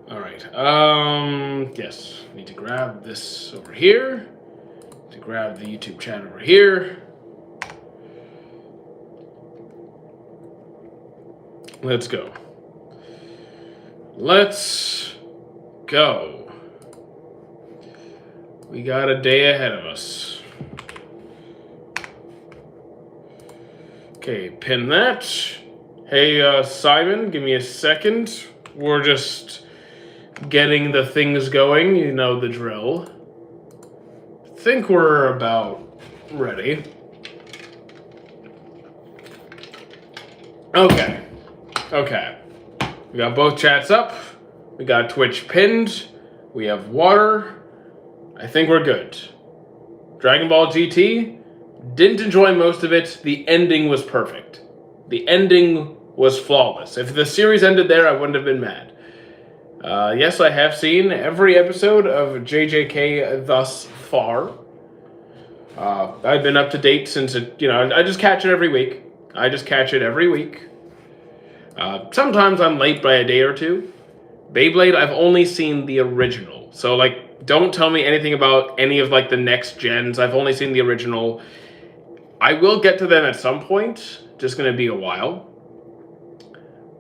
All right. Yes. Need to grab this over here. To grab the YouTube chat over here. Let's go. Let's go. We got a day ahead of us. Okay, pin that. Hey, Simon, give me a second. We're just getting the things going. You know the drill. Think we're about ready. Okay. We got both chats up. We got Twitch pinned. We have water. I think we're good. Dragon Ball GT. Didn't enjoy most of it. The ending was perfect. The ending was flawless. If the series ended there, I wouldn't have been mad. Yes, I have seen every episode of JJK thus far. I've been up to date since it, I just catch it every week. Sometimes I'm late by a day or two. Beyblade, I've only seen the original. So, don't tell me anything about any of, the next gens. I've only seen the original. I will get to them at some point. Just going to be a while.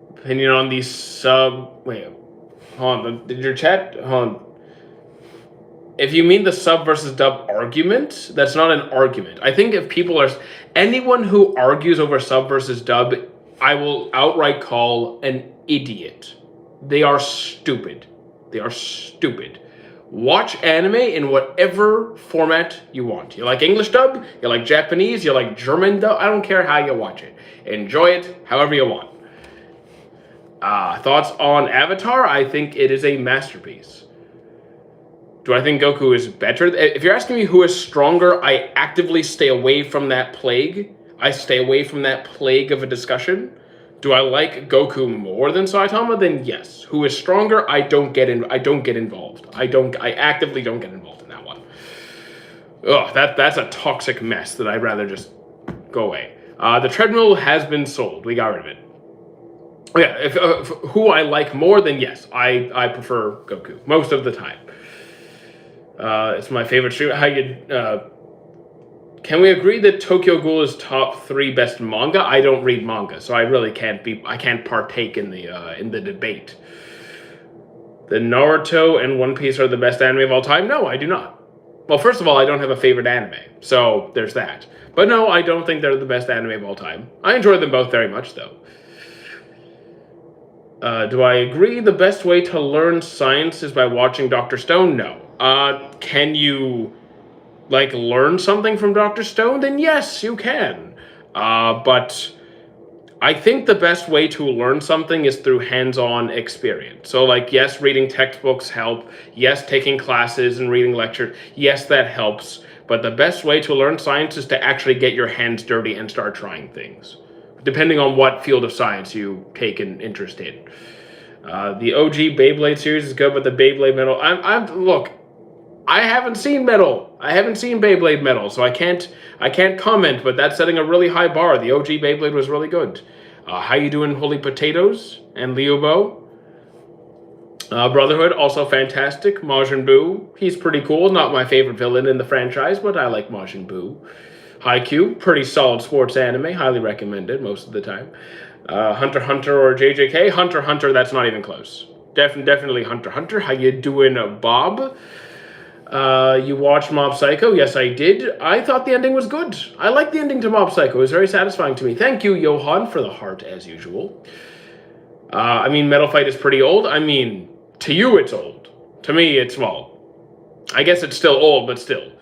Opinion on the sub... Wait, hold on. Did your chat... Hold on. If you mean the sub versus dub argument, that's not an argument. I think if people are... Anyone who argues over sub versus dub, I will outright call an idiot. They are stupid. Watch anime in whatever format you want. You like English dub, you like Japanese, you like German dub, I don't care how you watch it. Enjoy it however you want. Thoughts on Avatar? I think it is a masterpiece. Do I think Goku is better? If you're asking me who is stronger, I actively stay away from that plague. I stay away from that plague of a discussion. Do I like Goku more than Saitama? Then yes. Who is stronger? I don't get involved. I actively don't get involved in that one. Ugh, that's a toxic mess that I'd rather just go away. The treadmill has been sold. We got rid of it. Yeah, if who I like more, then yes, I prefer Goku most of the time. It's my favorite stream. Can we agree that Tokyo Ghoul is top 3 best manga? I don't read manga, so I really can't partake in the debate. The Naruto and One Piece are the best anime of all time? No, I do not. Well, first of all, I don't have a favorite anime, so there's that. But no, I don't think they're the best anime of all time. I enjoy them both very much, though. Do I agree the best way to learn science is by watching Dr. Stone? No. Can you, learn something from Dr. Stone? Then yes, you can. But I think the best way to learn something is through hands-on experience. So, yes, reading textbooks help. Yes, taking classes and reading lectures. Yes, that helps. But the best way to learn science is to actually get your hands dirty and start trying things, depending on what field of science you take an interest in. The OG Beyblade series is good, but the Beyblade Metal... Look, I haven't seen Metal. I haven't seen Beyblade Metal, so I can't comment, but that's setting a really high bar. The OG Beyblade was really good. How you doing, Holy Potatoes and Liubo? Brotherhood, also fantastic. Majin Buu, he's pretty cool. Not my favorite villain in the franchise, but I like Majin Buu. Haikyuu, pretty solid sports anime. Highly recommended most of the time. Hunter x Hunter or JJK? Hunter x Hunter, that's not even close. Definitely Hunter x Hunter. How you doing, Bob? You watched Mob Psycho? Yes, I did. I thought the ending was good. I liked the ending to Mob Psycho. It was very satisfying to me. Thank you, Johan, for the heart, as usual. Metal Fight is pretty old. To you, it's old. To me, it's, well, I guess it's still old, but still.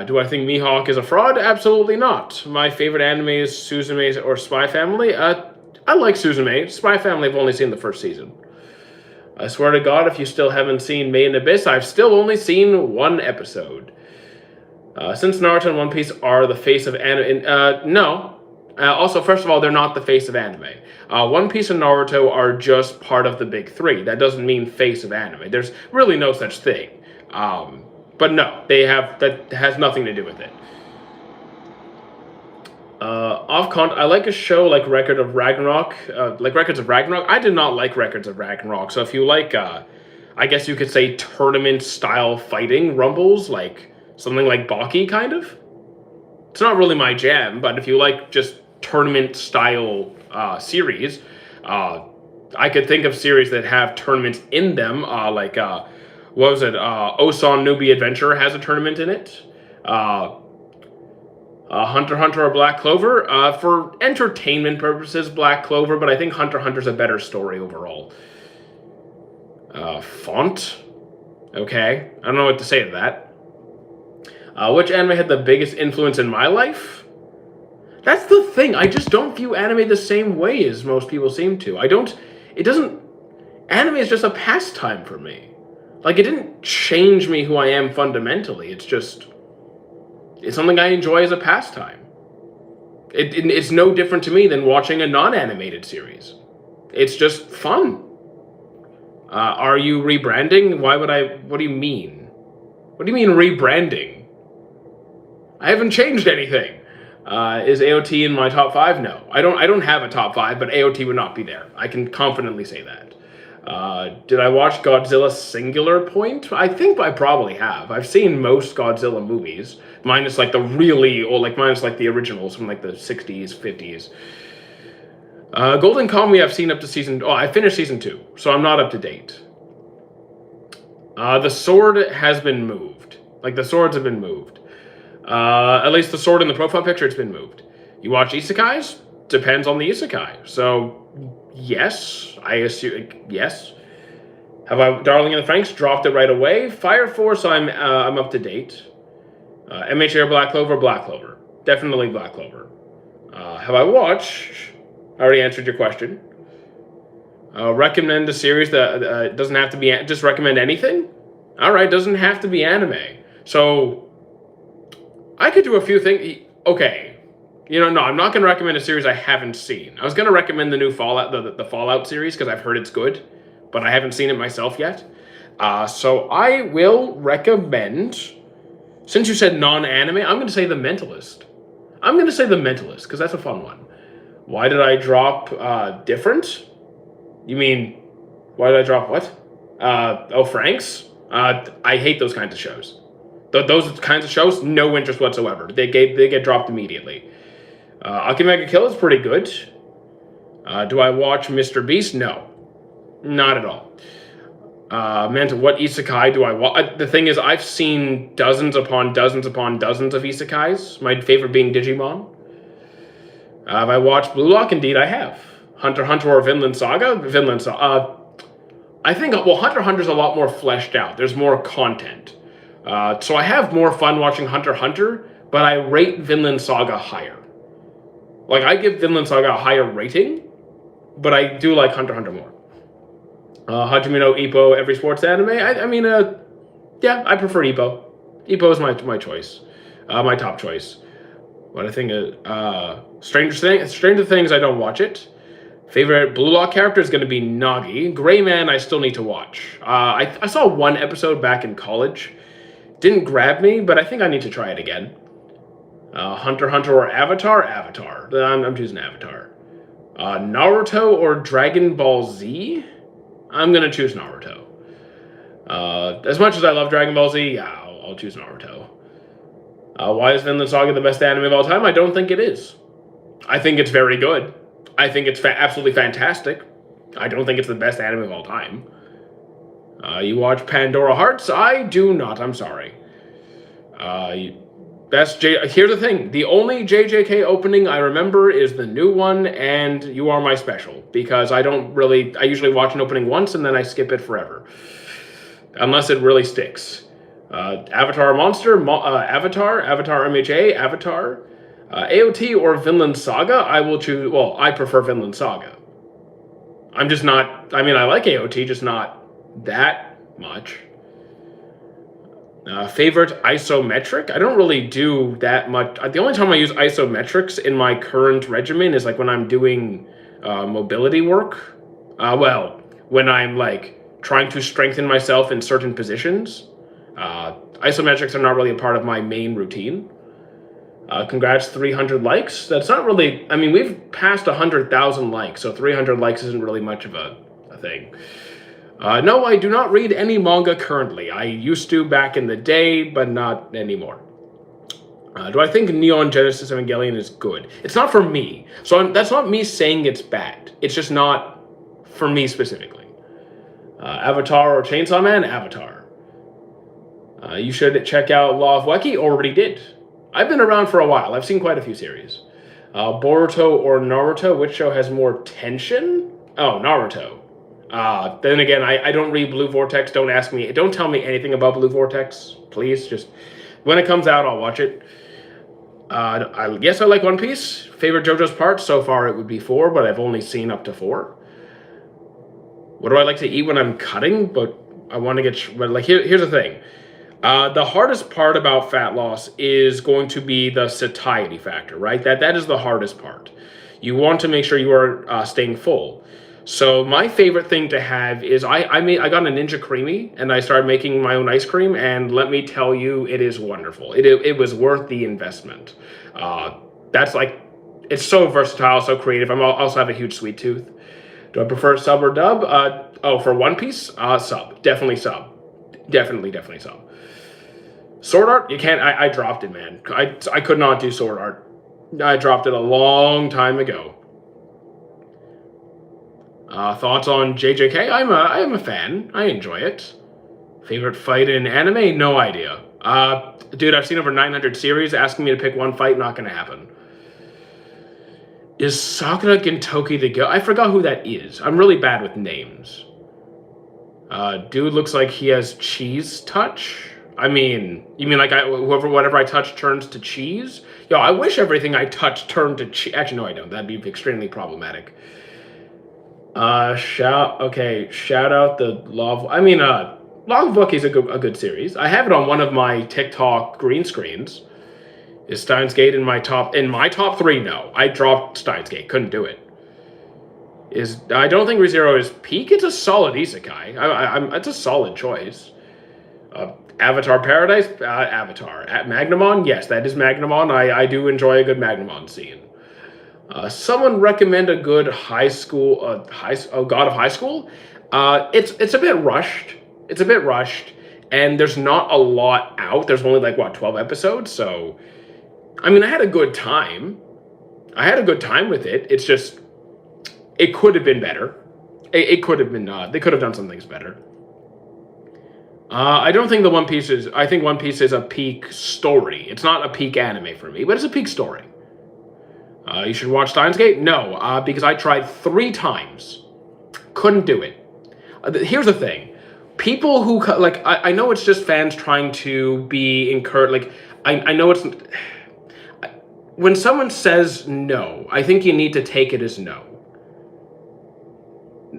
Do I think Mihawk is a fraud? Absolutely not. My favorite anime is Suzume or Spy Family. I like Suzume. Spy Family, I've only seen the first season. I swear to God, if you still haven't seen Made in Abyss, I've still only seen 1 episode. Since Naruto and One Piece are the face of anime... no. Also, first of all, they're not the face of anime. One Piece and Naruto are just part of the big 3. That doesn't mean face of anime. There's really no such thing. But no, that has nothing to do with it. I like a show like Record of Ragnarok, like Records of Ragnarok. I did not like Records of Ragnarok. So if you like, I guess you could say tournament style fighting rumbles, like something like Baki, kind of. It's not really my jam, but if you like just tournament style series, I could think of series that have tournaments in them, like what was it? Osan Newbie Adventure has a tournament in it. Hunter x Hunter or Black Clover. For entertainment purposes, Black Clover, but I think Hunter x Hunter's a better story overall. Font. Okay, I don't know what to say to that. Which anime had the biggest influence in my life? That's the thing. I just don't view anime the same way as most people seem to. It doesn't. Anime is just a pastime for me. Like, it didn't change me who I am fundamentally. It's something I enjoy as a pastime. It's no different to me than watching a non-animated series. It's just fun. Are you rebranding? What do you mean? What do you mean rebranding? I haven't changed anything. Is AOT in my top 5? No. I don't have a top 5, but AOT would not be there. I can confidently say that. Did I watch Godzilla Singular Point? I think I probably have. I've seen most Godzilla movies, minus like the really old, minus like the originals from like the 60s, 50s. Golden Kamuy I've seen up to season... Oh, I finished season 2, so I'm not up to date. The sword has been moved. Like, the swords have been moved. At least the sword in the profile picture, it's been moved. You watch isekais? Depends on the isekai. So, yes, I assume, yes. Have I, Darling in the Franxx, dropped it right away? Fire Force, I'm up to date. MHA or Black Clover? Black Clover. Definitely Black Clover. Have I watched? I already answered your question. Recommend a series that doesn't have to be, just recommend anything? Alright, doesn't have to be anime. So, I could do a few things. Okay. No, I'm not going to recommend a series I haven't seen. I was going to recommend the new Fallout, the Fallout series, because I've heard it's good, but I haven't seen it myself yet. So I will recommend, since you said non-anime, I'm going to say The Mentalist. I'm going to say The Mentalist, because that's a fun one. Why did I drop different? You mean, why did I drop what? Franxx? I hate those kinds of shows. Those kinds of shows, no interest whatsoever. They get dropped immediately. Akimega Kill is pretty good. Do I watch Mr. Beast? No. Not at all. What isekai do I watch? The thing is, I've seen dozens upon dozens upon dozens of isekais. My favorite being Digimon. Have I watched Blue Lock? Indeed, I have. Hunter x Hunter or Vinland Saga? Vinland Saga. I think, Hunter x Hunter's a lot more fleshed out. There's more content. So I have more fun watching Hunter x Hunter, but I rate Vinland Saga higher. Like, I give Vinland Saga a higher rating, but I do like Hunter x Hunter more. Hajime no Ippo, every sports anime? Yeah, I prefer Ippo. Ippo is my choice. My top choice. What I think Stranger Things, I don't watch it. Favorite Blue Lock character is going to be Nagi. Gray Man, I still need to watch. I saw one episode back in college. Didn't grab me, but I think I need to try it again. Hunter x Hunter or Avatar? Avatar. I'm choosing Avatar. Naruto or Dragon Ball Z? I'm going to choose Naruto. As much as I love Dragon Ball Z, yeah, I'll choose Naruto. Why is Vinland Saga the best anime of all time? I don't think it is. I think it's very good. I think it's absolutely fantastic. I don't think it's the best anime of all time. You watch Pandora Hearts? I do not. I'm sorry. Here's the thing. The only JJK opening I remember is the new one and You Are My Special. Because I usually watch an opening once and then I skip it forever. Unless it really sticks. Avatar Monster, Avatar MHA, Avatar, AOT or Vinland Saga, I will choose, I prefer Vinland Saga. I'm just not, I like AOT, just not that much. Favorite isometric? I don't really do that much. The only time I use isometrics in my current regimen is like when I'm doing mobility work. When I'm like trying to strengthen myself in certain positions. Isometrics are not really a part of my main routine. Congrats, 300 likes. That's not really, I mean, we've passed 100,000 likes, so 300 likes isn't really much of a thing. No, I do not read any manga currently. I used to back in the day, but not anymore. Do I think Neon Genesis Evangelion is good? It's not for me. So that's not me saying it's bad. It's just not for me specifically. Avatar or Chainsaw Man? Avatar. You should check out Law of Wacky. Already did. I've been around for a while. I've seen quite a few series. Boruto or Naruto? Which show has more tension? Oh, Naruto. Then again, I don't read Blue Vortex. Don't ask me. Don't tell me anything about Blue Vortex, please. Just when it comes out, I'll watch it. Yes, I like One Piece. Favorite JoJo's part? So far it would be 4, but I've only seen up to 4. What do I like to eat when I'm cutting? But I want to get... But like, here's the thing. The hardest part about fat loss is going to be the satiety factor, right? That is the hardest part. You want to make sure you are staying full. So my favorite thing to have is I got a Ninja Creamy and I started making my own ice cream, and let me tell you, it is wonderful. It was worth the investment. That's like, it's so versatile, so creative. I also have a huge sweet tooth. Do I prefer sub or dub? For One Piece, sub. Definitely sub. Definitely sub. Sword Art, you can't. I dropped it, man. I could not do Sword Art. I dropped it a long time ago. Thoughts on JJK? I am a fan. I enjoy it. Favorite fight in anime? No idea. Dude, I've seen over 900 series. Asking me to pick one fight, not gonna happen. Is Sakura Gintoki the go? I forgot who that is. I'm really bad with names. Dude looks like he has cheese touch. I mean, you mean like whatever I touch turns to cheese? Yo, I wish everything I touch turned to cheese. Actually, no, I don't. That'd be extremely problematic. Shout out the Law of Wacky is a good series. I have it on one of my TikTok green screens. Is Steins Gate in my top 3? No, I dropped Steins Gate. Couldn't do it. I don't think ReZero is peak. It's a solid isekai. It's a solid choice. Avatar Paradise, Avatar. At Magnamon, yes, that is Magnamon. I do enjoy a good Magnamon scene. Someone recommend a good God of High School. It's a bit rushed. It's a bit rushed, and there's not a lot out. There's only like 12 episodes. So, I mean, I had a good time. I had a good time with it. It's just, it could have been better. It could have been. They could have done some things better. I don't think One Piece is. I think One Piece is a peak story. It's not a peak anime for me, but it's a peak story. You should watch Steins Gate? No, because I tried 3 times. Couldn't do it. Here's the thing. People who, like, I know it's just fans trying to be encouraged. Like, I know it's... When someone says no, I think you need to take it as no.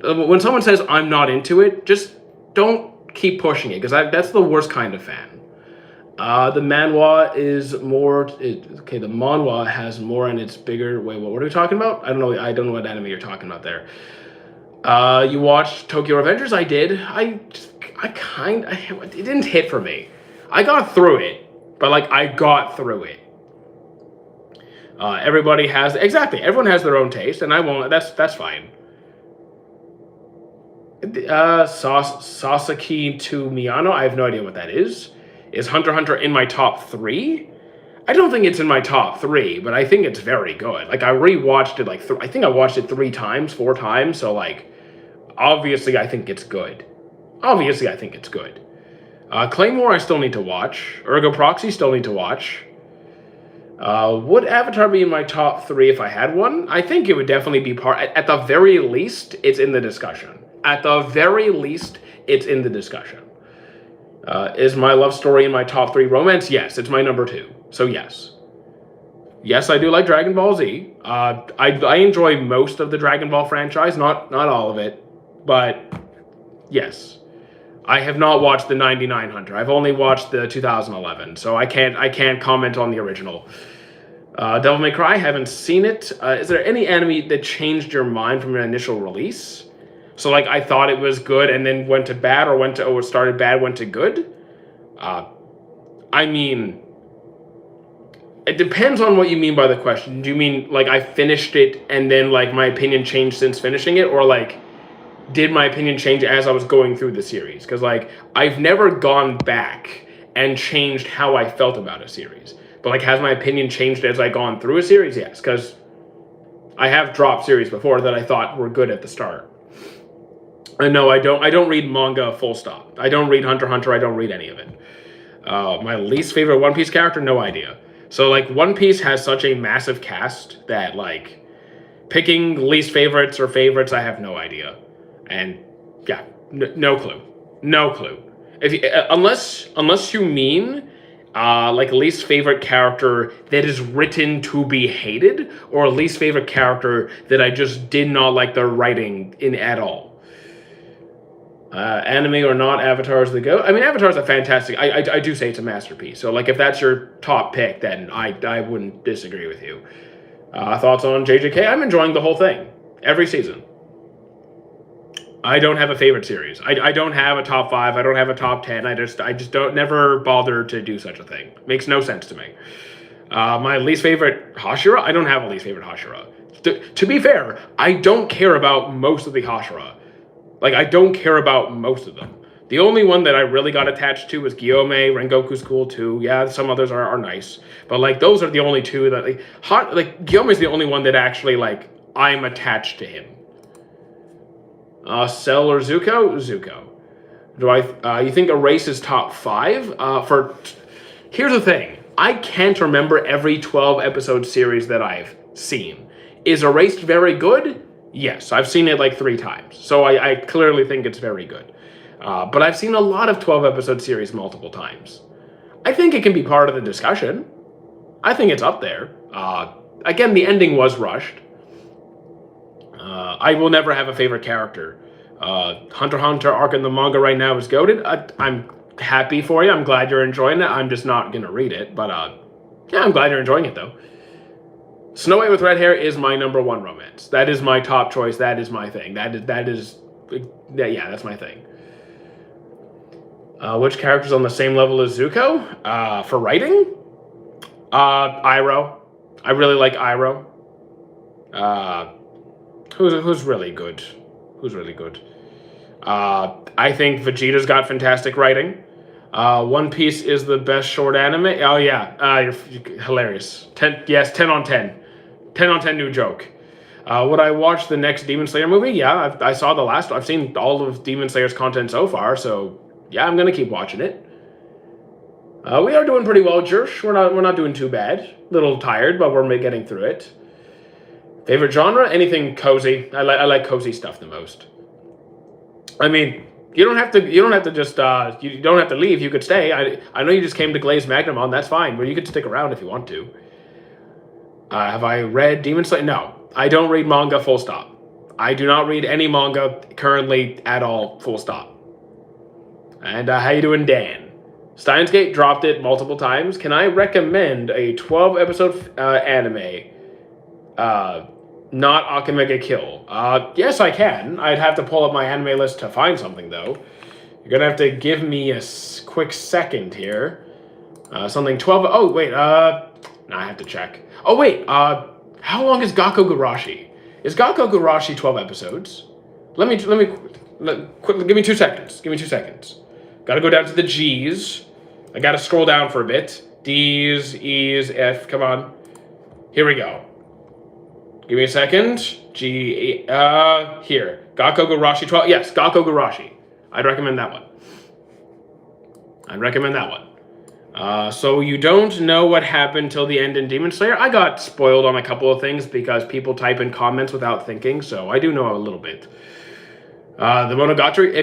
When someone says, I'm not into it, just don't keep pushing it, because that's the worst kind of fan. The manhwa is more... Okay, the manhwa has more and it's bigger. Wait, what are we talking about? I don't know what anime you're talking about there. You watched Tokyo Revengers? I did. It didn't hit for me. I got through it, but like, I got through it. Everybody has... Exactly, everyone has their own taste, and I won't... That's fine. Sasaki to Miyano, I have no idea what that is. Is Hunter x Hunter in my top 3? I don't think it's in my top 3, but I think it's very good. Like, I rewatched it like I think I watched it 3 times, 4 times, so like, obviously I think it's good. Claymore I still need to watch. Ergo Proxy still need to watch. Would Avatar be in my top 3 if I had one? I think it would definitely be at the very least, it's in the discussion. At the very least, it's in the discussion. Is my love story in my top 3 romance? Yes, it's my number 2. So yes. Yes, I do like Dragon Ball Z. I enjoy most of the Dragon Ball franchise, not all of it, but yes. I have not watched the 99 Hunter. I've only watched the 2011, so I can't comment on the original. Devil May Cry, haven't seen it. Is there any anime that changed your mind from your initial release? So like, I thought it was good and then went to bad, or started bad, went to good? I mean, It depends on what you mean by the question. Do you mean like I finished it and then like my opinion changed since finishing it, or like did my opinion change as I was going through the series? Because like I've never gone back and changed how I felt about a series, but like has my opinion changed as I gone through a series? Yes, because I have dropped series before that I thought were good at the start. And no, I don't read manga full stop. I don't read Hunter x Hunter. I don't read any of it. My least favorite One Piece character, no idea. So like One Piece has such a massive cast that like picking least favorites or favorites, I have no idea. And yeah, no clue. No clue. If you, unless you mean like least favorite character that is written to be hated, or least favorite character that I just did not like their writing in at all. Anime or not, Avatar is the GOAT. I mean, Avatar is a fantastic. I do say it's a masterpiece. So like, if that's your top pick, then I wouldn't disagree with you. Thoughts on JJK? I'm enjoying the whole thing, every season. I don't have a favorite series. I don't have a top 5. I don't have a top 10. I just don't never bother to do such a thing. Makes no sense to me. My least favorite Hashira? I don't have a least favorite Hashira. To be fair, I don't care about most of the Hashira. Like, I don't care about most of them. The only one that I really got attached to was Guillaume. Rengoku's cool too. Yeah, some others are nice. But, like, those are the only two that, like Guillaume is the only one that actually, like, I'm attached to him. Cell or Zuko? Zuko. You think Erase is top 5? Here's the thing. I can't remember every 12 episode series that I've seen. Is Erased very good? Yes, I've seen it like 3 times. So I clearly think it's very good. But I've seen a lot of 12 episode series multiple times. I think it can be part of the discussion. I think it's up there. Again, the ending was rushed. I will never have a favorite character. Hunter x Hunter arc in the manga right now is goated. I'm happy for you. I'm glad you're enjoying it. I'm just not going to read it. But yeah, I'm glad you're enjoying it, though. Snow White with red hair is my number 1 romance. That is my top choice. That is my thing. Yeah, that's my thing. Which character's on the same level as Zuko? For writing? Iroh. I really like Iroh. Who's really good? Who's really good? I think Vegeta's got fantastic writing. One Piece is the best short anime. Oh yeah, you're hilarious. 10 on 10. 10 on 10 new joke. Would I watch the next Demon Slayer movie? Yeah, I saw the last. I've seen all of Demon Slayer's content so far, so yeah, I'm gonna keep watching it. We are doing pretty well, Jersh. We're not doing too bad. A little tired, but we're getting through it. Favorite genre? Anything cozy. I like cozy stuff the most. I mean, you don't have to just you don't have to leave. You could stay. I know you just came to Glaze Magnamon. That's fine, but you could stick around if you want to. Have I read Demon Slayer? No, I don't read manga. Full stop. I do not read any manga currently at all. Full stop. And how you doing, Dan? Steins Gate dropped it multiple times. Can I recommend a 12 episode anime? Not Akamega Kill. Yes, I can. I'd have to pull up my anime list to find something, though. You're gonna have to give me a quick second here. Something 12... Oh, wait, I have to check. Oh, wait, how long is Gakko Gurashi? Is Gakko Gurashi 12 episodes? Give me 2 seconds. Give me 2 seconds. Gotta go down to the G's. I gotta scroll down for a bit. D's, E's, F, come on. Here we go. Give me a second. Here. Gakko Gurashi 12. Yes, Gakko Gurashi. I'd recommend that one. So you don't know what happened till the end in Demon Slayer? I got spoiled on a couple of things because people type in comments without thinking, so I do know a little bit. The Monogatari,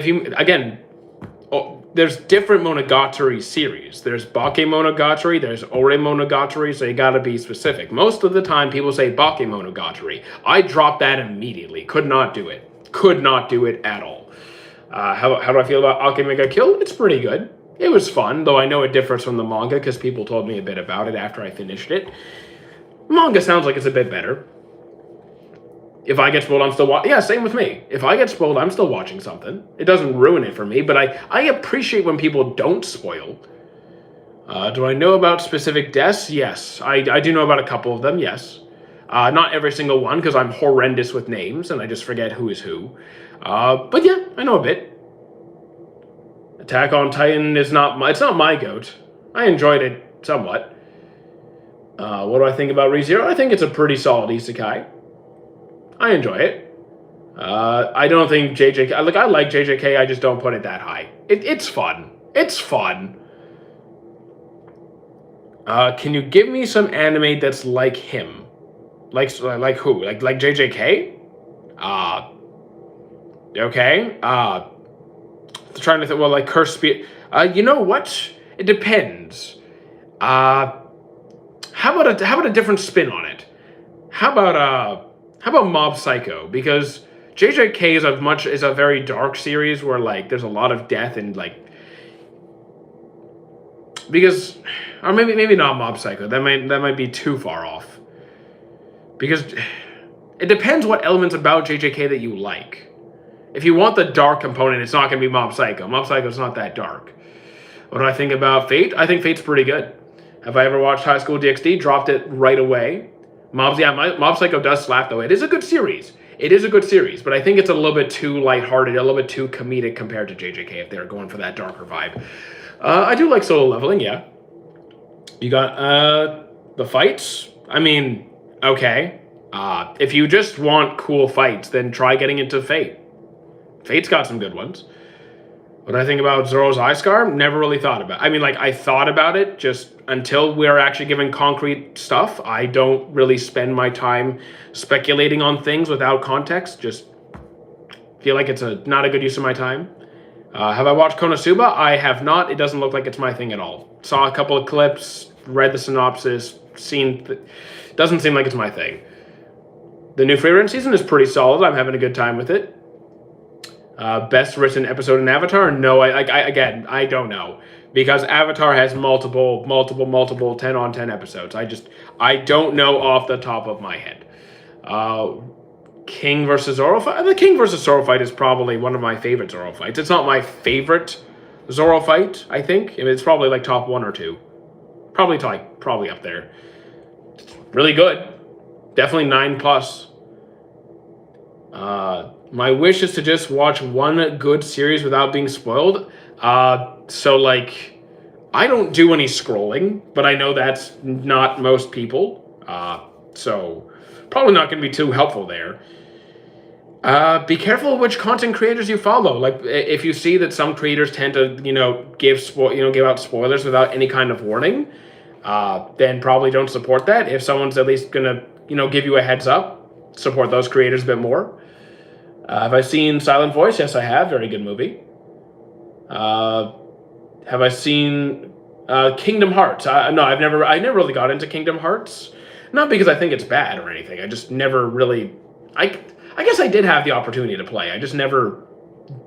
there's different Monogatari series. There's Bake Monogatari, there's Ore Monogatari, so you gotta be specific. Most of the time, people say Bake Monogatari. I dropped that immediately. Could not do it. Could not do it at all. How do I feel about Akamega Kill? It's pretty good. It was fun, though I know it differs from the manga because people told me a bit about it after I finished it. Manga sounds like it's a bit better. If I get spoiled, I'm still watching. Yeah, same with me. If I get spoiled, I'm still watching something. It doesn't ruin it for me, but I appreciate when people don't spoil. Do I know about specific deaths? Yes. I do know about a couple of them, yes. Not every single one, because I'm horrendous with names, and I just forget who is who. But yeah, I know a bit. Attack on Titan is it's not my GOAT. I enjoyed it somewhat. What do I think about ReZero? I think it's a pretty solid isekai. I enjoy it. I don't think JJK... I like JJK, I just don't put it that high. It's fun. It's fun. Can you give me some anime that's like him? Like who? Like JJK? Okay. Trying to think. Well, like Curse Spear. You know what? It depends. How about a different spin on it? How about Mob Psycho? Because JJK is a very dark series where like there's a lot of death and like because or maybe not Mob Psycho. That might be too far off. Because it depends what elements about JJK that you like. If you want the dark component, it's not going to be Mob Psycho. Mob Psycho's not that dark. What do I think about Fate? I think Fate's pretty good. Have I ever watched High School DxD? Dropped it right away. Mob Psycho does slap, though. It is a good series. It is a good series, but I think it's a little bit too lighthearted, a little bit too comedic compared to JJK if they're going for that darker vibe. I do like Solo Leveling, yeah. You got the fights. I mean, okay. If you just want cool fights, then try getting into Fate. Fate's got some good ones. What I think about Zoro's Ice-Scar? Never really thought about it. I mean, like, I thought about it just until we're actually given concrete stuff. I don't really spend my time speculating on things without context. Just feel like it's not a good use of my time. Have I watched Konosuba? I have not. It doesn't look like it's my thing at all. Saw a couple of clips, read the synopsis, doesn't seem like it's my thing. The new Frieren season is pretty solid. I'm having a good time with it. Best written episode in Avatar? No, I don't know. Because Avatar has multiple 10 on 10 episodes. I don't know off the top of my head. King versus Zoro fight? The King versus Zoro fight is probably one of my favorite Zoro fights. It's not my favorite Zoro fight, I think. It's probably like top 1 or 2. Probably up there. It's really good. Definitely 9+. My wish is to just watch one good series without being spoiled. So, like, I don't do any scrolling, but I know that's not most people. So, probably not going to be too helpful there. Be careful which content creators you follow. Like, if you see that some creators tend to, give out spoilers without any kind of warning, then probably don't support that. If someone's at least going to, give you a heads up, support those creators a bit more. Have I seen Silent Voice? Yes, I have. Very good movie. Have I seen Kingdom Hearts? No, I never really got into Kingdom Hearts. Not because I think it's bad or anything. I just never really... I guess I did have the opportunity to play. I just never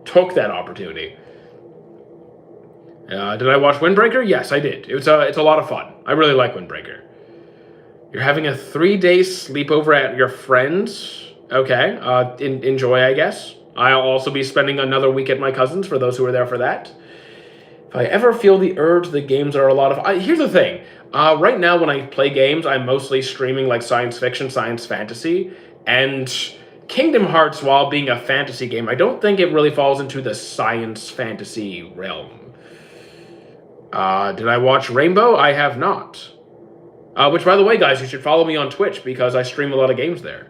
took that opportunity. Did I watch Windbreaker? Yes, I did. It's a lot of fun. I really like Windbreaker. You're having a 3-day sleepover at your friend's? Okay, enjoy, I guess. I'll also be spending another week at my cousin's for those who are there for that. If I ever feel the urge, the games are a lot of... here's the thing. Right now, when I play games, I'm mostly streaming like science fiction, science fantasy, and Kingdom Hearts, while being a fantasy game, I don't think it really falls into the science fantasy realm. Did I watch Rainbow? I have not. Which, by the way, guys, you should follow me on Twitch because I stream a lot of games there.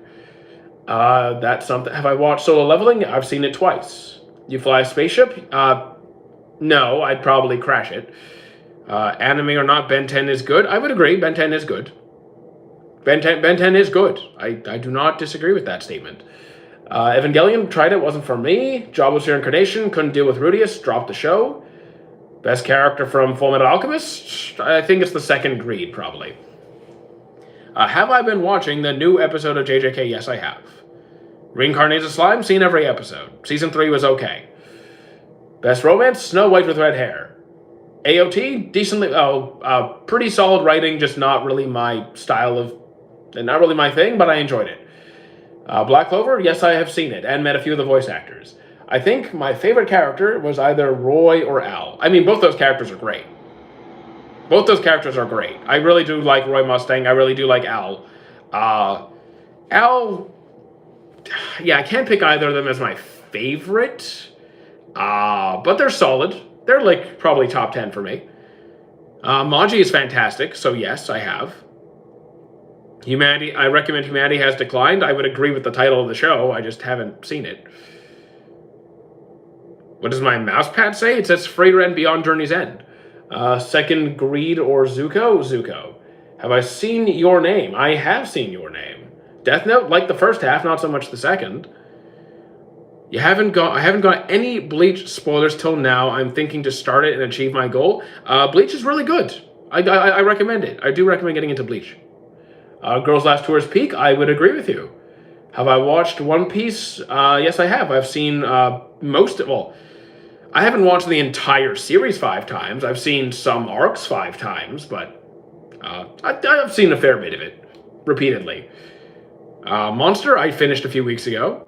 That's something. Have I watched Solo Leveling? I've seen it twice. You fly a spaceship? No, I'd probably crash it. Anime or not, Ben 10 is good. I would agree, Ben 10 is good. Ben 10 is good. I do not disagree with that statement. Evangelion, tried it, wasn't for me. Job was reincarnation, couldn't deal with Rudius, dropped the show. Best character from Fullmetal Alchemist? I think it's the second Greed, probably. Have I been watching the new episode of JJK? Yes, I have. Reincarnated Slime? Seen every episode. Season 3 was okay. Best romance? Snow White with red hair. AOT? Decently... pretty solid writing, just not really my style of... Not really my thing, but I enjoyed it. Black Clover? Yes, I have seen it, and met a few of the voice actors. I think my favorite character was either Roy or Al. I mean, both those characters are great. Both those characters are great. I really do like Roy Mustang. I really do like Al. Al, yeah, I can't pick either of them as my favorite, but they're solid. They're like probably top 10 for me. Maji is fantastic, so yes, I have. Humanity, I recommend Humanity Has Declined. I would agree with the title of the show. I just haven't seen it. What does my mouse pad say? It says Freighter and Beyond Journey's End. Second Greed or Zuko? Zuko. Have I seen Your Name? I have seen Your Name. Death Note, like the first half, not so much the second. I haven't got any Bleach spoilers till now. I'm thinking to start it and achieve my goal. Bleach is really good. I recommend it. I do recommend getting into Bleach. Girls Last Tourist Peak, I would agree with you. Have I watched One Piece? Yes, I have. I've seen most of... Well, I haven't watched the entire series 5 times. I've seen some arcs 5 times, but I've seen a fair bit of it, repeatedly. Monster, I finished a few weeks ago.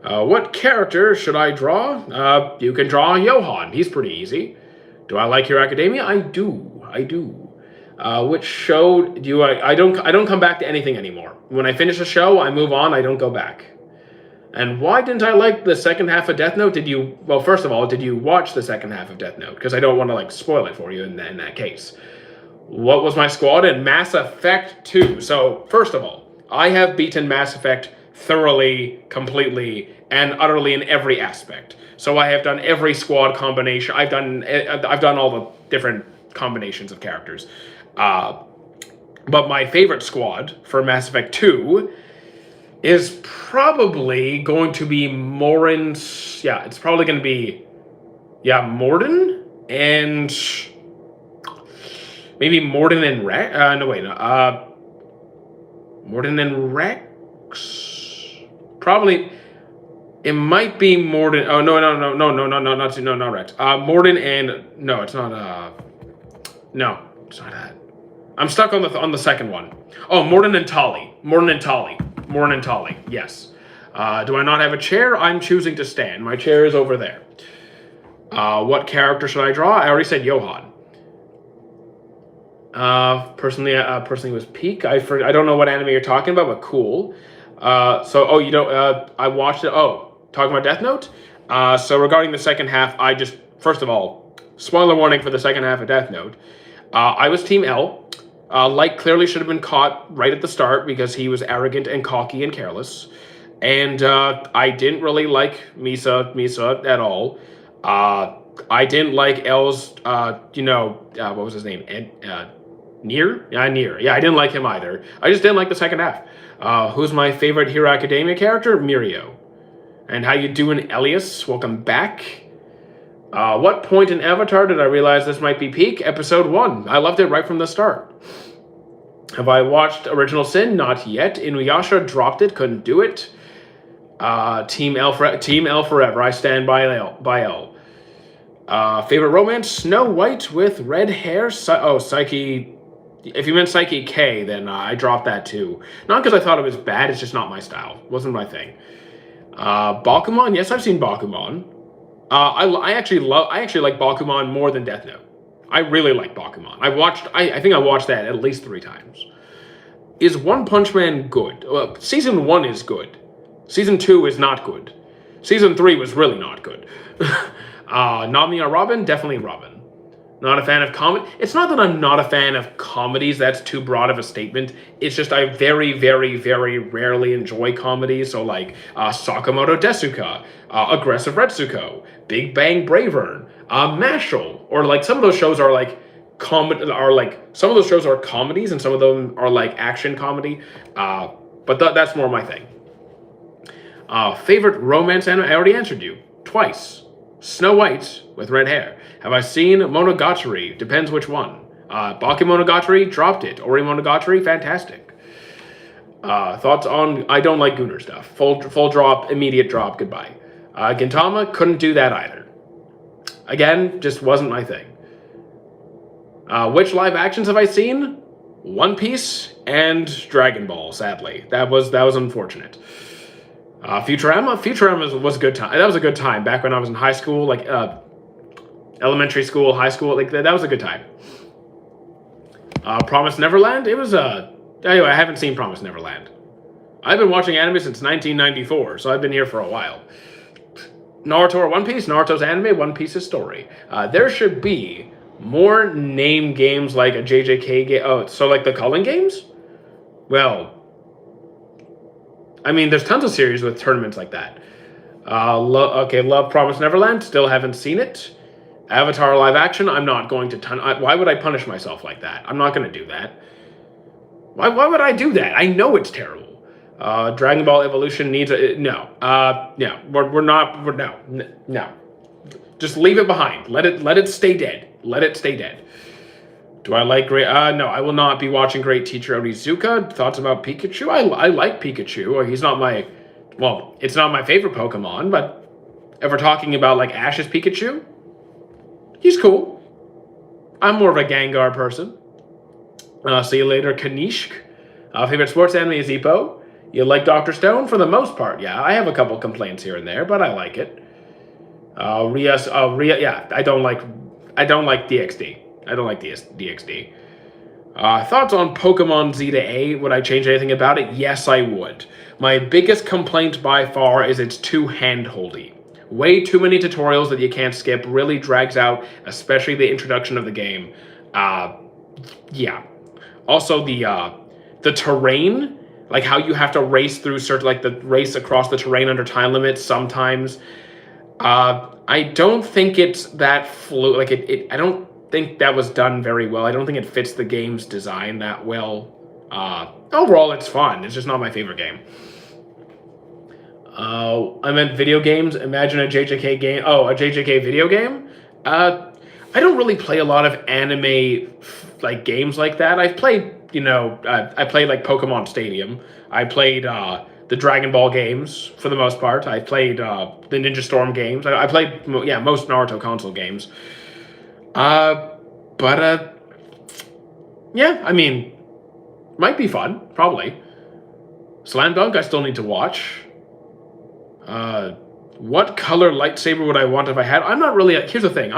What character should I draw? You can draw Johan. He's pretty easy. Do I like Hero Academia? I do. Which show do I don't come back to anything anymore. When I finish a show, I move on. I don't go back. And why didn't I like the second half of Death Note? Well, first of all, did you watch the second half of Death Note? Because I don't want to like spoil it for you in that case. What was my squad in Mass Effect 2? So, first of all, I have beaten Mass Effect thoroughly, completely, and utterly in every aspect. So I have done every squad combination. I've done all the different combinations of characters. But my favorite squad for Mass Effect 2 is probably going to be Morin's... Yeah, it's probably going to be... Yeah, Mordin and... Maybe Mordin and Rex... Mordin and Rex? Probably... It might be Mordin... Oh, not Rex. Mordin and... No, it's not... No, it's not that. I'm stuck on the second one. Oh, Mordin and Tali. Yes. Do I not have a chair? I'm choosing to stand. My chair is over there. What character should I draw? I already said Johan. Personally was Peak. I don't know what anime you're talking about, but cool. I watched it. Oh, talking about Death Note? So regarding the second half, first of all, spoiler warning for the second half of Death Note. I was Team L. Light clearly should have been caught right at the start because he was arrogant and cocky and careless. And I didn't really like Misa at all. I didn't like L's, what was his name? Nier? Yeah, Nier. Yeah, I didn't like him either. I just didn't like the second half. Who's my favorite Hero Academia character? Mirio. And how you doing, Elias? Welcome back. What point in Avatar did I realize this might be Peak? Episode 1. I loved it right from the start. Have I watched Original Sin? Not yet. Inuyasha dropped it, couldn't do it. Team L forever. I stand by L. Favorite romance? Snow White with red hair. Psyche. If you meant Psyche K, then I dropped that too. Not because I thought it was bad. It's just not my style. Wasn't my thing. Bakuman. Yes, I've seen Bakuman. I actually like Bakuman more than Death Note. I really like Bakuman. I think I watched that at least 3 times. Is One Punch Man good? Season 1 is good. Season 2 is not good. Season 3 was really not good. Nami or Robin? Definitely Robin. Not a fan of comedy. It's not that I'm not a fan of comedies. That's too broad of a statement. It's just I very, very, very rarely enjoy comedies. So like Sakamoto Desuka, Aggressive Retsuko, Big Bang Bravern, Mashal, or like some of those shows are like some of those shows are comedies and some of them are like action comedy. But that's more my thing. Favorite romance anime? I already answered you twice. Snow White with red hair. Have I seen Monogatari? Depends which one. Bakemonogatari, dropped it. Ori Monogatari, fantastic. Thoughts on... I don't like Gunner stuff. Full drop, immediate drop, goodbye. Gintama, couldn't do that either. Again, just wasn't my thing. Which live actions have I seen? One Piece and Dragon Ball, sadly. That was unfortunate. Futurama was a good time. That was a good time back when I was in high school, like elementary school, high school. Like that was a good time. Promised Neverland. It was anyway. I haven't seen Promised Neverland. I've been watching anime since 1994, so I've been here for a while. Naruto or One Piece? Naruto's anime, One Piece's story. There should be more name games like a JJK game. Oh, so like the Culling games? Well, I mean, there's tons of series with tournaments like that. Love Promised Neverland. Still haven't seen it. Avatar live action. I'm not going to why would I punish myself like that? I'm not going to do that. Why would I do that? I know it's terrible. Dragon Ball Evolution needs a no. No, we're not. No. Just leave it behind. Let it stay dead. Let it stay dead. Do I like Great? No, I will not be watching Great Teacher Onizuka. Thoughts about Pikachu? I like Pikachu. He's not my, well, it's not my favorite Pokemon, but if we're talking about like Ash's Pikachu, he's cool. I'm more of a Gengar person. See you later, Kanishk. Favorite sports anime is Ippo. You like Dr. Stone? For the most part, yeah. I have a couple complaints here and there, but I like it. Ria, yeah. I don't like DxD. I don't like DxD. Thoughts on Pokemon Z to A? Would I change anything about it? Yes, I would. My biggest complaint by far is it's too hand-holdy. Way too many tutorials that you can't skip. Really drags out, especially the introduction of the game. Yeah. Also, the terrain, like how you have to race through certain, like the race across the terrain under time limits sometimes. I don't think it's that fluid. Like I don't think that was done very well. I don't think it fits the game's design that well. Overall, it's fun. It's just not my favorite game. I meant video games. Imagine a JJK game. Oh, a JJK video game? I don't really play a lot of anime like games like that. I've played, I played like Pokemon Stadium. I played the Dragon Ball games for the most part. I played the Ninja Storm games. I played, most Naruto console games. Yeah, I mean, might be fun, probably. Slam Dunk, I still need to watch. What color lightsaber would I want if I had? I'm not really here's the thing.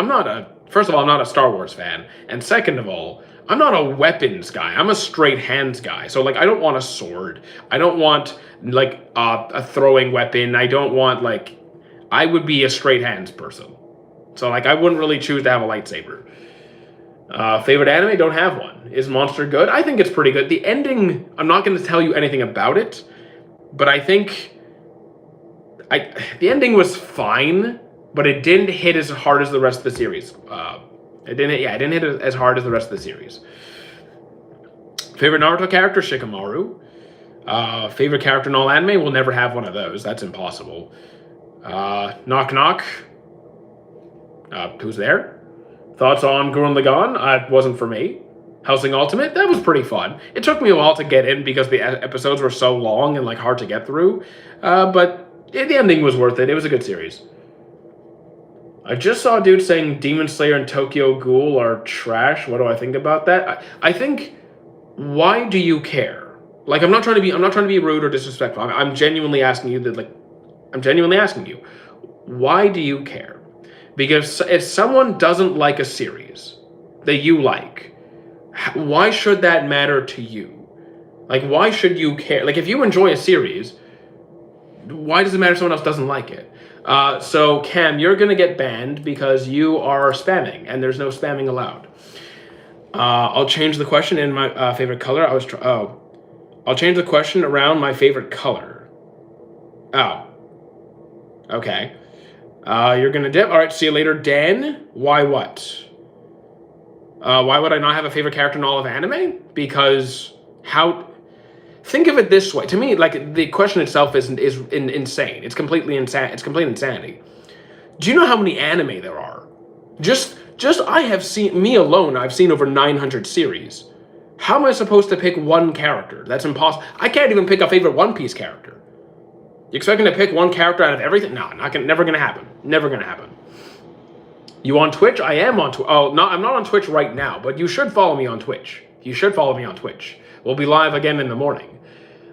First of all, I'm not a Star Wars fan. And second of all, I'm not a weapons guy. I'm a straight hands guy. So, like, I don't want a sword. I don't want, like, a throwing weapon. I don't want, like, I would be a straight hands person. So, like, I wouldn't really choose to have a lightsaber. Favorite anime? Don't have one. Is Monster good? I think it's pretty good. The ending, I'm not going to tell you anything about it, but I think the ending was fine, but it didn't hit as hard as the rest of the series. It didn't hit as hard as the rest of the series. Favorite Naruto character? Shikamaru. Favorite character in all anime? We'll never have one of those. That's impossible. Knock Knock. Who's there? Thoughts on Gurren Lagann? It wasn't for me. Hellsing Ultimate? That was pretty fun. It took me a while to get in because the episodes were so long and like hard to get through. But the ending was worth it. It was a good series. I just saw a dude saying Demon Slayer and Tokyo Ghoul are trash. What do I think about that? I think, why do you care? Like, I'm not trying to be rude or disrespectful. I'm genuinely asking you why do you care? Because if someone doesn't like a series that you like, why should that matter to you? Like, why should you care? Like, if you enjoy a series, why does it matter if someone else doesn't like it? So, Cam, you're going to get banned because you are spamming, and there's no spamming allowed. I'll change the question in my favorite color. I'll change the question around my favorite color. Oh. Okay. You're going to dip. All right, see you later, Dan. Why what? Why would I not have a favorite character in all of anime? Because think of it this way. To me, like, the question itself is insane. It's completely insane. It's complete insanity. Do you know how many anime there are? Just I have seen, me alone, I've seen over 900 series. How am I supposed to pick one character? That's impossible. I can't even pick a favorite One Piece character. You expecting to pick one character out of everything? No, never gonna happen. Never gonna happen. You on Twitch? I am on Twitch. Oh, no, I'm not on Twitch right now, but you should follow me on Twitch. We'll be live again in the morning.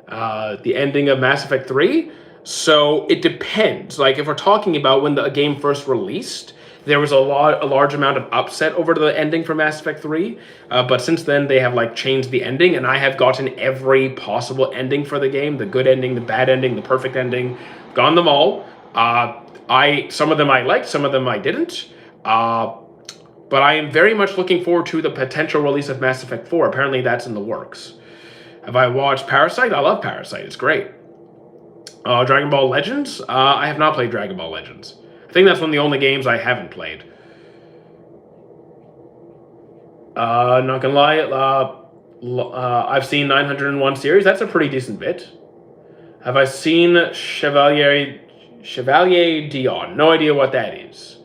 The ending of Mass Effect 3. So it depends. Like, if we're talking about when the game first released, There was a large amount of upset over the ending for Mass Effect 3, but since then they have like changed the ending, and I have gotten every possible ending for the game: the good ending, the bad ending, the perfect ending. Gone them all. Some of them I liked, some of them I didn't. But I am very much looking forward to the potential release of Mass Effect 4. Apparently that's in the works. Have I watched Parasite? I love Parasite. It's great. Dragon Ball Legends? I have not played Dragon Ball Legends. I think that's one of the only games I haven't played. Not gonna lie, I've seen 901 series. That's a pretty decent bit. Have I seen Chevalier Dion? No idea what that is.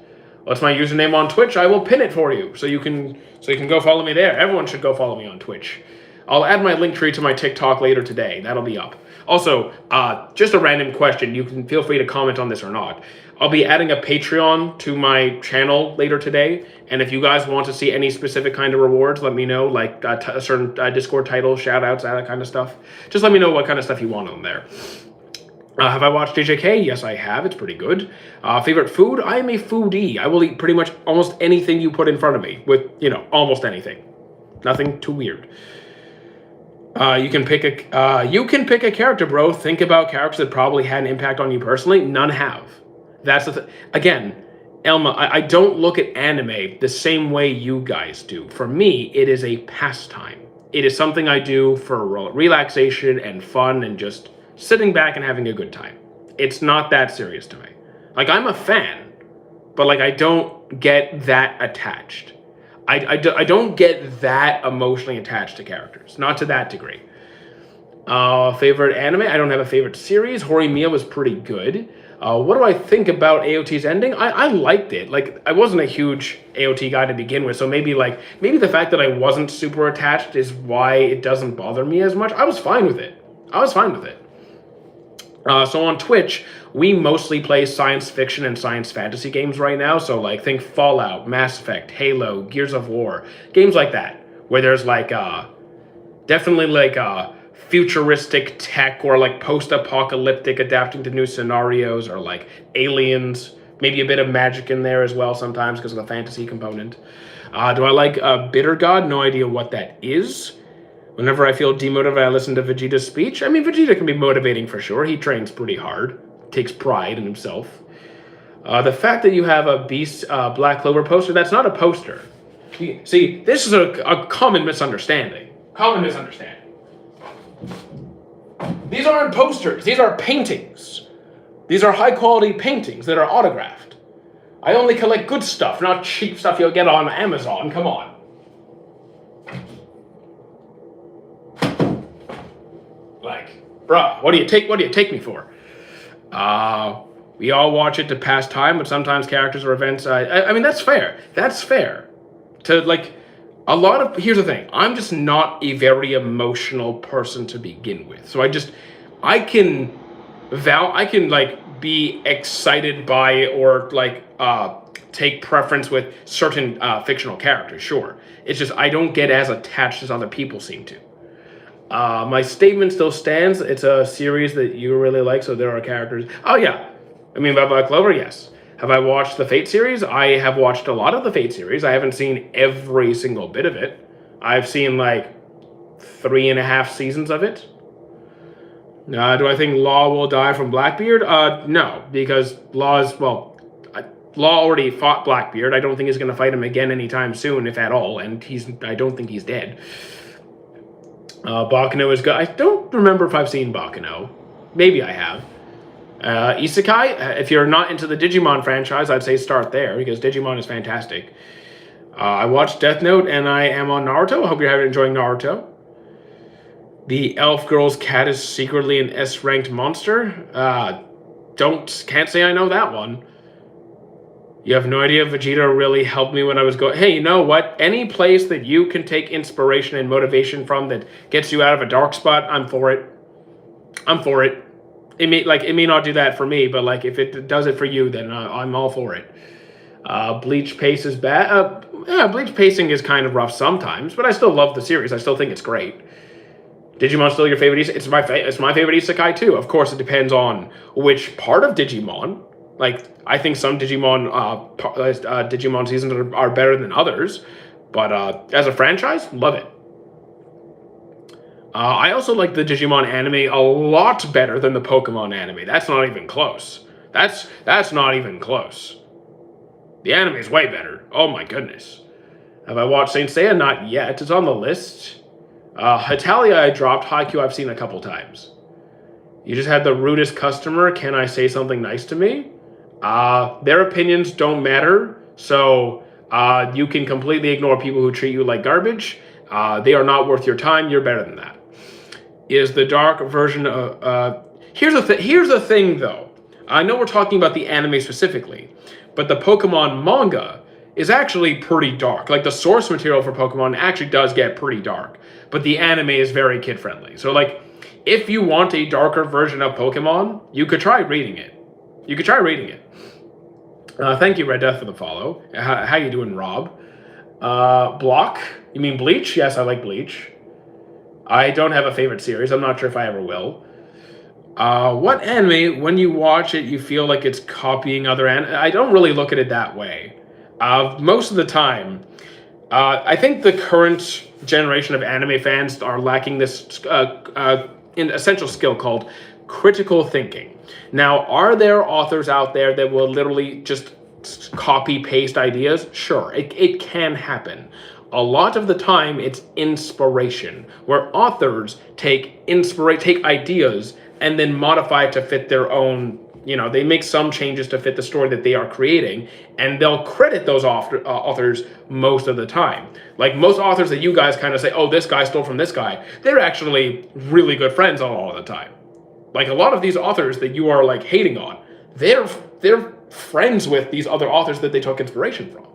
What's my username on Twitch? I will pin it for you, so you can go follow me there. Everyone should go follow me on Twitch. I'll add my link tree to my TikTok later today. That'll be up. Also, just a random question. You can feel free to comment on this or not. I'll be adding a Patreon to my channel later today, and if you guys want to see any specific kind of rewards, let me know, like a certain Discord title, shout-outs, that kind of stuff. Just let me know what kind of stuff you want on there. Have I watched JJK? Yes, I have. It's pretty good. Favorite food? I am a foodie. I will eat pretty much almost anything you put in front of me, with, almost anything. Nothing too weird. You can pick a character, bro. Think about characters that probably had an impact on you personally. None have. That's the again, Elma, I don't look at anime the same way you guys do. For me, it is a pastime. It is something I do for relaxation and fun and just sitting back and having a good time. It's not that serious to me. Like, I'm a fan, but like I don't get that attached. I don't get that emotionally attached to characters. Not to that degree. Favorite anime? I don't have a favorite series. Horimiya was pretty good. What do I think about AOT's ending? I liked it. Like, I wasn't a huge AOT guy to begin with, so maybe the fact that I wasn't super attached is why it doesn't bother me as much. I was fine with it. So on Twitch, we mostly play science fiction and science fantasy games right now. So like think Fallout, Mass Effect, Halo, Gears of War, games like that, where there's like definitely like futuristic tech or like post-apocalyptic adapting to new scenarios, or like aliens, maybe a bit of magic in there as well sometimes because of the fantasy component. Do I like Bitter God? No idea what that is. Whenever I feel demotivated, I listen to Vegeta's speech. I mean, Vegeta can be motivating for sure. He trains pretty hard, takes pride in himself. The fact that you have a Beast Black Clover poster, that's not a poster. See, this is a common misunderstanding. These aren't posters. These are paintings. These are high-quality paintings that are autographed. I only collect good stuff, not cheap stuff you'll get on Amazon. Come on. Like, bruh, what do you take me for? We all watch it to pass time, but sometimes characters or events, I mean, that's fair. To, like, here's the thing. I'm just not a very emotional person to begin with. So I can like be excited by or like take preference with certain fictional characters, sure. It's just I don't get as attached as other people seem to. My statement still stands. It's a series that you really like, so there are characters. Oh yeah, I mean, Black Clover, yes. Have I watched the Fate series? I have watched a lot of the Fate series. I haven't seen every single bit of it. I've seen like 3.5 seasons of it. Do I think Law will die from Blackbeard? No, because Law already fought Blackbeard. I don't think he's going to fight him again anytime soon, if at all, and I don't think he's dead. Bakuno is good. I don't remember if I've seen Bakuno. Maybe I have. Isekai, if you're not into the Digimon franchise, I'd say start there, because Digimon is fantastic. I watched Death Note, and I am on Naruto. I hope you're enjoying Naruto. The elf girl's cat is secretly an S-ranked monster. Can't say I know that one. You have no idea Vegeta really helped me when I was going. Hey, you know what? Any place that you can take inspiration and motivation from that gets you out of a dark spot, I'm for it. It may not do that for me, but like if it does it for you, then I'm all for it. Bleach pace is bad. Bleach pacing is kind of rough sometimes, but I still love the series. I still think it's great. Digimon still your favorite? It's my favorite isekai too. Of course, it depends on which part of Digimon. Like, I think some Digimon Digimon seasons are better than others, but as a franchise, love it. I also like the Digimon anime a lot better than the Pokemon anime. That's not even close. That's not even close. The anime is way better. Oh my goodness. Have I watched Saint Seiya? Not yet. It's on the list. Hetalia I dropped. Haikyuu I've seen a couple times. You just had the rudest customer. Can I say something nice to me? Their opinions don't matter. So you can completely ignore people who treat you like garbage. They are not worth your time. You're better than that. Is the dark version of... Here's the thing, though. I know we're talking about the anime specifically, but the Pokemon manga is actually pretty dark. Like, the source material for Pokemon actually does get pretty dark, but the anime is very kid-friendly. So, like, if you want a darker version of Pokemon, you could try reading it. Thank you, Red Death, for the follow. How you doing, Rob? Block? You mean Bleach? Yes, I like Bleach. I don't have a favorite series. I'm not sure if I ever will. What anime, when you watch it, you feel like it's copying other anime? I don't really look at it that way. Most of the time, I think the current generation of anime fans are lacking this essential skill called critical thinking. Now, are there authors out there that will literally just copy paste ideas? Sure, it can happen. A lot of the time, it's inspiration, where authors take ideas and then modify it to fit their own. They make some changes to fit the story that they are creating, and they'll credit those authors most of the time. Like, most authors that you guys kind of say, oh, this guy stole from this guy, they're actually really good friends all the time. Like, a lot of these authors that you are, like, hating on, they're friends with these other authors that they took inspiration from.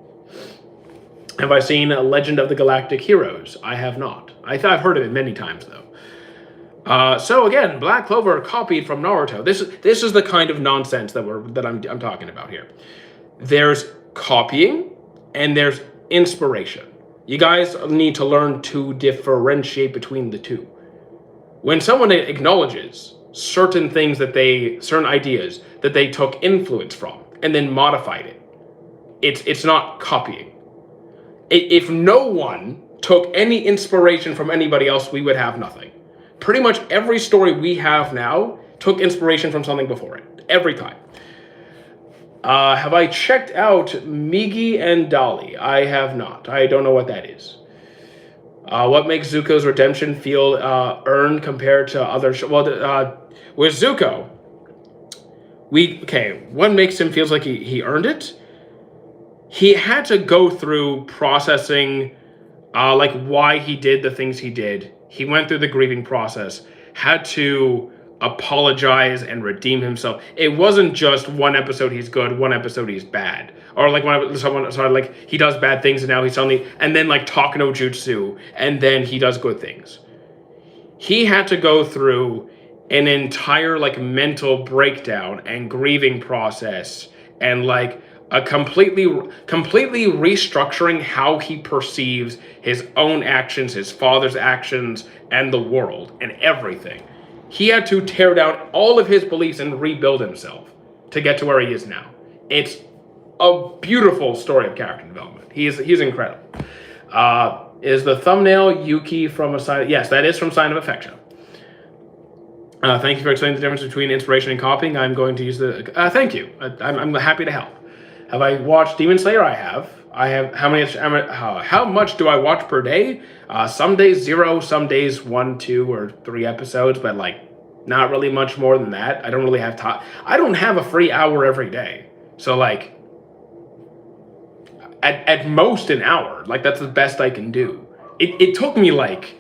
Have I seen Legend of the Galactic Heroes? I have not. I've heard of it many times, though. So again, Black Clover copied from Naruto. This is the kind of nonsense that I'm talking about here. There's copying and there's inspiration. You guys need to learn to differentiate between the two. When someone acknowledges certain ideas that they took influence from and then modified it, it's not copying. If no one took any inspiration from anybody else, we would have nothing. Pretty much every story we have now took inspiration from something before it. Every time. Have I checked out Migi and Dolly? I have not. I don't know what that is. What makes Zuko's redemption feel earned compared to other... with Zuko, what makes him feels like he earned it? He had to go through processing, like, why he did the things he did. He went through the grieving process, had to apologize and redeem himself. It wasn't just one episode he's good, one episode he's bad. Or, like, he does bad things and now he's suddenly... And then, like, talk no jutsu, and then he does good things. He had to go through an entire, like, mental breakdown and grieving process and, like... a completely restructuring how he perceives his own actions, his father's actions, and the world, and everything. He had to tear down all of his beliefs and rebuild himself to get to where he is now. It's a beautiful story of character development. He's incredible. Is the thumbnail Yuki from a sign? Yes, that is from Sign of Affection. Thank you for explaining the difference between inspiration and copying. I'm going to use the... thank you. I'm happy to help. Have I watched Demon Slayer? I have. How much do I watch per day? Some days 0, some days 1, 2, or 3 episodes, but, like, not really much more than that. I don't really have time. I don't have a free hour every day. So, like, at most an hour. Like, that's the best I can do. It took me, like,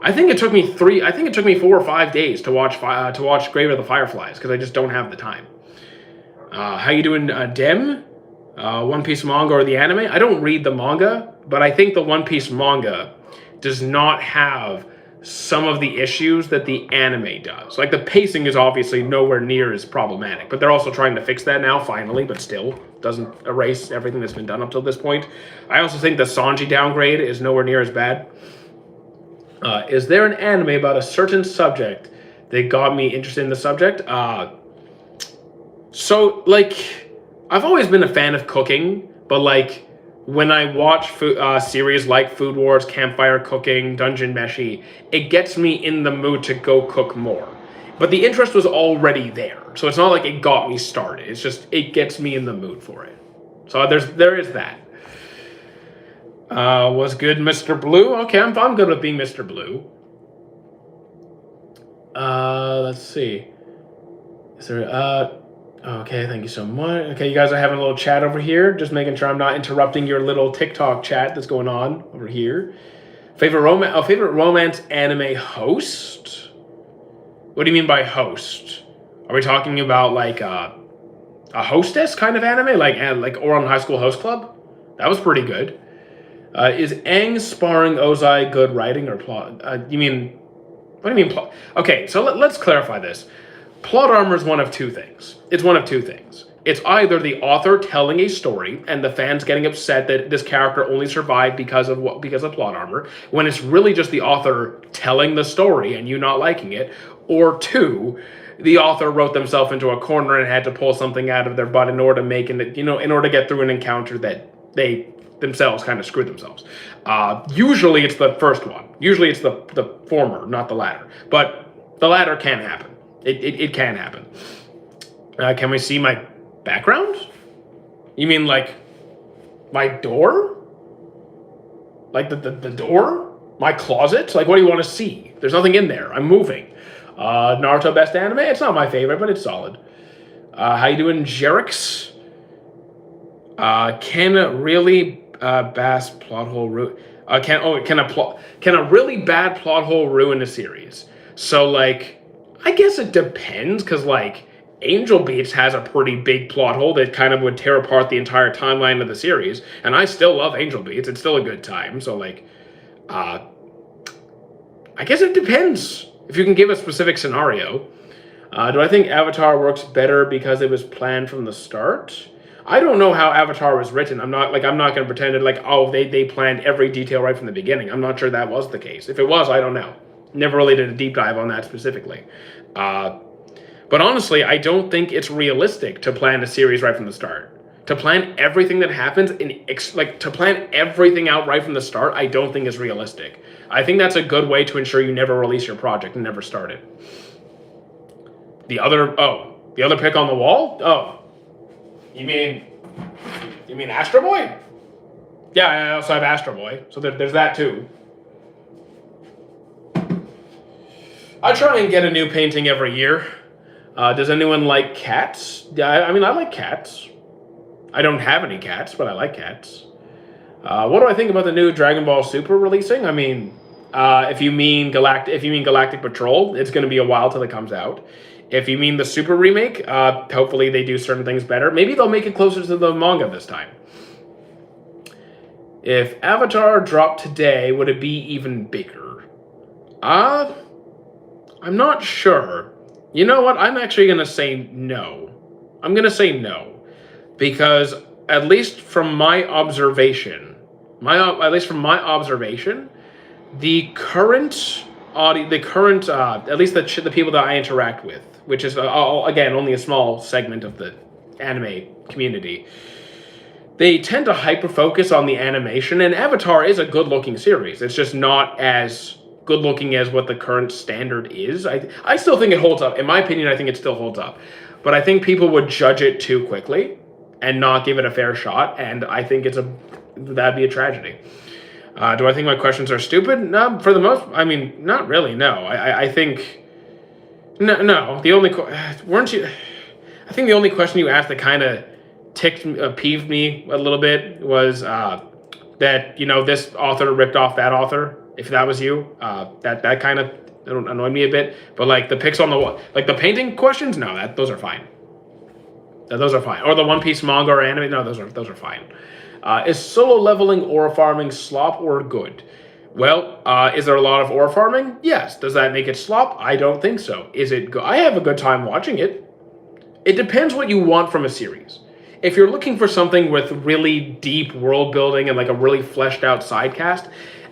I think it took me 4 or 5 days to watch Grave of the Fireflies, because I just don't have the time. How you doing, Dem? One Piece manga or the anime? I don't read the manga, but I think the One Piece manga does not have some of the issues that the anime does. Like, the pacing is obviously nowhere near as problematic, but they're also trying to fix that now, finally, but still doesn't erase everything that's been done up till this point. I also think the Sanji downgrade is nowhere near as bad. Is there an anime about a certain subject that got me interested in the subject? So, like, I've always been a fan of cooking, but like when I watch series like Food Wars, Campfire Cooking, Dungeon Meshi, it gets me in the mood to go cook more. But the interest was already there, so it's not like it got me started. It's just it gets me in the mood for it. So there is that. Was good, Mr. Blue? Okay, I'm good with being Mr. Blue. Let's see. Is there okay, thank you so much. Okay, you guys are having a little chat over here. Just making sure I'm not interrupting your little TikTok chat that's going on over here. Favorite romance anime host? What do you mean by host? Are we talking about like a hostess kind of anime, like Ouran High School Host Club? That was pretty good. Is Aang sparring Ozai good writing or plot? You mean? What do you mean plot? Okay, so let's clarify this. Plot armor is one of two things. It's one of two things. It's either the author telling a story and the fans getting upset that this character only survived because of plot armor, when it's really just the author telling the story and you not liking it, or two, the author wrote themselves into a corner and had to pull something out of their butt in order to make it, in order to get through an encounter that they themselves kind of screwed themselves. Usually it's the first one. Usually it's the former, not the latter. But the latter can happen. It can happen. Can we see my background? You mean like my door? Like the door? My closet? Like what do you want to see? There's nothing in there. I'm moving. Naruto best anime? It's not my favorite, but it's solid. How you doing, Jerix? Can a really bass plot hole ruin? Can a really bad plot hole ruin a series? So like, I guess it depends, because like Angel Beats has a pretty big plot hole that kind of would tear apart the entire timeline of the series, and I still love Angel Beats. It's still a good time. So like, I guess it depends if you can give a specific scenario. Do I think Avatar works better because it was planned from the start? I don't know how Avatar was written. I'm not going to pretend that like, oh, they planned every detail right from the beginning. I'm not sure that was the case. If it was, I don't know. Never really did a deep dive on that specifically. But honestly, I don't think it's realistic to plan a series right from the start. To plan everything that happens to plan everything out right from the start, I don't think is realistic. I think that's a good way to ensure you never release your project and never start it. The other pick on the wall? Oh, you mean Astro Boy? Yeah, I also have Astro Boy, so there's that too. I try and get a new painting every year. Does anyone like cats? Yeah, I mean, I like cats. I don't have any cats, but I like cats. What do I think about the new Dragon Ball Super releasing? I mean, if you mean Galactic Patrol, it's going to be a while till it comes out. If you mean the Super remake, hopefully they do certain things better. Maybe they'll make it closer to the manga this time. If Avatar dropped today, would it be even bigger? I'm not sure. You know what? I'm actually going to say no. I'm going to say no. Because at least from my observation, at least the current at least the people that I interact with, which is again only a small segment of the anime community, they tend to hyper focus on the animation, and Avatar is a good looking series. It's just not as good looking as what the current standard is. I still think it holds up. In my opinion, I think it still holds up. But I think people would judge it too quickly and not give it a fair shot, and I think that'd be a tragedy. Do I think my questions are stupid? No, for the most, I mean, not really, no. I think, no, the only, weren't you, I think the only question you asked that kind of peeved me a little bit was that, this author ripped off that author. If that was you, that kind of annoyed me a bit. But like the pics on the wall, like the painting questions, no, those are fine. Those are fine. Or the One Piece manga or anime, no, those are fine. Is solo leveling ore farming slop or good? Well, is there a lot of ore farming? Yes. Does that make it slop? I don't think so. Is it good? I have a good time watching it. It depends what you want from a series. If you're looking for something with really deep world building and like a really fleshed out side cast,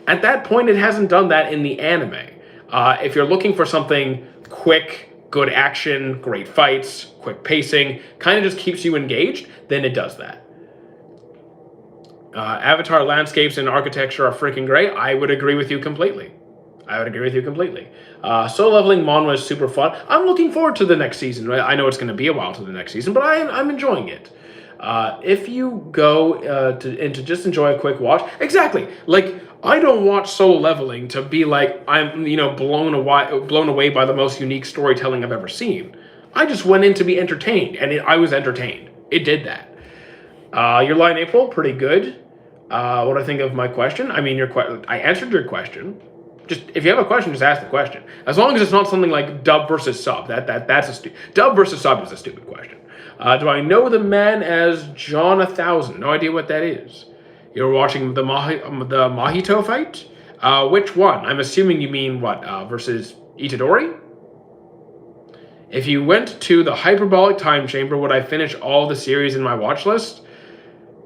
at that point it hasn't done that in the anime. If you're looking for something quick, good action, great fights, quick pacing, kind of just keeps you engaged, then it does that. Avatar landscapes and architecture are freaking great. I would agree with you completely. Solo Leveling Mon was super fun. I'm looking forward to the next season. I know it's going to be a while to the next season, but I'm enjoying it. If you go to just enjoy a quick watch, exactly. Like, I don't watch Solo Leveling to be like I'm blown away by the most unique storytelling I've ever seen. I just went in to be entertained, and I was entertained. It did that. Your line, April, pretty good. What do I think of my question? I mean, I answered your question. Just if you have a question, just ask the question. As long as it's not something like dub versus sub. That's dub versus sub is a stupid question. Do I know the man as John 1000? No idea what that is. You're watching the Mahito fight? Which one? I'm assuming you mean what? Versus Itadori? If you went to the hyperbolic time chamber, would I finish all the series in my watch list?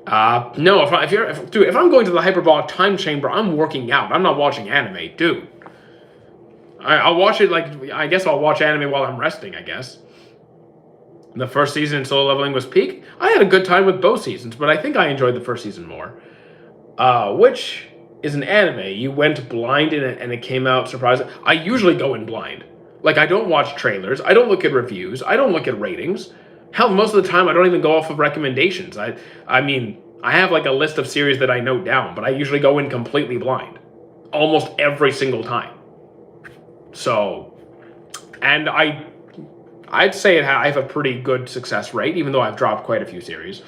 No. If I'm going to the hyperbolic time chamber, I'm working out. I'm not watching anime, dude. I'll watch it I guess I'll watch anime while I'm resting, I guess. The first season in Solo Leveling was peak. I had a good time with both seasons, but I think I enjoyed the first season more. Which is an anime. You went blind in it and it came out surprising. I usually go in blind. Like, I don't watch trailers. I don't look at reviews. I don't look at ratings. Hell, most of the time I don't even go off of recommendations. I mean, I have like a list of series that I note down, but I usually go in completely blind. Almost every single time. So, and I'd say I have a pretty good success rate, even though I've dropped quite a few series.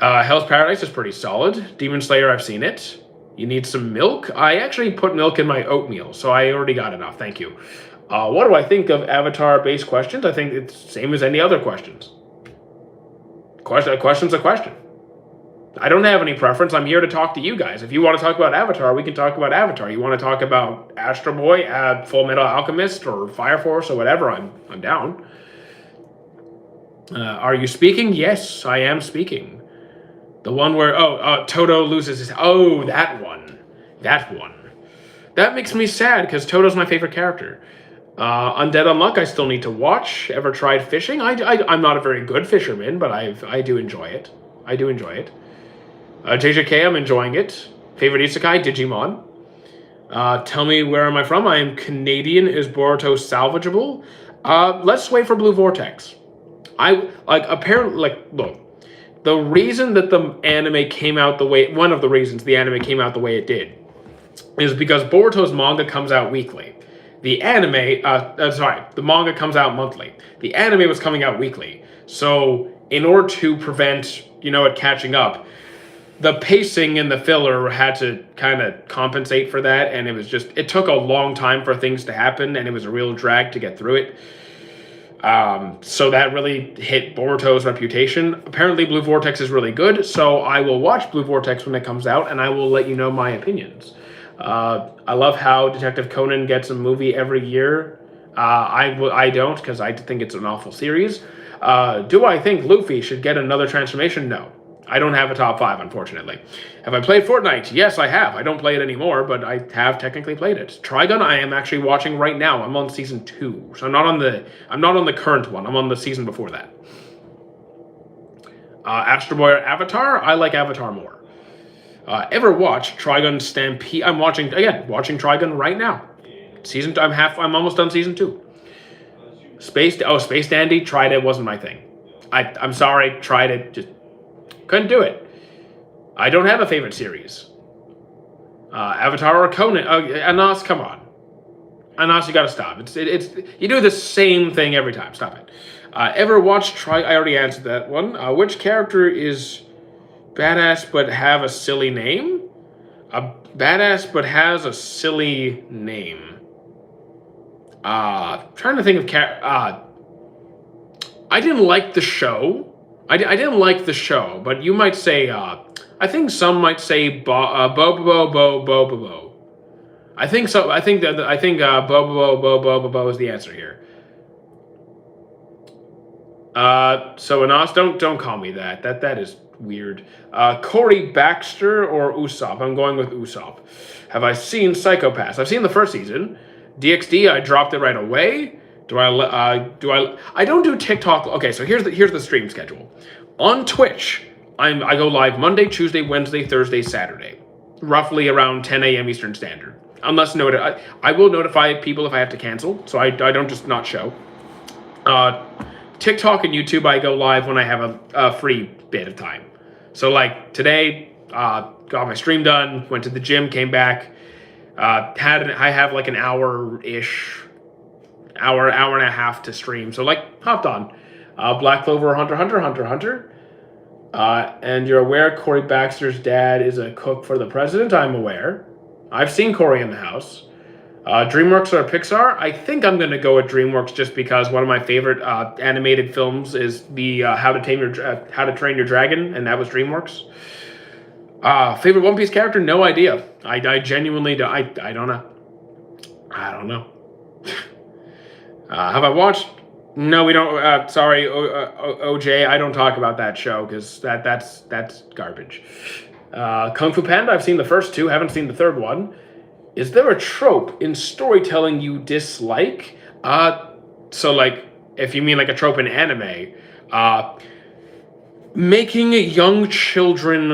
Hell's Paradise is pretty solid. Demon Slayer, I've seen it. You need some milk? I actually put milk in my oatmeal, so I already got enough. Thank you. What do I think of Avatar-based questions? I think it's the same as any other questions. A question's a question. I don't have any preference. I'm here to talk to you guys. If you want to talk about Avatar, we can talk about Avatar. You want to talk about Astro Boy, Full Metal Alchemist, or Fire Force, or whatever, I'm down. Are you speaking? Yes, I am speaking. The one where, Toto loses his... Oh, that one. That makes me sad, because Toto's my favorite character. Undead Unluck, I still need to watch. Ever tried fishing? I'm not a very good fisherman, but I do enjoy it. JJK, I'm enjoying it. Favorite isekai, Digimon. Tell me, where am I from? I am Canadian. Is Boruto salvageable? Let's wait for Blue Vortex. Look, the reason that the anime came out the way, one of the reasons the anime came out the way it did, is because Boruto's manga comes out weekly. The manga comes out monthly. The anime was coming out weekly. So, in order to prevent, it catching up, the pacing and the filler had to kind of compensate for that, and it took a long time for things to happen, and it was a real drag to get through it. So that really hit Boruto's reputation. Apparently Blue Vortex is really good, so I will watch Blue Vortex when it comes out, and I will let you know my opinions. I love how Detective Conan gets a movie every year. I don't, because I think it's an awful series. Do I think Luffy should get another transformation? No. I don't have a top 5, unfortunately. Have I played Fortnite? Yes, I have. I don't play it anymore, but I have technically played it. Trigun, I am actually watching right now. I'm on season 2, so I'm not on the current one. I'm on the season before that. Astro Boy or Avatar? I like Avatar more. Ever watch Trigun Stampede? I'm watching Trigun right now. I'm almost done season 2. Space Dandy, tried it, wasn't my thing. I'm sorry, tried it, just couldn't do it. I don't have a favorite series. Avatar or Conan? Anas, come on. Anas, you gotta stop. It's you do the same thing every time. Stop it. Ever watched I already answered that one. Which character is badass but have a silly name? Badass but has a silly name. Trying to think of I didn't like the show. I didn't like the show, but you might say, I think some might say Bobobo. I think so. I think Bobobo is the answer here. So Anas, don't call me that. That is weird. Corey Baxter or Usopp? I'm going with Usopp. Have I seen Psycho Pass? I've seen the first season. DxD, I dropped it right away. I don't do TikTok. Okay, so here's the stream schedule. On Twitch, I go live Monday, Tuesday, Wednesday, Thursday, Saturday, roughly around 10 a.m. Eastern Standard. Unless noted, I will notify people if I have to cancel, so I don't just not show. TikTok and YouTube, I go live when I have a free bit of time. So like today, got my stream done, went to the gym, came back, I have like an hour-ish, hour and a half to stream. So like hopped on. Black Clover, Hunter. And you're aware Corey Baxter's dad is a cook for the president? I'm aware. I've seen Corey in the house. DreamWorks or Pixar? I think I'm going to go with DreamWorks just because one of my favorite animated films is the How to Train Your Dragon, and that was DreamWorks. Favorite One Piece character? No idea. I genuinely do. I don't know. I don't know. Have I watched? No, we don't. Sorry, OJ. I don't talk about that show because that's garbage. Kung Fu Panda. I've seen the first two. Haven't seen the third one. Is there a trope in storytelling you dislike? So like, if you mean like a trope in anime, making young children,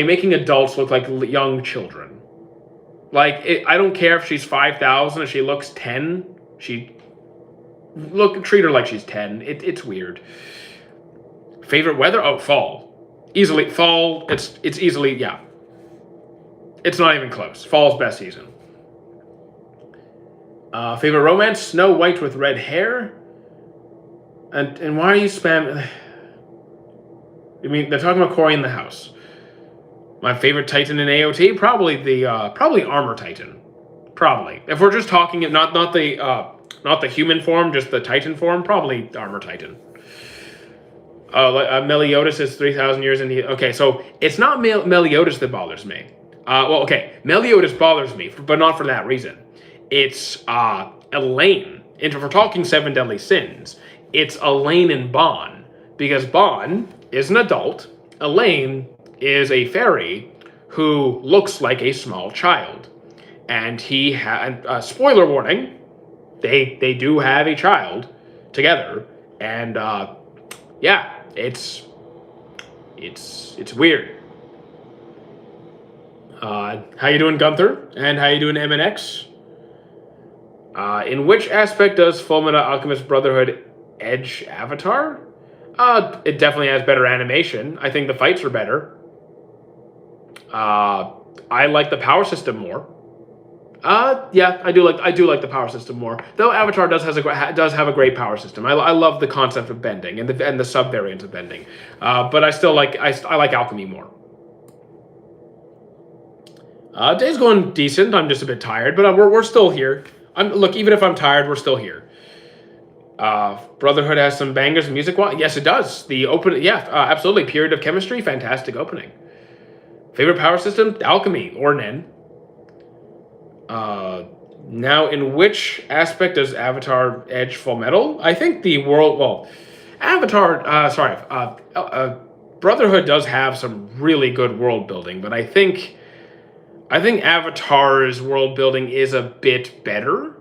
making adults look like young children. Like, I don't care if she's 5,000, if she looks 10, treat her like she's 10. It's weird. Favorite weather? Oh, fall. Easily, fall, it's easily, yeah. It's not even close. Fall's best season. Favorite romance? Snow White with red hair. And why are you spamming? I mean, they're talking about Corey in the house. My favorite Titan in AOT? Probably Armor Titan. Probably. If we're just talking not the human form, just the Titan form, probably Armor Titan. Meliodas is 3,000 years in the... Okay, so it's not Meliodas that bothers me. Meliodas bothers me, but not for that reason. It's Elaine. And if we're talking Seven Deadly Sins, it's Elaine and Bon. Because Bon is an adult. Elaine is a fairy who looks like a small child. And he had... spoiler warning, they do have a child together. And, yeah, it's weird. How you doing, Gunther? And how you doing, MNX? In which aspect does Fullmetal Alchemist Brotherhood edge Avatar? It definitely has better animation. I think the fights are better. I like the power system more. Yeah, I do like the power system more. Though Avatar does have a great power system. I love the concept of bending and the sub-variants of bending. But I still like alchemy more. Day's going decent. I'm just a bit tired, but we're still here. Look, even if I'm tired, we're still here. Brotherhood has some bangers music-wise. Yes, it does. The open, yeah, absolutely. Period of Chemistry, fantastic opening. Favorite power system? Alchemy or Nen. Now, in which aspect does Avatar edge Fullmetal? I think the world. Well, Avatar. Brotherhood does have some really good world building, but I think Avatar's world building is a bit better.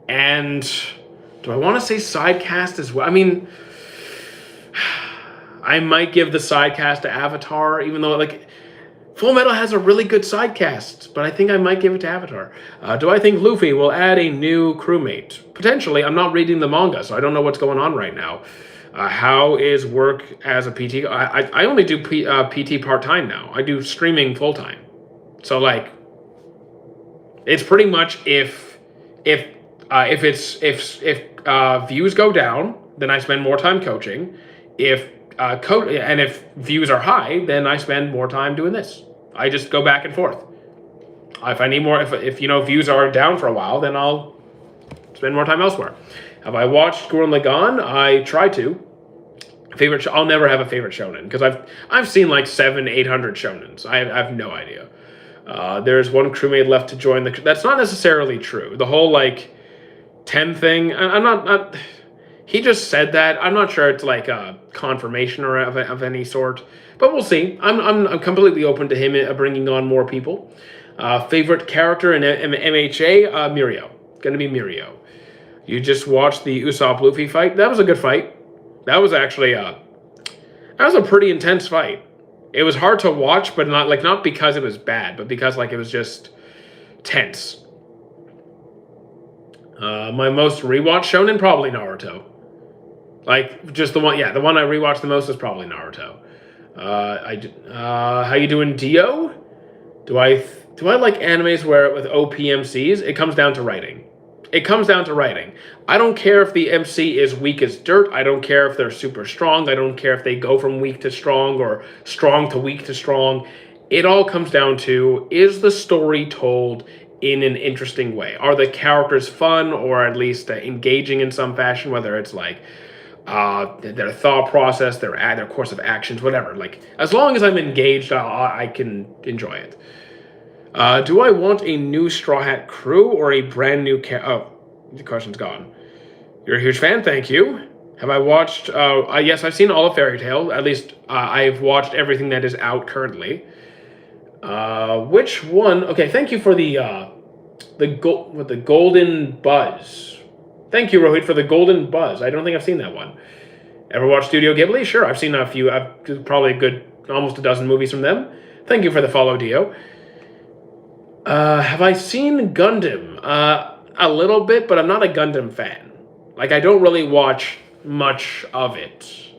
And do I want to say sidecast as well? I mean, I might give the sidecast to Avatar, even though like Fullmetal has a really good sidecast, but I think I might give it to Avatar. Do I think Luffy will add a new crewmate? Potentially. I'm not reading the manga, so I don't know what's going on right now. How is work as a PT? I only do PT part-time now. I do streaming full-time. So like, it's pretty much if views go down, then I spend more time coaching. If views are high, then I spend more time doing this. I just go back and forth. If I need more, if views are down for a while, then I'll spend more time elsewhere. Have I watched Gurren Lagann? I try to. I'll never have a favorite shonen because I've seen like 700-800 shonens. I have no idea. There's one crewmate left to join that's not necessarily true. The whole like 10 thing. I'm not. He just said that. I'm not sure it's like a confirmation or of any sort, but we'll see. I'm completely open to him bringing on more people. Favorite character in MHA? Mirio. Gonna be Mirio. You just watched the Usopp Luffy fight. That was a good fight. That was actually that was a pretty intense fight. It was hard to watch, but not because it was bad, but because it was just tense. My most rewatched shonen, probably Naruto. Just the one, the one I rewatched the most is probably Naruto. How you doing, Dio? Do I like animes where with OPMCs? It comes down to writing. It comes down to writing. I don't care if the MC is weak as dirt. I don't care if they're super strong. I don't care if they go from weak to strong or strong to weak to strong. It all comes down to, is the story told in an interesting way? Are the characters fun or at least engaging in some fashion, whether it's their thought process, their course of actions, whatever. As long as I'm engaged, I can enjoy it. Do I want a new Straw Hat crew or a brand new oh, the question's gone. You're a huge fan, thank you. Have I watched, yes, I've seen all of Fairy Tail. At least, I've watched everything that is out currently. Which one? Okay, thank you for the Golden Buzz. Thank you, Rohit, for the Golden Buzz. I don't think I've seen that one. Ever watched Studio Ghibli? Sure, I've seen a few. Probably almost a dozen movies from them. Thank you for the follow, Dio. Have I seen Gundam? A little bit, but I'm not a Gundam fan. I don't really watch much of it.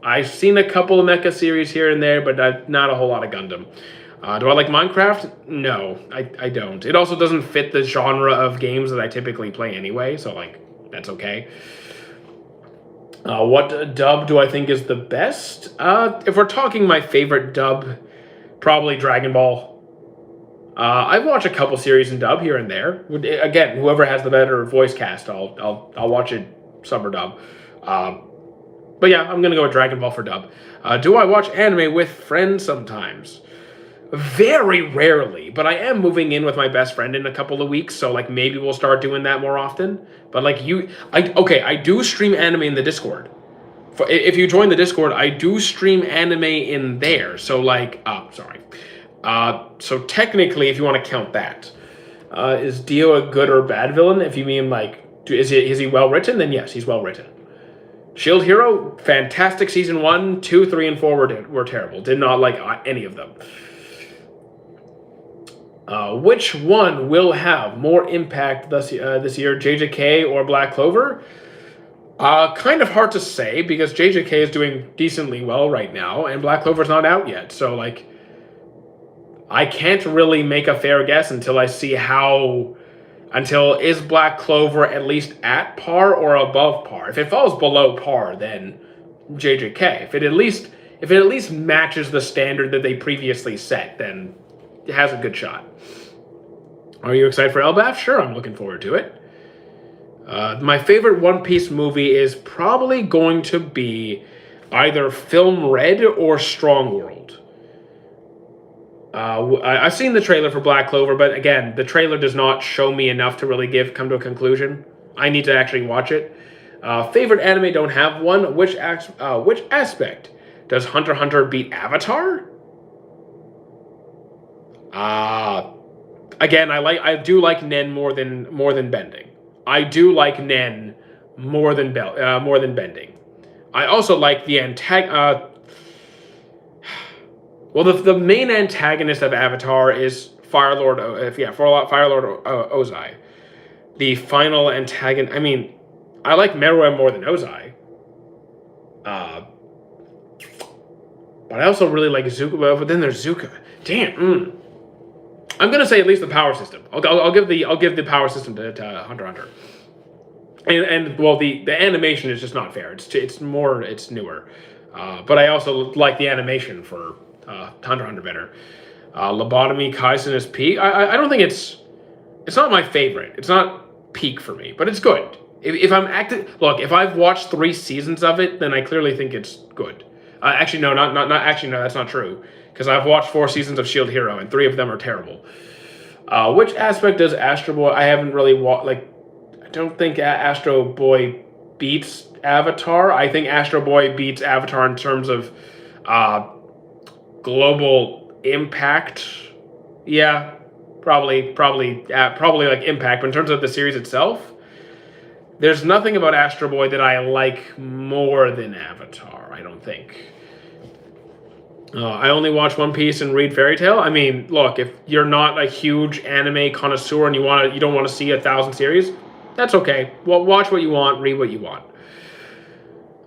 I've seen a couple of mecha series here and there, but not a whole lot of Gundam. Do I like Minecraft? No, I don't. It also doesn't fit the genre of games that I typically play anyway, so that's okay. What dub do I think is the best? If we're talking my favorite dub, probably Dragon Ball. I've watched a couple series in dub here and there. Again, whoever has the better voice cast, I'll watch it sub or dub. But yeah, I'm gonna go with Dragon Ball for dub. Do I watch anime with friends sometimes? Very rarely, but I am moving in with my best friend in a couple of weeks, so maybe we'll start doing that more often. But I do stream anime in the Discord. If you join the Discord, I do stream anime in there. So so technically, if you want to count that, is Dio a good or bad villain? If you mean is he well written? Then yes, he's well written. Shield Hero, fantastic season 1, 2, 3, and 4 were terrible. Did not like any of them. Which one will have more impact this year, JJK or Black Clover? Kind of hard to say because JJK is doing decently well right now and Black Clover's not out yet. So I can't really make a fair guess until I see is Black Clover at least at par or above par? If it falls below par, then JJK. If it at least matches the standard that they previously set, then it has a good shot. Are you excited for Elbaf? Sure, I'm looking forward to it. My favorite One Piece movie is probably going to be either Film Red or Strong World. I've seen the trailer for Black Clover, but again, the trailer does not show me enough to really come to a conclusion. I need to actually watch it. Favorite anime, don't have one. Which aspect does Hunter x Hunter beat Avatar? Again, I do like Nen more than Bending. I do like Nen more than Bending. I also like the the main antagonist of Avatar is Firelord Ozai. The final antagonist. I mean, I like Meruem more than Ozai. But I also really like Zuko. But then there's Zuko. Damn. I'm gonna say at least the power system. I'll give the power system to Hunter x Hunter. And the animation is just not fair. It's newer. But I also like the animation for Hunter x Hunter better. Lobotomy Kaisen is peak. I don't think it's not my favorite. It's not peak for me, but it's good. If I'm if I've watched 3 seasons of it, then I clearly think it's good. Actually, no, that's not true. Because I've watched 4 seasons of Shield Hero, and 3 of them are terrible. Which aspect does Astro Boy? I haven't really I don't think Astro Boy beats Avatar. I think Astro Boy beats Avatar in terms of global impact. Yeah, Probably like Impact. But in terms of the series itself, there's nothing about Astro Boy that I like more than Avatar. I don't think. I only watch One Piece and read Fairy Tail. I mean, look, if you're not a huge anime connoisseur and you don't want to see 1,000 series, that's okay. Well, watch what you want, read what you want.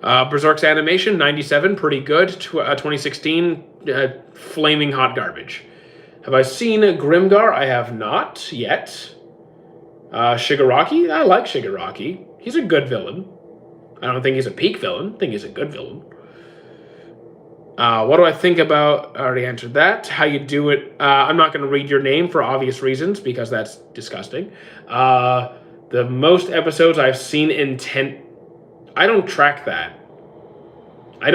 Berserk's animation, 97, pretty good. 2016, flaming hot garbage. Have I seen Grimgar? I have not yet. Shigaraki? I like Shigaraki. He's a good villain. I don't think he's a peak villain. I think he's a good villain. What do I think about... I already answered that. How you do it... I'm not going to read your name for obvious reasons, because that's disgusting. The most episodes I've seen in 10... I don't track that. I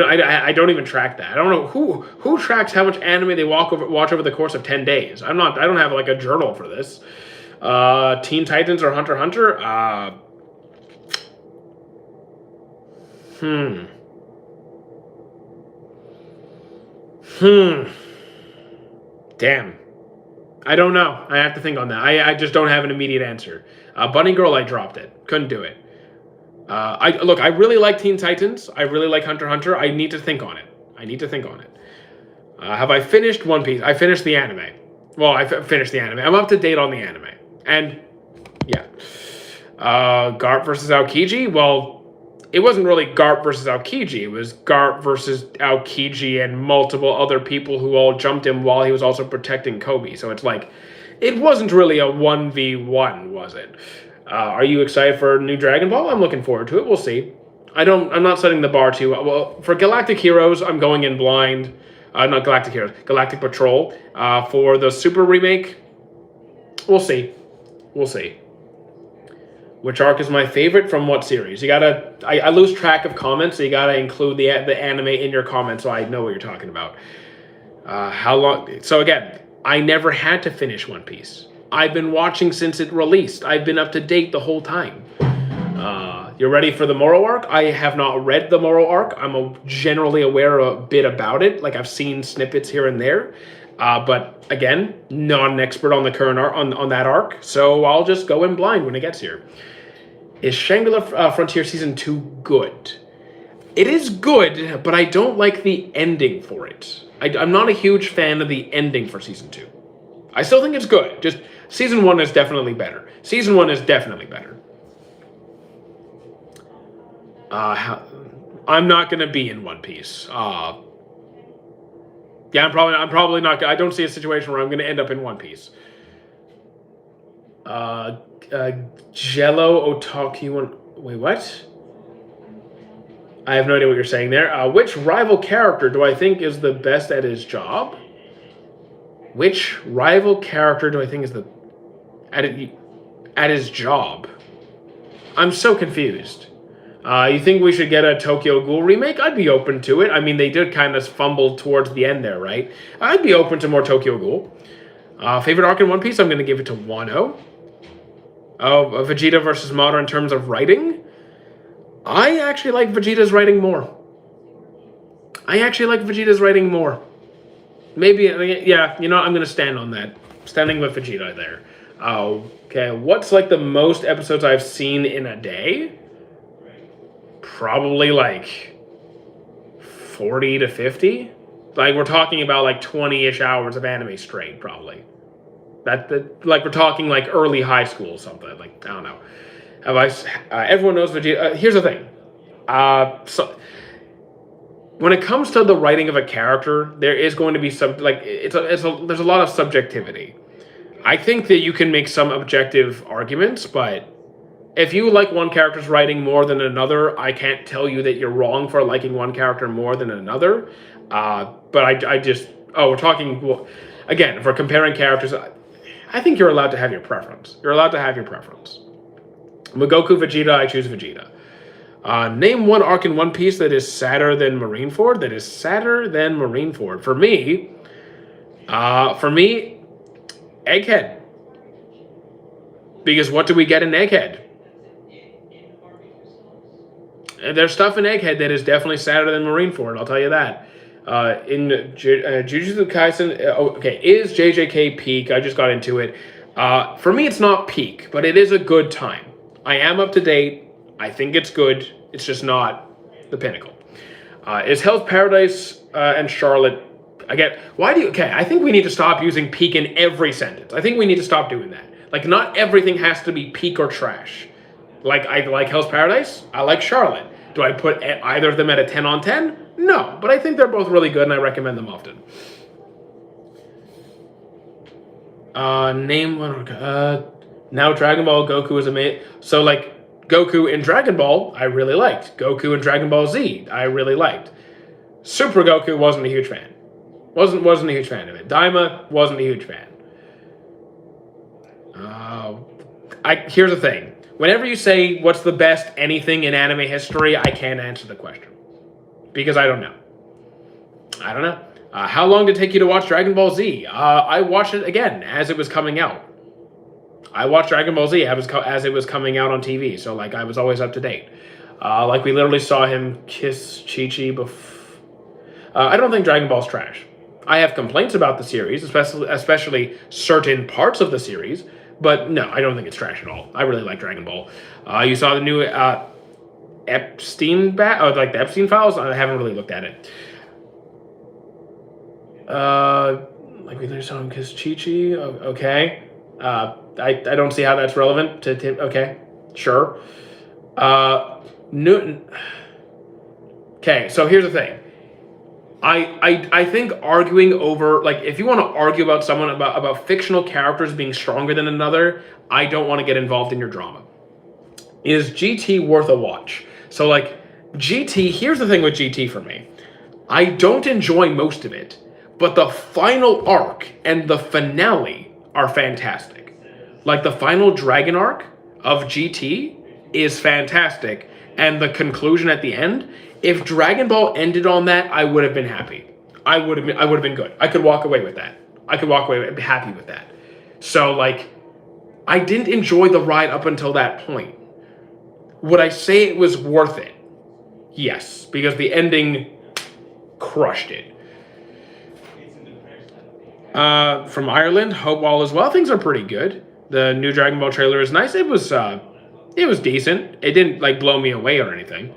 don't even track that. I don't know who tracks how much anime they watch over the course of 10 days. I don't have like a journal for this. Teen Titans or Hunter x Hunter? Damn. I don't know. I have to think on that. I just don't have an immediate answer. Bunny Girl, I dropped it. Couldn't do it. I really like Teen Titans. I really like Hunter x Hunter. I need to think on it. Have I finished One Piece? I finished the anime. Well, I finished the anime. I'm up to date on the anime. And, yeah. Garp versus Aokiji? Well, it wasn't really Garp versus Aokiji. It was Garp versus Aokiji and multiple other people who all jumped him while he was also protecting Kobe. So it's like, it wasn't really a 1v1, was it? Are you excited for new Dragon Ball? I'm looking forward to it. We'll see. I'm not setting the bar too well. For Galactic Heroes, I'm going in blind. Not Galactic Heroes. Galactic Patrol. For the Super remake, we'll see. Which arc is my favorite from what series? You gotta... I lose track of comments, so you gotta include the anime in your comments so I know what you're talking about. How long... So again, I never had to finish One Piece. I've been watching since it released. I've been up to date the whole time. You're ready for the Moro arc? I have not read the Moro arc. I'm generally aware a bit about it. Like, I've seen snippets here and there. But again, not an expert on the current arc, on that arc. So I'll just go in blind when it gets here. Is Shangri-La Frontier Season 2 good? It is good, but I don't like the ending for it. I'm not a huge fan of the ending for Season 2. I still think it's good. Just Season 1 is definitely better. I'm not going to be in One Piece. Yeah, I'm probably not. I don't see a situation where I'm going to end up in One Piece. Jello Otaku. Wait, what? I have no idea what you're saying there. Which rival character do I think is the best at his job? Which rival character do I think is the at his job? I'm so confused. You think we should get a Tokyo Ghoul remake? I'd be open to it. I mean, they did kind of fumble towards the end there, right? I'd be open to more Tokyo Ghoul. Favorite arc in One Piece? I'm going to give it to Wano. Vegeta versus Madara in terms of writing? I actually like Vegeta's writing more. Maybe, yeah, you know, I'm going to stand on that. Standing with Vegeta there. Okay, what's like the most episodes I've seen in a day? Probably like 40 to 50. Like, we're talking about like 20-ish hours of anime straight, probably. Like, we're talking like early high school or something. Like, I don't know. Everyone knows Vegeta. Here's the thing. So when it comes to the writing of a character, there is going to be there's a lot of subjectivity. I think that you can make some objective arguments, but if you like one character's writing more than another, I can't tell you that you're wrong for liking one character more than another. But we're talking, well, again, if we're comparing characters, I think you're allowed to have your preference. Magoku Vegeta, I choose Vegeta. Name one arc in One Piece that is sadder than Marineford. For me, Egghead. Because what do we get in Egghead? There's stuff in Egghead that is definitely sadder than Marineford, I'll tell you that. Jujutsu Kaisen, okay, is JJK peak? I just got into it. For me, it's not peak, but it is a good time. I am up to date. I think it's good. It's just not the pinnacle. Is Hell's Paradise and Charlotte? Okay, I think we need to stop using peak in every sentence. I think we need to stop doing that. Like, not everything has to be peak or trash. Like, I like Hell's Paradise. I like Charlotte. Do I put either of them at a 10 on 10? No, but I think they're both really good and I recommend them often. Name one. Now Dragon Ball Goku is amazing. So, like, Goku in Dragon Ball, I really liked. Goku in Dragon Ball Z, I really liked. Super Goku, wasn't a huge fan. Wasn't a huge fan of it. Daima, wasn't a huge fan. Here's the thing. Whenever you say what's the best anything in anime history, I can't answer the question. Because I don't know. How long did it take you to watch Dragon Ball Z? I watched it again as it was coming out. I watched Dragon Ball Z as it was coming out on TV, so like I was always up to date. Like we literally saw him kiss Chi-Chi before. I don't think Dragon Ball's trash. I have complaints about the series, especially certain parts of the series, but no, I don't think it's trash at all. I really like Dragon Ball. You saw the new Epstein like the Epstein files. I haven't really looked at it. Like we literally saw him kiss Chi-Chi. Okay. I don't see how that's relevant to Tim. Okay, sure. Newton. Okay, so here's the thing. I think arguing over, like, if you want to argue about someone about fictional characters being stronger than another, I don't want to get involved in your drama. Is GT worth a watch? So, like, GT, here's the thing with GT for me. I don't enjoy most of it, but the final arc and the finale are fantastic. Like, the final Dragon arc of GT is fantastic, and the conclusion at the end, if Dragon Ball ended on that, I would have been happy. I would have been good. I could walk away with that. I could walk away happy with that. So, like, I didn't enjoy the ride up until that point. Would I say it was worth it? Yes, because the ending crushed it. From Ireland, hope all is well. Things are pretty good. The new Dragon Ball trailer is nice. It was decent. It didn't, like, blow me away or anything.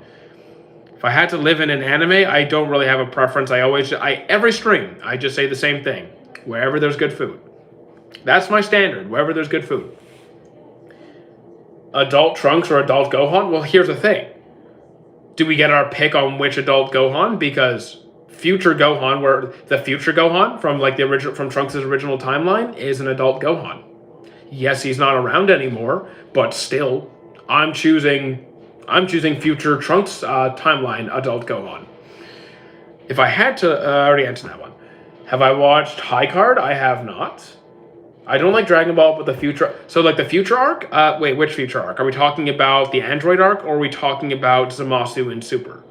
If I had to live in an anime, I don't really have a preference. Every stream, I just say the same thing. Wherever there's good food. That's my standard, wherever there's good food. Adult Trunks or Adult Gohan? Well, here's the thing. Do we get our pick on which Adult Gohan? Because Future Gohan, from like from Trunks' original timeline, is an Adult Gohan. Yes, he's not around anymore, but still, I'm choosing Future Trunks timeline Adult Gohan. If I had to, I already answered that one. Have I watched High Card? I have not. I don't like Dragon Ball, but the future. So, like the future arc. Wait, which future arc? Are we talking about the Android arc, or are we talking about Zamasu and Super?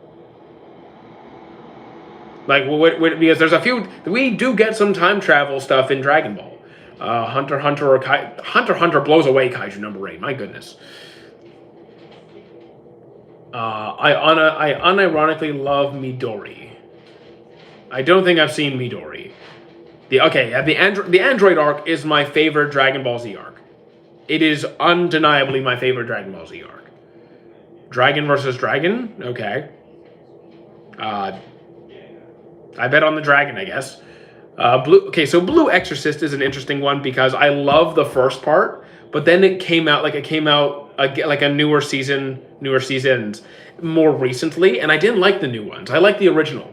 Like, because there's a few. We do get some time travel stuff in Dragon Ball. Hunter Hunter blows away Kaiju number 8. My goodness. I unironically love Midori. I don't think I've seen Midori. The Android arc is my favorite Dragon Ball Z arc. It is undeniably my favorite Dragon Ball Z arc. Dragon versus Dragon? Okay. I bet on the dragon, I guess. So Blue Exorcist is an interesting one because I love the first part, but then it came out like a newer seasons more recently, and I didn't like the new ones. I like the original.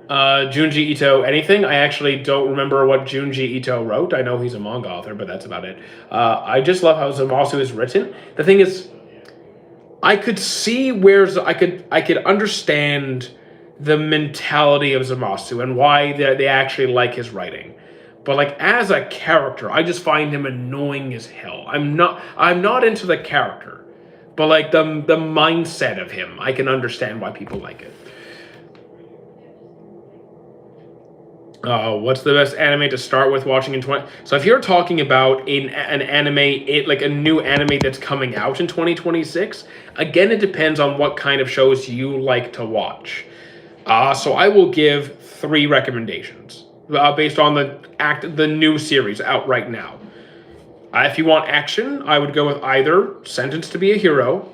Junji Ito, anything? I actually don't remember what Junji Ito wrote. I know he's a manga author, but that's about it. I just love how Zamasu is written. The thing is, I could see I could understand the mentality of Zamasu and why they actually like his writing. But like as a character, I just find him annoying as hell. I'm not into the character, but like the mindset of him, I can understand why people like it. What's the best anime to start with watching in 20? So if you're talking about an anime, like a new anime that's coming out in 2026, again, it depends on what kind of shows you like to watch. So I will give 3 recommendations based on the new series out right now. If you want action, I would go with either Sentenced to be a Hero,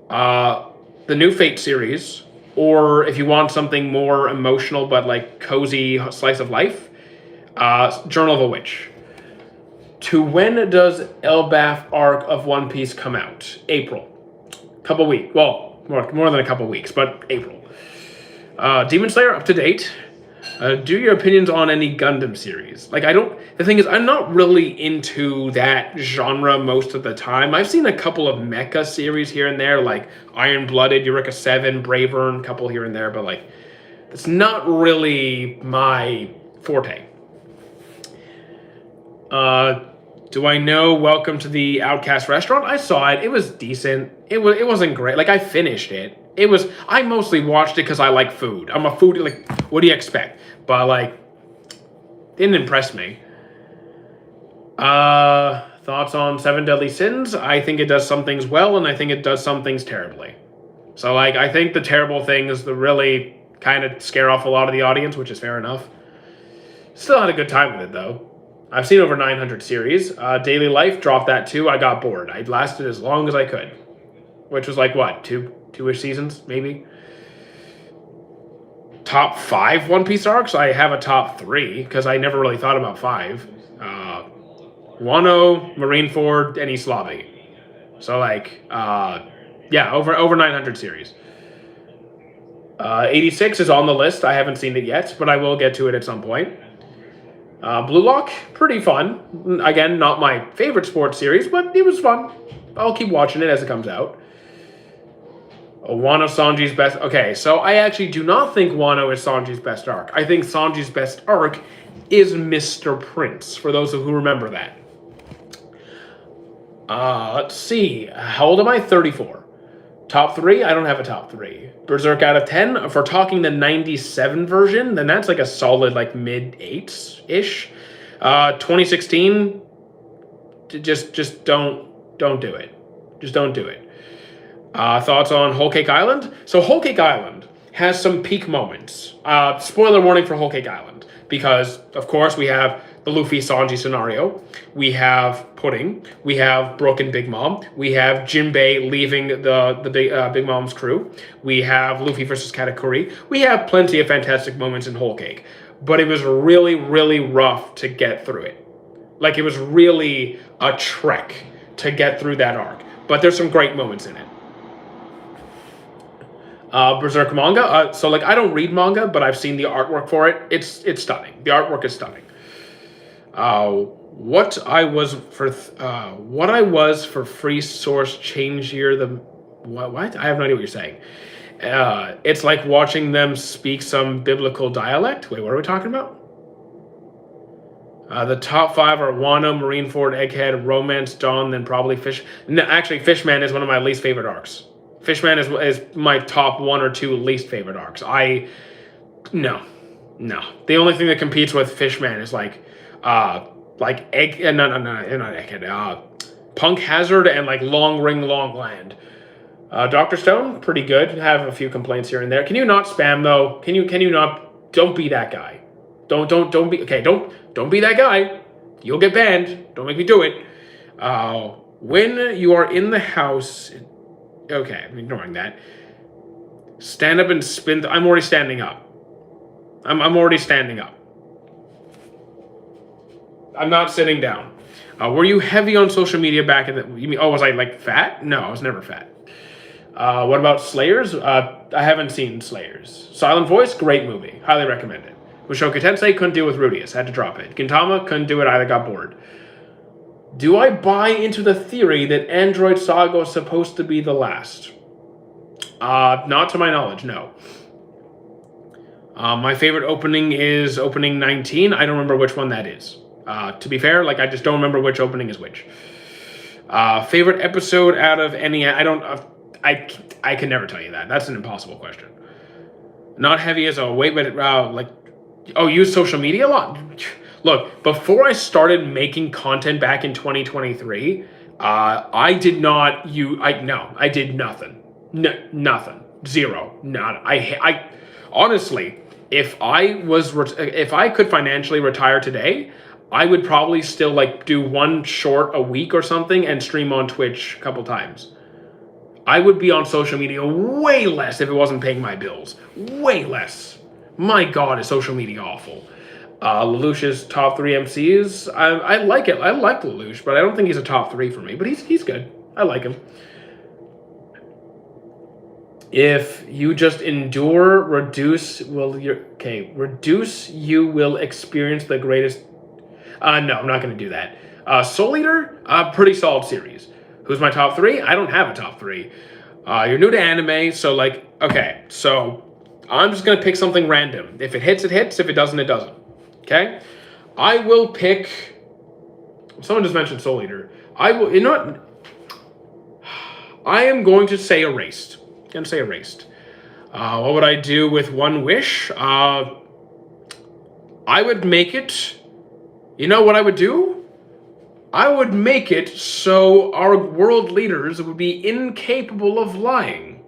the new Fate series, or if you want something more emotional but like cozy slice of life, Journal of a Witch. To when does Elbaf arc of One Piece come out? April. Couple weeks. Well, more than a couple weeks, but April. Demon Slayer up to date. Do your opinions on any Gundam series? Like, the thing is, I'm not really into that genre most of the time. I've seen a couple of mecha series here and there, like Iron Blooded, Eureka 7, Bravern, a couple here and there, but like, it's not really my forte. Do I know Welcome to the Outcast Restaurant? I saw it. It was decent. It wasn't great. Like, I finished it. I mostly watched it because I like food. I'm a foodie. Like, what do you expect? But, like, didn't impress me. Thoughts on Seven Deadly Sins? I think it does some things well, and I think it does some things terribly. So, like, I think the terrible things that really kind of scare off a lot of the audience, which is fair enough. Still had a good time with it, though. I've seen over 900 series. Daily Life, dropped that too. I got bored. I lasted as long as I could. Which was like, what, two-ish seasons, maybe? Top 5 One Piece arcs? I have a top 3, because I never really thought about 5. Wano, Marineford, and East Lobby. So, like, yeah, over 900 series. 86 is on the list. I haven't seen it yet, but I will get to it at some point. Blue Lock, pretty fun. Again, not my favorite sports series, but it was fun. I'll keep watching it as it comes out. Wano Sanji's best... Okay, so I actually do not think Wano is Sanji's best arc. I think Sanji's best arc is Mr. Prince, for those who remember that. Let's see. How old am I? 34. Top 3? I don't have a top 3. Berserk out of 10. If we're talking the 97 version, then that's like a solid like mid-8s-ish. 2016, just don't do it. Just don't do it. Thoughts on Whole Cake Island? So Whole Cake Island has some peak moments. Spoiler warning for Whole Cake Island, because of course we have the Luffy Sanji scenario, we have Pudding, we have Broken Big Mom, we have Jinbei leaving the Big Mom's crew, we have Luffy versus Katakuri. We have plenty of fantastic moments in Whole Cake, but it was really, really rough to get through it. Like, it was really a trek to get through that arc, but there's some great moments in it. Berserk manga. So, like, I don't read manga, but I've seen the artwork for it. It's stunning. The artwork is stunning. What I was for free source change year. What? I have no idea what you're saying. It's like watching them speak some biblical dialect. Wait, what are we talking about? The top 5 are Wano, Marineford, Egghead, Romance, Dawn, then probably Fish. No, actually, Fishman is one of my least favorite arcs. Fishman is my top 1 or 2 least favorite arcs. No. The only thing that competes with Fishman is like Egg. No, not Egghead. Punk Hazard and like Long Ring, Long Land. Dr. Stone, pretty good. Have a few complaints here and there. Can you not spam though? Can you not? Don't be that guy. Don't be. Okay, don't be that guy. You'll get banned. Don't make me do it. When you are in the house. Okay, I'm ignoring that. Stand up and spin. I'm already standing up. I'm already standing up. I'm not sitting down. Were you heavy on social media back in the... You mean, was I like fat? No, I was never fat. What about Slayers? I haven't seen Slayers. Silent Voice, great movie. Highly recommend it. Mushoku Tensei, couldn't deal with Rudius. Had to drop it. Gintama, couldn't do it either. Got bored. Do I buy into the theory that Android Saga is supposed to be the last? Not to my knowledge, no. My favorite opening is opening 19. I don't remember which one that is. To be fair, like, I just don't remember which opening is which. Favorite episode out of any... I can never tell you that. That's an impossible question. Not heavy as a weight, but use social media a lot? Look, before I started making content back in 2023, I did nothing. No, nothing. Zero. Not. Honestly, if I could financially retire today, I would probably still like do one short a week or something and stream on Twitch a couple times. I would be on social media way less if it wasn't paying my bills. Way less. My God, is social media awful. Lelouch's top 3 MCs. I like it. I like Lelouch, but I don't think he's a top 3 for me. But he's good. I like him. If you just endure, reduce, you will experience the greatest. No, I'm not going to do that. Soul Eater, pretty solid series. Who's my top 3? I don't have a top 3. You're new to anime, so like, okay, so I'm just going to pick something random. If it hits, it hits. If it doesn't, it doesn't. Okay? I will pick. Someone just mentioned Soul Eater. I will. You know what? I am going to say Erased. I'm going to say Erased. What would I do with one wish? I would make it. You know what I would do? I would make it so our world leaders would be incapable of lying.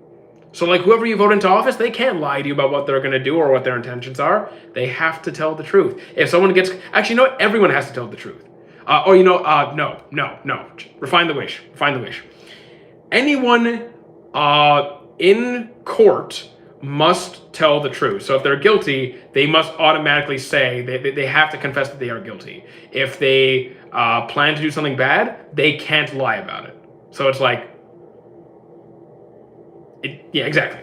So, like, whoever you vote into office, they can't lie to you about what they're going to do or what their intentions are. They have to tell the truth. If someone gets... Actually, no, everyone has to tell the truth. No. Refine the wish. Anyone in court must tell the truth. So if they're guilty, they must automatically say, they have to confess that they are guilty. If they plan to do something bad, they can't lie about it. So it's like... yeah, exactly.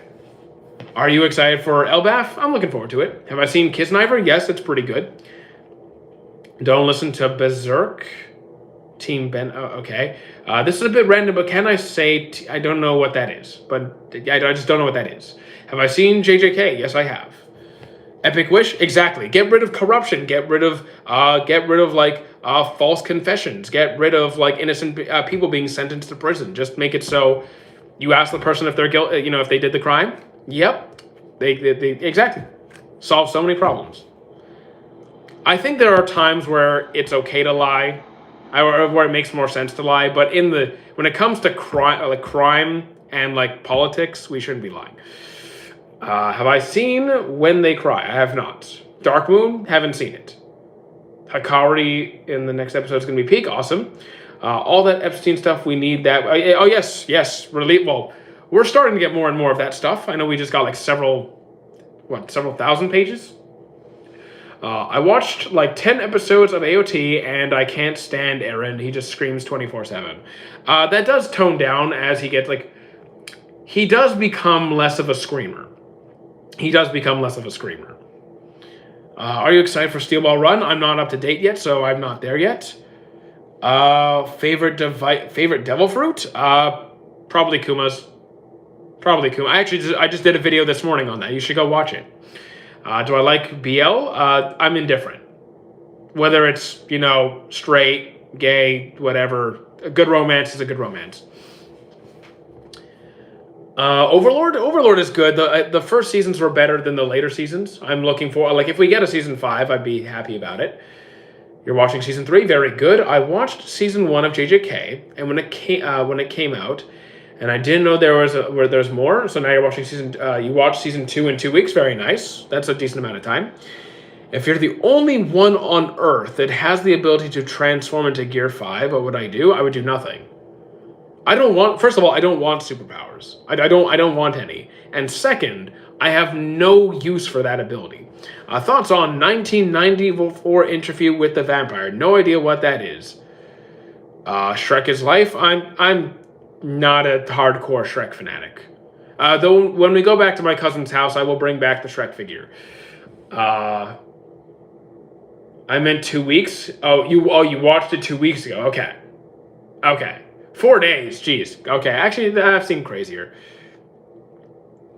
Are you excited for Elbaf? I'm looking forward to it. Have I seen Kisniver? Yes, it's pretty good. Don't listen to Berserk. Team Ben. Oh, okay. This is a bit random, but can I say... I don't know what that is. But I just don't know what that is. Have I seen JJK? Yes, I have. Epic Wish? Exactly. Get rid of corruption. Get rid of like false confessions. Get rid of like innocent people being sentenced to prison. Just make it so you ask the person if they're guilty. You know, if they did the crime. Yep. They exactly. Solve so many problems. I think there are times where it's okay to lie, or where it makes more sense to lie. But when it comes to crime and like politics, we shouldn't be lying. Have I seen When They Cry? I have not. Dark Moon? Haven't seen it. Hikari in the next episode is going to be peak. Awesome. All that Epstein stuff, we need that. Oh, yes. Well, we're starting to get more and more of that stuff. I know we just got like several thousand pages. I watched like 10 episodes of AOT, and I can't stand Eren. He just screams 24/7. That does tone down as he gets like... He does become less of a screamer. Are you excited for Steel Ball Run? I'm not up to date yet, so I'm not there yet. Favorite Devil Fruit? Probably Kuma's. I just did a video this morning on that. You should go watch it. Do I like BL? I'm indifferent. Whether it's, straight, gay, whatever. A good romance is a good romance. Overlord is good. The first seasons were better than the later seasons. I'm looking for, like, if we get a season 5, I'd be happy about it. You're watching season 3, very good. I watched season 1 of JJK, and when it came out, and I didn't know there's more. So now you're watching you watched season 2 in 2 weeks. Very nice. That's a decent amount of time. If you're the only one on Earth that has the ability to transform into Gear 5, what would I do? I would do nothing. First of all, I don't want superpowers. I don't want any. And second, I have no use for that ability. Thoughts on 1994 interview with the vampire? No idea what that is. Shrek is life. I'm not a hardcore Shrek fanatic. Though when we go back to my cousin's house, I will bring back the Shrek figure. I meant 2 weeks. You watched it 2 weeks ago. Okay. 4 days, jeez. Okay, actually, I've seen crazier.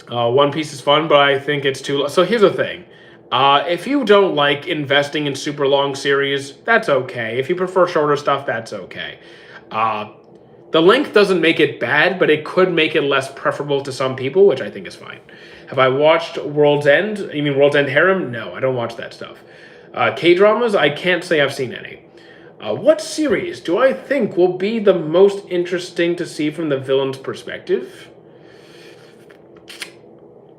One Piece is fun, but I think it's too... So here's the thing. If you don't like investing in super long series, that's okay. If you prefer shorter stuff, that's okay. The length doesn't make it bad, but it could make it less preferable to some people, which I think is fine. Have I watched World's End? You mean World's End Harem? No, I don't watch that stuff. K-dramas? I can't say I've seen any. What series do I think will be the most interesting to see from the villain's perspective?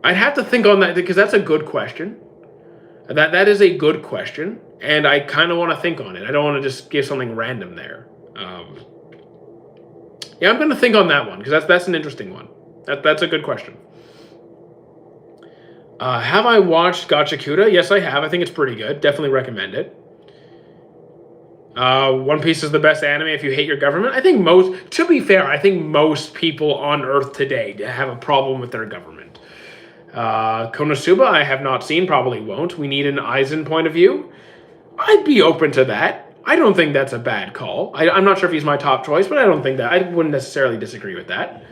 I'd have to think on that because that's a good question. That is a good question, and I kind of want to think on it. I don't want to just give something random there. Yeah, I'm going to think on that one because that's an interesting one. That's a good question. Have I watched Gachakuta? Yes, I have. I think it's pretty good. Definitely recommend it. One Piece is the best anime if you hate your government. I think to be fair, I think most people on Earth today have a problem with their government. Konosuba, I have not seen, probably won't. We need an Aizen point of view. I'd be open to that. I don't think that's a bad call. I'm not sure if he's my top choice, but I don't think that. I wouldn't necessarily disagree with that.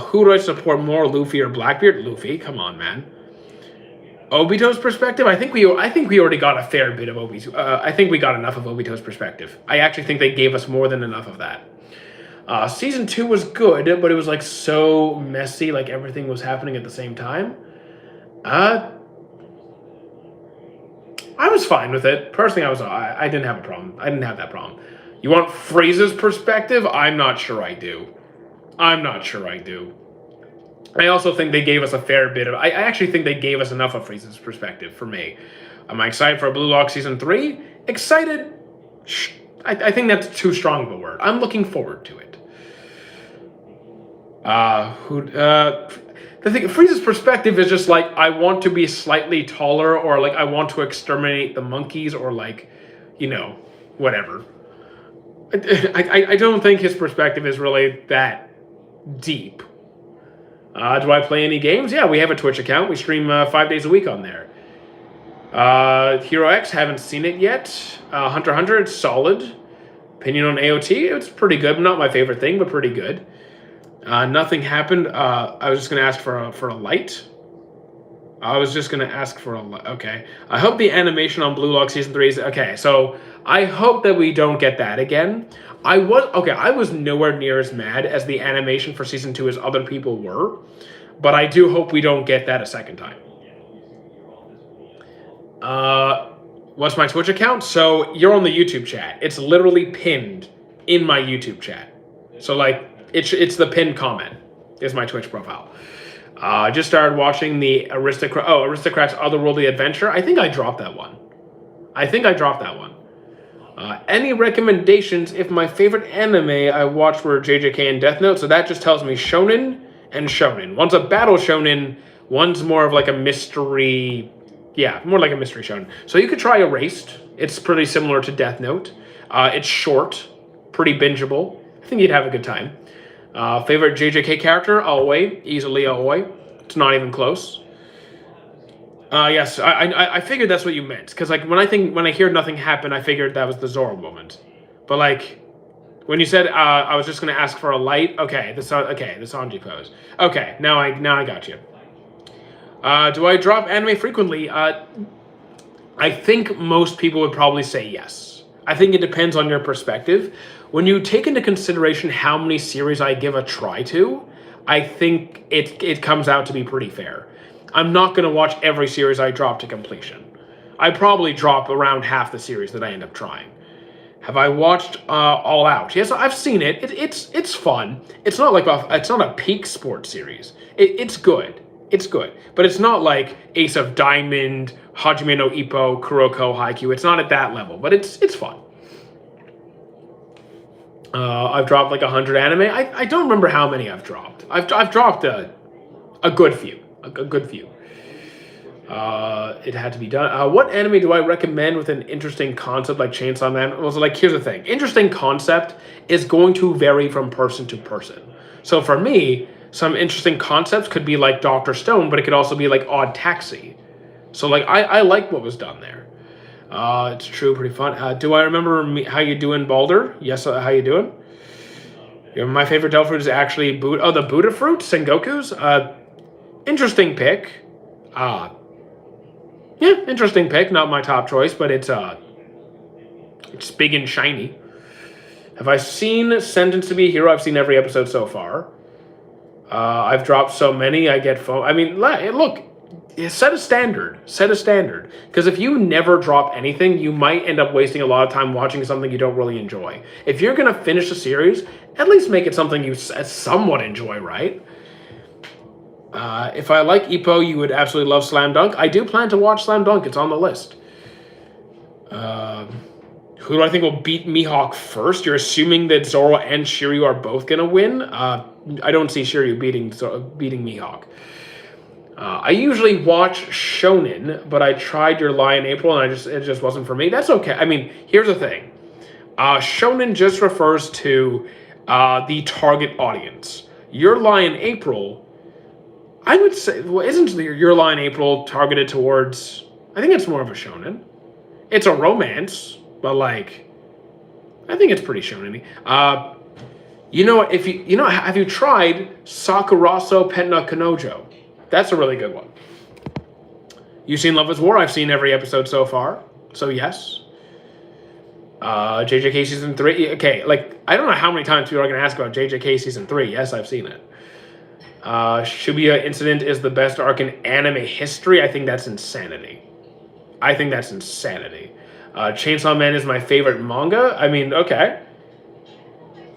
Who do I support more, Luffy or Blackbeard? Luffy, come on, man. Obito's perspective, I think we already got a fair bit of Obito. I think we got enough of Obito's perspective. I actually think they gave us more than enough of that. Season 2 was good, but it was like so messy, like everything was happening at the same time. I was fine with it. Personally, I didn't have a problem. I didn't have that problem. You want Frieza's perspective? I'm not sure I do. I also think they gave us a fair bit of... I actually think they gave us enough of Frieza's perspective for me. Am I excited for Blue Lock Season 3? Excited? I think that's too strong of a word. I'm looking forward to it. The thing, Frieza's perspective is just like, I want to be slightly taller, or like I want to exterminate the monkeys, or like, whatever. I don't think his perspective is really that deep. Do I play any games? Yeah, we have a Twitch account. We stream 5 days a week on there. Hero X, haven't seen it yet. Hunter x Hunter, it's solid. Opinion on AOT, it's pretty good. Not my favorite thing, but pretty good. Nothing happened. I was just going to ask for a light. Okay. I hope the animation on Blue Lock Season 3 is... Okay, so I hope that we don't get that again. I was nowhere near as mad as the animation for Season 2 as other people were. But I do hope we don't get that a second time. What's my Twitch account? So, you're on the YouTube chat. It's literally pinned in my YouTube chat. So, like... It's the pinned comment is my Twitch profile. I just started watching the Aristocrats Otherworldly Adventure. I think I dropped that one. Any recommendations if my favorite anime I watched were JJK and Death Note? So that just tells me shonen and shonen. One's a battle shonen, one's more of like a mystery, more like a mystery shonen. So you could try Erased. It's pretty similar to Death Note. It's short, pretty bingeable. I think you'd have a good time. Favorite JJK character? Aoi. Easily Aoi. It's not even close. Yes, I figured that's what you meant. Because like when I hear nothing happen, I figured that was the Zoro moment. But like when you said I was just gonna ask for a light, the Sanji pose. Okay, now I got you. Do I drop anime frequently? I think most people would probably say yes. I think it depends on your perspective. When you take into consideration how many series I give a try to, I think it comes out to be pretty fair. I'm not going to watch every series I drop to completion. I probably drop around half the series that I end up trying. Have I watched All Out? Yes, I've seen it. It's fun. It's not like it's not a peak sports series. It's good. It's good, but it's not like Ace of Diamond, Hajime no Ippo, Kuroko, Haikyuu. It's not at that level, but it's fun. I've dropped like 100 anime. I don't remember how many I've dropped. I've dropped a good few. A good few. It had to be done. What anime do I recommend with an interesting concept like Chainsaw Man? Well, so like here's the thing. Interesting concept is going to vary from person to person. So for me, some interesting concepts could be like Dr. Stone, but it could also be like Odd Taxi. So like I like what was done there. It's true, pretty fun. Do I remember how you doing, Balder? Yes, how you doing? My favorite devil fruit is actually the Buddha fruit, Sengoku's. Interesting pick. Interesting pick. Not my top choice, but it's big and shiny. Have I seen Sentenced to Be a Hero? I've seen every episode so far. I've dropped so many, I get phone. I mean, look. Set a standard. Because if you never drop anything, you might end up wasting a lot of time watching something you don't really enjoy. If you're going to finish a series, at least make it something you somewhat enjoy, right? If I like Ippo, you would absolutely love Slam Dunk. I do plan to watch Slam Dunk. It's on the list. Who do I think will beat Mihawk first? You're assuming that Zoro and Shiryu are both going to win. I don't see Shiryu beating Mihawk. I usually watch Shonen, but I tried your Lie in April, and it just wasn't for me. That's okay. I mean, here's the thing. Shonen just refers to the target audience. Your Lie in April, I would say, well, isn't your Lie in April targeted towards? I think it's more of a shonen. It's a romance, but like, I think it's pretty shonen-y. You know, have you tried Sakuraso Penna Kanojo? That's a really good one. You've seen Love is War? I've seen every episode so far, so yes. JJK Season 3, okay, like, I don't know how many times people are going to ask about JJK Season 3. Yes, I've seen it. Shibuya Incident is the best arc in anime history. I think that's insanity. Chainsaw Man is my favorite manga. I mean, okay.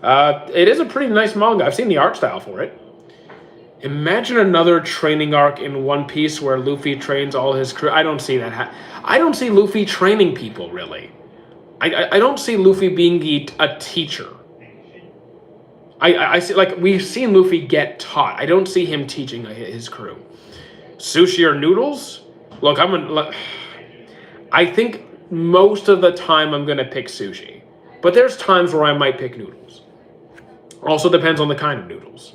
It is a pretty nice manga. I've seen the art style for it. Imagine another training arc in One Piece where Luffy trains all his crew. I don't see that. I don't see Luffy training people, really. I don't see Luffy being a teacher. I see, like, we've seen Luffy get taught. I don't see him teaching his crew. Sushi or noodles? Look, I think most of the time I'm going to pick sushi. But there's times where I might pick noodles. Also depends on the kind of noodles.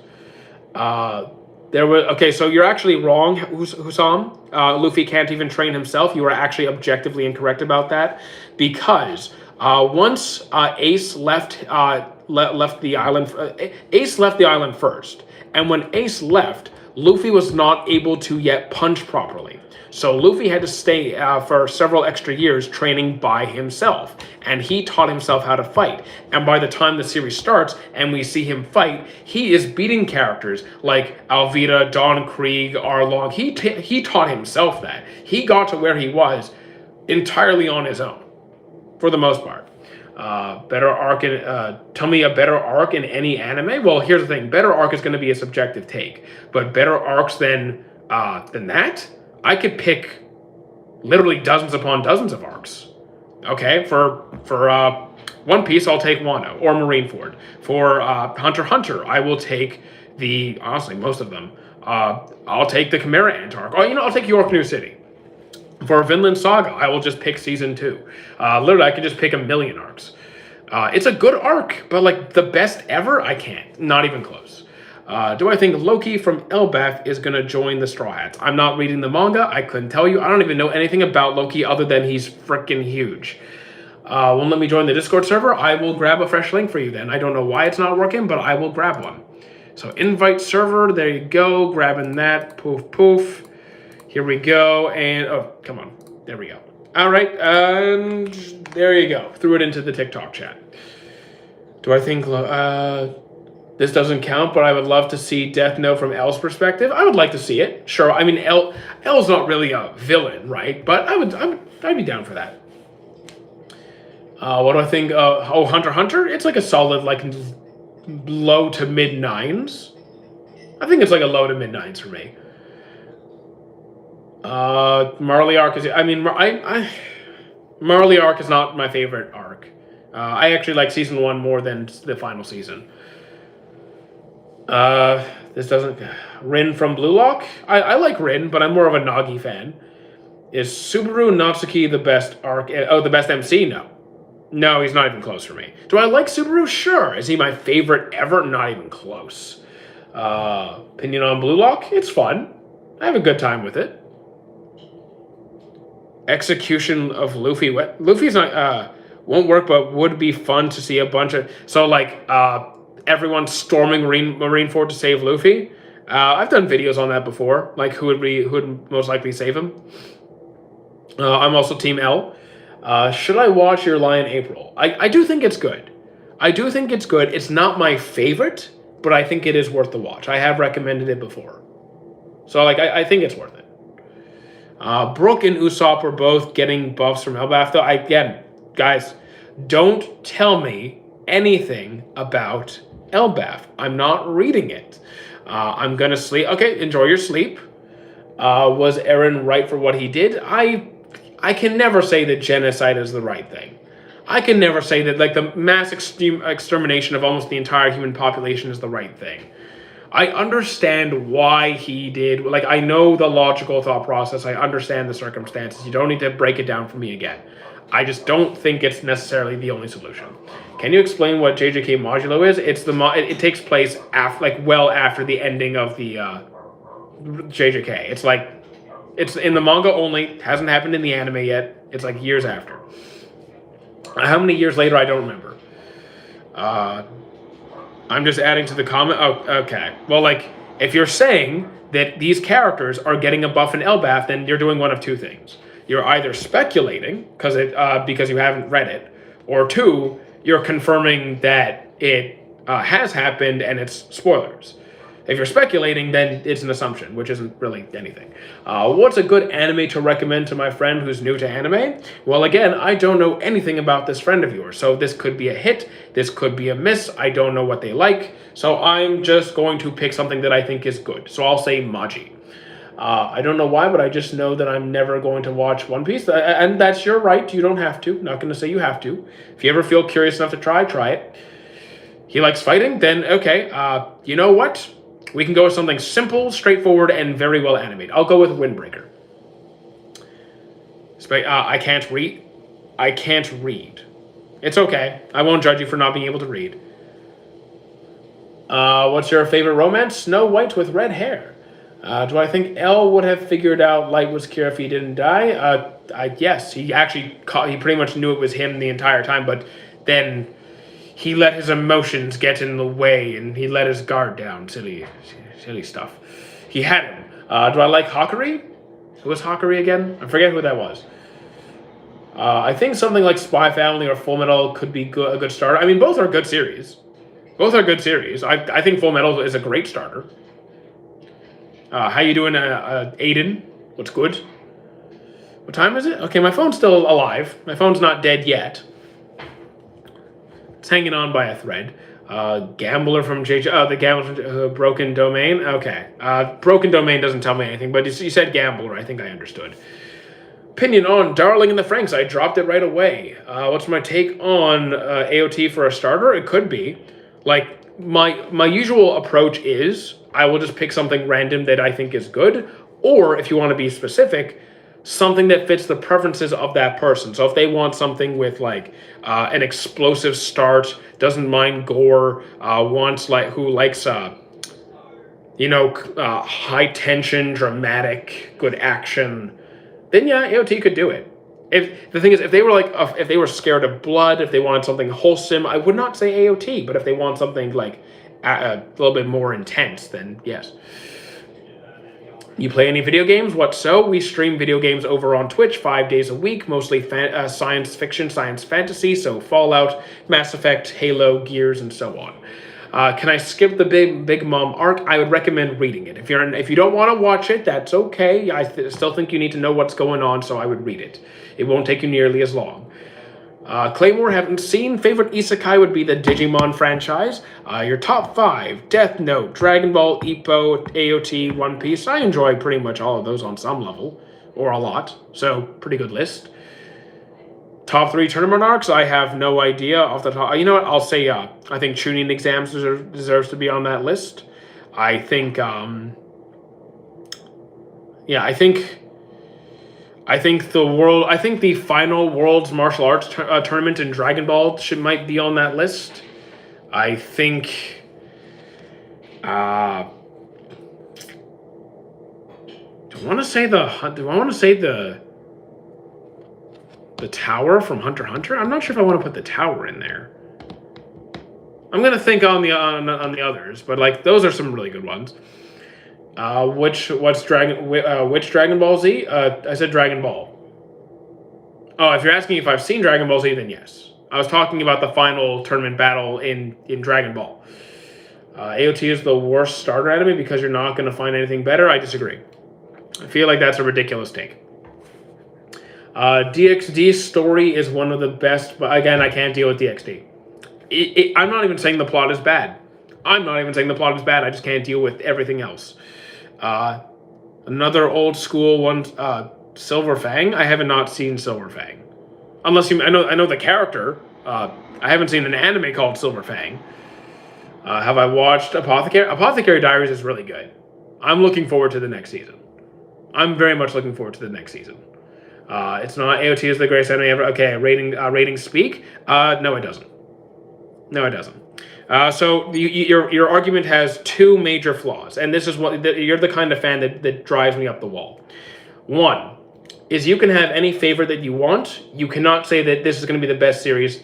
So you're actually wrong, Husam. Luffy can't even train himself. You are actually objectively incorrect about that, because once Ace left the island, Ace left the island first, and when Ace left, Luffy was not able to yet punch properly. So Luffy had to stay for several extra years training by himself, and he taught himself how to fight. And by the time the series starts and we see him fight, he is beating characters like Alvida, Don Krieg, Arlong. He taught himself that. He got to where he was entirely on his own, for the most part. Better arc in tell me a better arc in any anime. Well, here's the thing: better arc is going to be a subjective take, but better arcs than that, I could pick literally dozens upon dozens of arcs. Okay, for One Piece, I'll take Wano or Marineford. For Hunter x Hunter, I will take honestly most of them. I'll take the Chimera Ant arc. I'll take York New City. For Vinland Saga, I will just pick Season 2. Literally, I can just pick a million arcs. It's a good arc, but like the best ever, I can't. Not even close. Do I think Loki from Elbaf is going to join the Straw Hats? I'm not reading the manga. I couldn't tell you. I don't even know anything about Loki other than he's freaking huge. Won't let me join the Discord server? I will grab a fresh link for you then. I don't know why it's not working, but I will grab one. So invite server, there you go. Grabbing that. Poof, poof. Here we go, and oh, come on. There we go. All right, and there you go. Threw it into the TikTok chat. Do I think this doesn't count, but I would love to see Death Note from L's perspective? I would like to see it. Sure. I mean, L's not really a villain, right? But I'd be down for that. What do I think? Hunter x Hunter? It's like a solid, like, low to mid 9s. I think it's like a low to mid 9s for me. Marley arc is. I mean, Marley arc is not my favorite arc. I actually like Season 1 more than the final season. This doesn't. Rin from Blue Lock? I like Rin, but I'm more of a Nagi fan. Is Subaru Natsuki the best arc? Oh, the best MC? No. No, he's not even close for me. Do I like Subaru? Sure. Is he my favorite ever? Not even close. Opinion on Blue Lock? It's fun. I have a good time with it. Execution of Luffy. Luffy's not won't work, but would be fun to see a bunch of everyone storming Marineford to save Luffy. I've done videos on that before, like who would most likely save him. I'm also Team L. Should I watch Your Lie in April? I do think it's good. It's not my favorite, but I think it is worth the watch. I have recommended it before, so I think it's worth it. Brook and Usopp were both getting buffs from Elbaf, though. Again, guys, don't tell me anything about Elbaf. I'm not reading it. I'm gonna sleep. Okay, enjoy your sleep. Was Eren right for what he did? I can never say that genocide is the right thing. I can never say that like the mass extermination of almost the entire human population is the right thing. I understand why he did. Like, I know the logical thought process. I understand the circumstances. You don't need to break it down for me again. I just don't think it's necessarily the only solution. Can you explain what JJK modulo is? It's it takes place after, like, well after the ending of the JJK. It's like it's in the manga only. Hasn't happened in the anime yet. It's like years after. How many years later? I don't remember. I'm just adding to the comment. Oh, okay. Well, like, if you're saying that these characters are getting a buff in Elbaf, then you're doing one of two things. You're either speculating because you haven't read it, or two, you're confirming that it has happened and it's spoilers. If you're speculating, then it's an assumption, which isn't really anything. What's a good anime to recommend to my friend who's new to anime? Well, again, I don't know anything about this friend of yours, so this could be a hit, this could be a miss, I don't know what they like, so I'm just going to pick something that I think is good. So I'll say Maji. I don't know why, but I just know that I'm never going to watch One Piece, and that's your right, you don't have to. Not going to say you have to. If you ever feel curious enough to try it. He likes fighting, then okay, you know what? We can go with something simple, straightforward, and very well animated. I'll go with Windbreaker. I can't read. I can't read. It's okay. I won't judge you for not being able to read. What's your favorite romance? Snow White with red hair. Do I think Elle would have figured out Light was Kira if he didn't die? Yes. He actually he pretty much knew it was him the entire time, but then he let his emotions get in the way, and he let his guard down. Silly stuff. He had him. Do I like Hakari? Who was Hakari again? I forget who that was. I think something like Spy Family or Full Metal could be a good starter. I mean, both are good series. I think Full Metal is a great starter. How you doing, Aiden? What's good? What time is it? Okay, my phone's still alive. My phone's not dead yet. It's hanging on by a thread. Gambler from JJ. Oh, the Gambler from Broken Domain. Okay. Broken Domain doesn't tell me anything, but you said Gambler. I think I understood. Opinion on Darling in the Franxx. I dropped it right away. What's my take on AOT for a starter? It could be. Like, my usual approach is I will just pick something random that I think is good, or if you want to be specific, something that fits the preferences of that person. So if they want something with like an explosive start, doesn't mind gore, who likes high tension, dramatic, good action, then yeah, AOT could do it. If the thing is, if they were scared of blood, if they wanted something wholesome, I would not say AOT. But if they want something like a little bit more intense, then yes. You play any video games? What so? We stream video games over on Twitch 5 days a week, mostly science fiction, science fantasy, so Fallout, Mass Effect, Halo, Gears, and so on. Can I skip the Big Mom arc? I would recommend reading it. If you don't want to watch it, that's okay. I still think you need to know what's going on, so I would read it. It won't take you nearly as long. Claymore, haven't seen. Favorite isekai would be the Digimon franchise. Your top 5, Death Note, Dragon Ball, Ippo, AOT, One Piece. I enjoy pretty much all of those on some level, or a lot, so pretty good list. Top 3 tournament arcs, I have no idea off the top. You know what, I'll say, I think Chunin Exams deserves to be on that list. I think, I think the final World's Martial Arts tournament in Dragon Ball might be on that list. I think, do I want to say the tower from Hunter x Hunter? I'm not sure if I want to put the tower in there. I'm gonna think on the others, but like those are some really good ones. Which Dragon Ball Z? I said Dragon Ball. Oh, if you're asking if I've seen Dragon Ball Z, then yes. I was talking about the final tournament battle in DragonAll. AOT is the worst starter anime because you're not going to find anything better. I disagree. I feel like that's a ridiculous take. DxD's story is one of the best, but again, I can't deal with DxD. I'm not even saying the plot is bad. I'm not even saying the plot is bad. I just can't deal with everything else. Another old school one, Silver Fang. I have not seen Silver Fang, unless I know the character. I haven't seen an anime called Silver Fang. Have I watched Apothecary? Apothecary Diaries is really good. I'm looking forward to the next season. I'm very much looking forward to the next season. It's not AOT is the greatest anime ever. Okay, ratings speak. No, it doesn't. No, it doesn't. So your argument has two major flaws, and this is what you're the kind of fan that drives me up the wall. One is you can have any favorite that you want. You cannot say that this is going to be the best series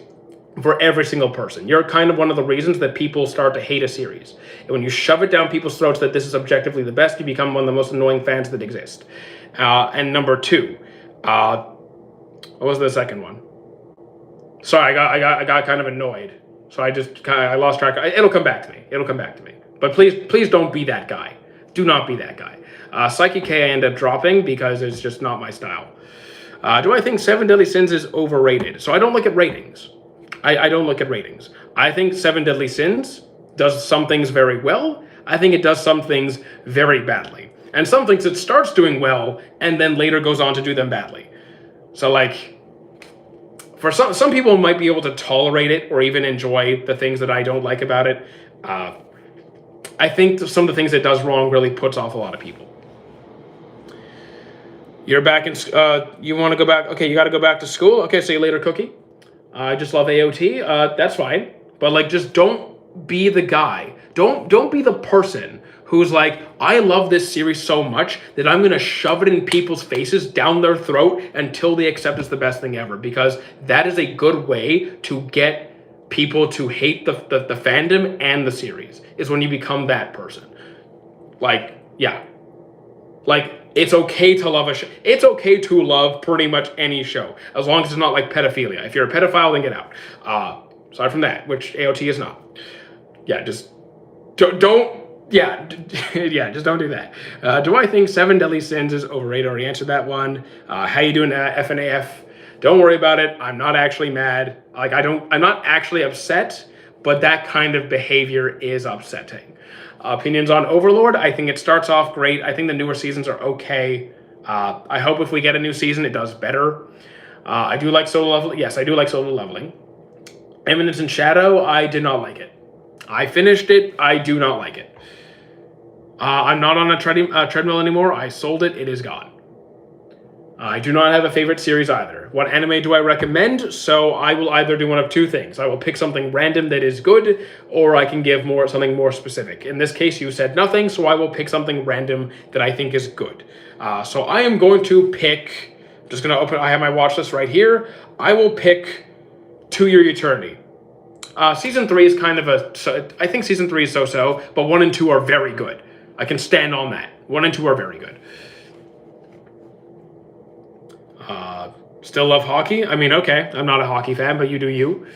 for every single person. You're kind of one of the reasons that people start to hate a series. And when you shove it down people's throats that this is objectively the best, you become one of the most annoying fans that exist. And number two, what was the second one? Sorry, I got kind of annoyed. So I lost track. It'll come back to me. It'll come back to me. But please don't be that guy. Do not be that guy. Psyche K I end up dropping because it's just not my style. Do I think Seven Deadly Sins is overrated? So I don't look at ratings. I don't look at ratings. I think Seven Deadly Sins does some things very well. I think it does some things very badly. And some things it starts doing well and then later goes on to do them badly. So like, for some people might be able to tolerate it or even enjoy the things that I don't like about it. I think some of the things it does wrong really puts off a lot of people. You're back in, you want to go back? Okay, you got to go back to school. Okay, see you later, Cookie. I just love AOT. That's fine. But like, just don't be the guy. Don't be the person who's like, I love this series so much that I'm going to shove it in people's faces down their throat until they accept it's the best thing ever. Because that is a good way to get people to hate the fandom and the series, is when you become that person. Like, yeah. Like, it's okay to love a show. It's okay to love pretty much any show, as long as it's not like pedophilia. If you're a pedophile, then get out. Aside from that, which AOT is not. Yeah, just don't. Yeah, yeah, just don't do that. Do I think Seven Deadly Sins is overrated? Already answered that one. How you doing, FNAF? Don't worry about it. I'm not actually mad. Like, I'm not actually upset, but that kind of behavior is upsetting. Opinions on Overlord. I think it starts off great. I think the newer seasons are okay. I hope if we get a new season, it does better. I do like solo leveling. Yes, I do like solo leveling. Eminence in Shadow, I did not like it. I finished it. I do not like it. I'm not on a treadmill anymore. I sold it. It is gone. I do not have a favorite series either. What anime do I recommend? So I will either do one of two things. I will pick something random that is good, or I can give something more specific. In this case, you said nothing, so I will pick something random that I think is good. So I am going to pick, I'm just going to open, I have my watch list right here. I will pick To Your Eternity. Season 3 is kind of I think season 3 is so-so, but 1 and 2 are very good. I can stand on that. 1 and 2 are very good. Still love hockey? I mean, okay, I'm not a hockey fan, but you do you.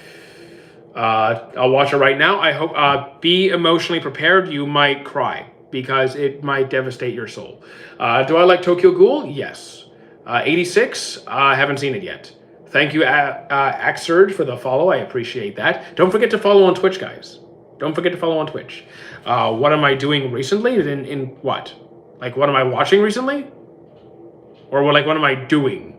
I'll watch it right now. I hope, be emotionally prepared. You might cry because it might devastate your soul. Do I like Tokyo Ghoul? Yes. 86? I haven't seen it yet. Thank you, Axurd, for the follow. I appreciate that. Don't forget to follow on Twitch, guys. Don't forget to follow on Twitch. What am I doing recently? In what? Like, what am I watching recently? Or what am I doing?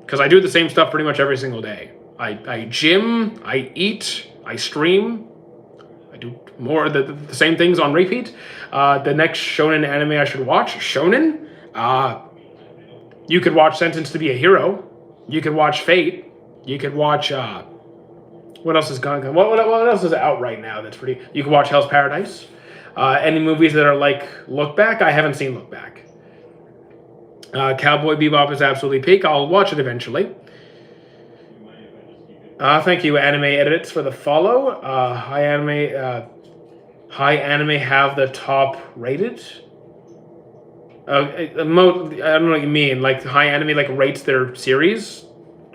Because I do the same stuff pretty much every single day. I gym, I eat, I stream. I do more of the same things on repeat. The next shonen anime I should watch, shonen. You could watch Sentenced to be a Hero. You could watch Fate. You could watch, what else is going on? What else is out right now that's pretty... You could watch Hell's Paradise. Any movies that are like Look Back? I haven't seen Look Back. Cowboy Bebop is absolutely peak. I'll watch it eventually. Thank you, Anime Edits, for the follow. High Anime have the top rated. I don't know what you mean. Like, High Anime like rates their series.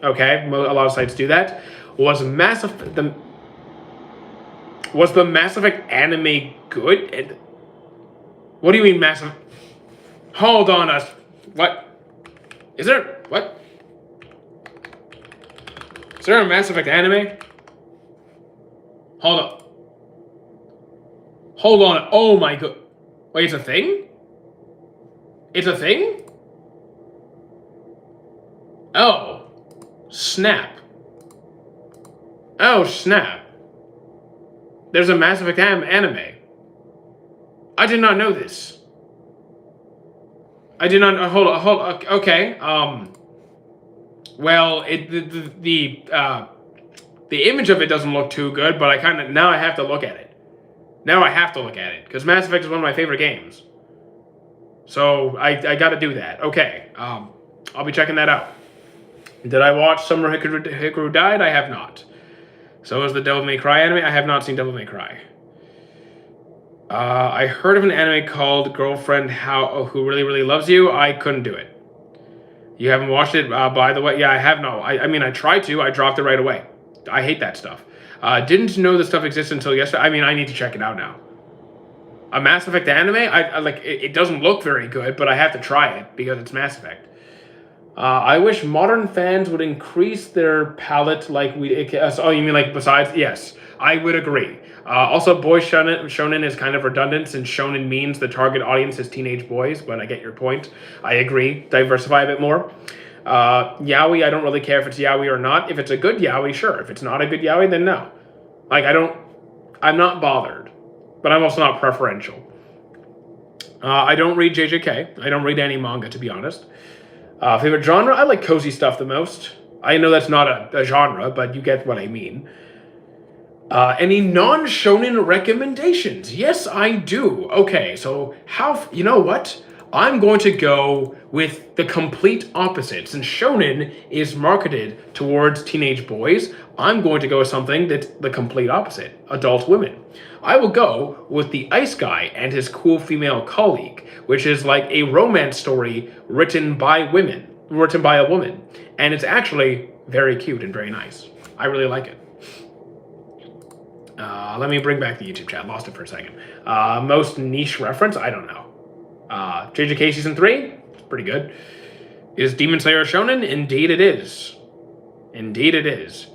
Okay, a lot of sites do that. Was the Mass Effect anime good? What do you mean Mass Effect? Hold on us. What? Is there... What? Is there a Mass Effect anime? Hold up. Hold on. Oh my god. Wait, it's a thing? It's a thing? Oh. Snap. Oh, snap. There's a Mass Effect anime. I did not know this. I did not. Hold on. Okay. Well, the image of it doesn't look too good, but now I have to look at it. Now I have to look at it because Mass Effect is one of my favorite games. So I got to do that. Okay. I'll be checking that out. Did I watch Summer Hikaru Died? I have not. So is the Devil May Cry anime? I have not seen Devil May Cry. I heard of an anime called Girlfriend Who Really Really Loves You. I couldn't do it. You haven't watched it, by the way? Yeah, I have not. I mean, I tried to. I dropped it right away. I hate that stuff. Didn't know this stuff existed until yesterday. I mean, I need to check it out now. A Mass Effect anime? I like it doesn't look very good, but I have to try it because it's Mass Effect. I wish modern fans would increase their palate like we... Oh, you mean like besides? Yes, I would agree. Also, boy shonen is kind of redundant since shonen means the target audience is teenage boys, but I get your point. I agree. Diversify a bit more. Yaoi, I don't really care if it's yaoi or not. If it's a good yaoi, sure. If it's not a good yaoi, then no. Like, I'm not bothered, but I'm also not preferential. I don't read JJK. I don't read any manga, to be honest. Favorite genre? I like cozy stuff the most. I know that's not a genre, but you get what I mean. Any non-shonen recommendations? Yes, I do. Okay, so you know what? I'm going to go with the complete opposite. Since shonen is marketed towards teenage boys, I'm going to go with something that's the complete opposite, adult women. I will go with The Ice Guy and His Cool Female Colleague, which is like a romance story written by a woman. And it's actually very cute and very nice. I really like it. Let me bring back the YouTube chat. Lost it for a second. Most niche reference? I don't know. JJK Season 3? It's pretty good. Is Demon Slayer shonen? Indeed it is. Indeed it is.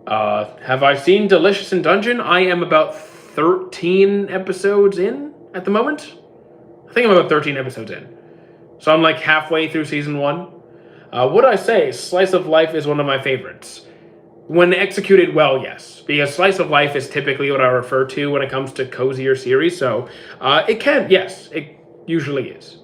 Have I seen Delicious in Dungeon? I am about 13 episodes in at the moment. I think I'm about 13 episodes in. So I'm like halfway through Season 1. Would I say Slice of Life is one of my favorites? When executed well, yes. Because Slice of Life is typically what I refer to when it comes to cozier series. So it can, yes, it usually is.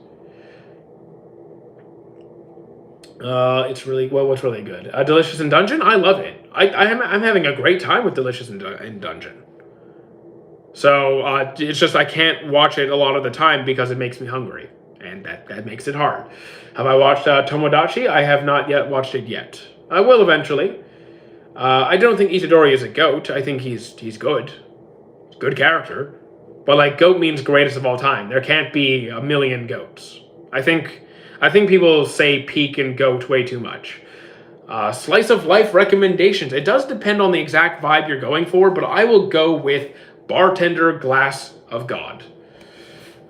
It's really, well, what's really good? Delicious in Dungeon? I love it. I'm having a great time with Delicious in Dungeon. So it's just I can't watch it a lot of the time because it makes me hungry. And that makes it hard. Have I watched Tomodachi? I have not yet watched it yet. I will eventually. I don't think Itadori is a goat. I think he's good. Good character. But like goat means greatest of all time. There can't be a million goats. I think people say peak and goat way too much. Slice of life recommendations. It does depend on the exact vibe you're going for, but I will go with Bartender Glass of God.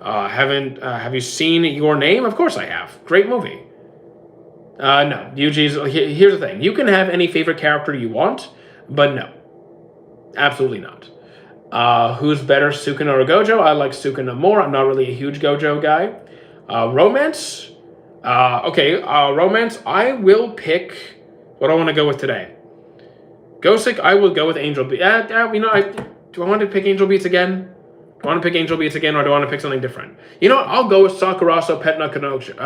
Have you seen Your Name? Of course I have. Great movie. No, Yuji's... Here's the thing. You can have any favorite character you want, but no. Absolutely not. Who's better, Sukuna or Gojo? I like Sukuna more. I'm not really a huge Gojo guy. Romance? Romance. I will pick... What do I want to go with today? Gosick, I will go with Angel Beats. Do I want to pick Angel Beats again? Do I want to pick Angel Beats again, or do I want to pick something different? You know what? I'll go with Sakurazo Pet no Kanojo.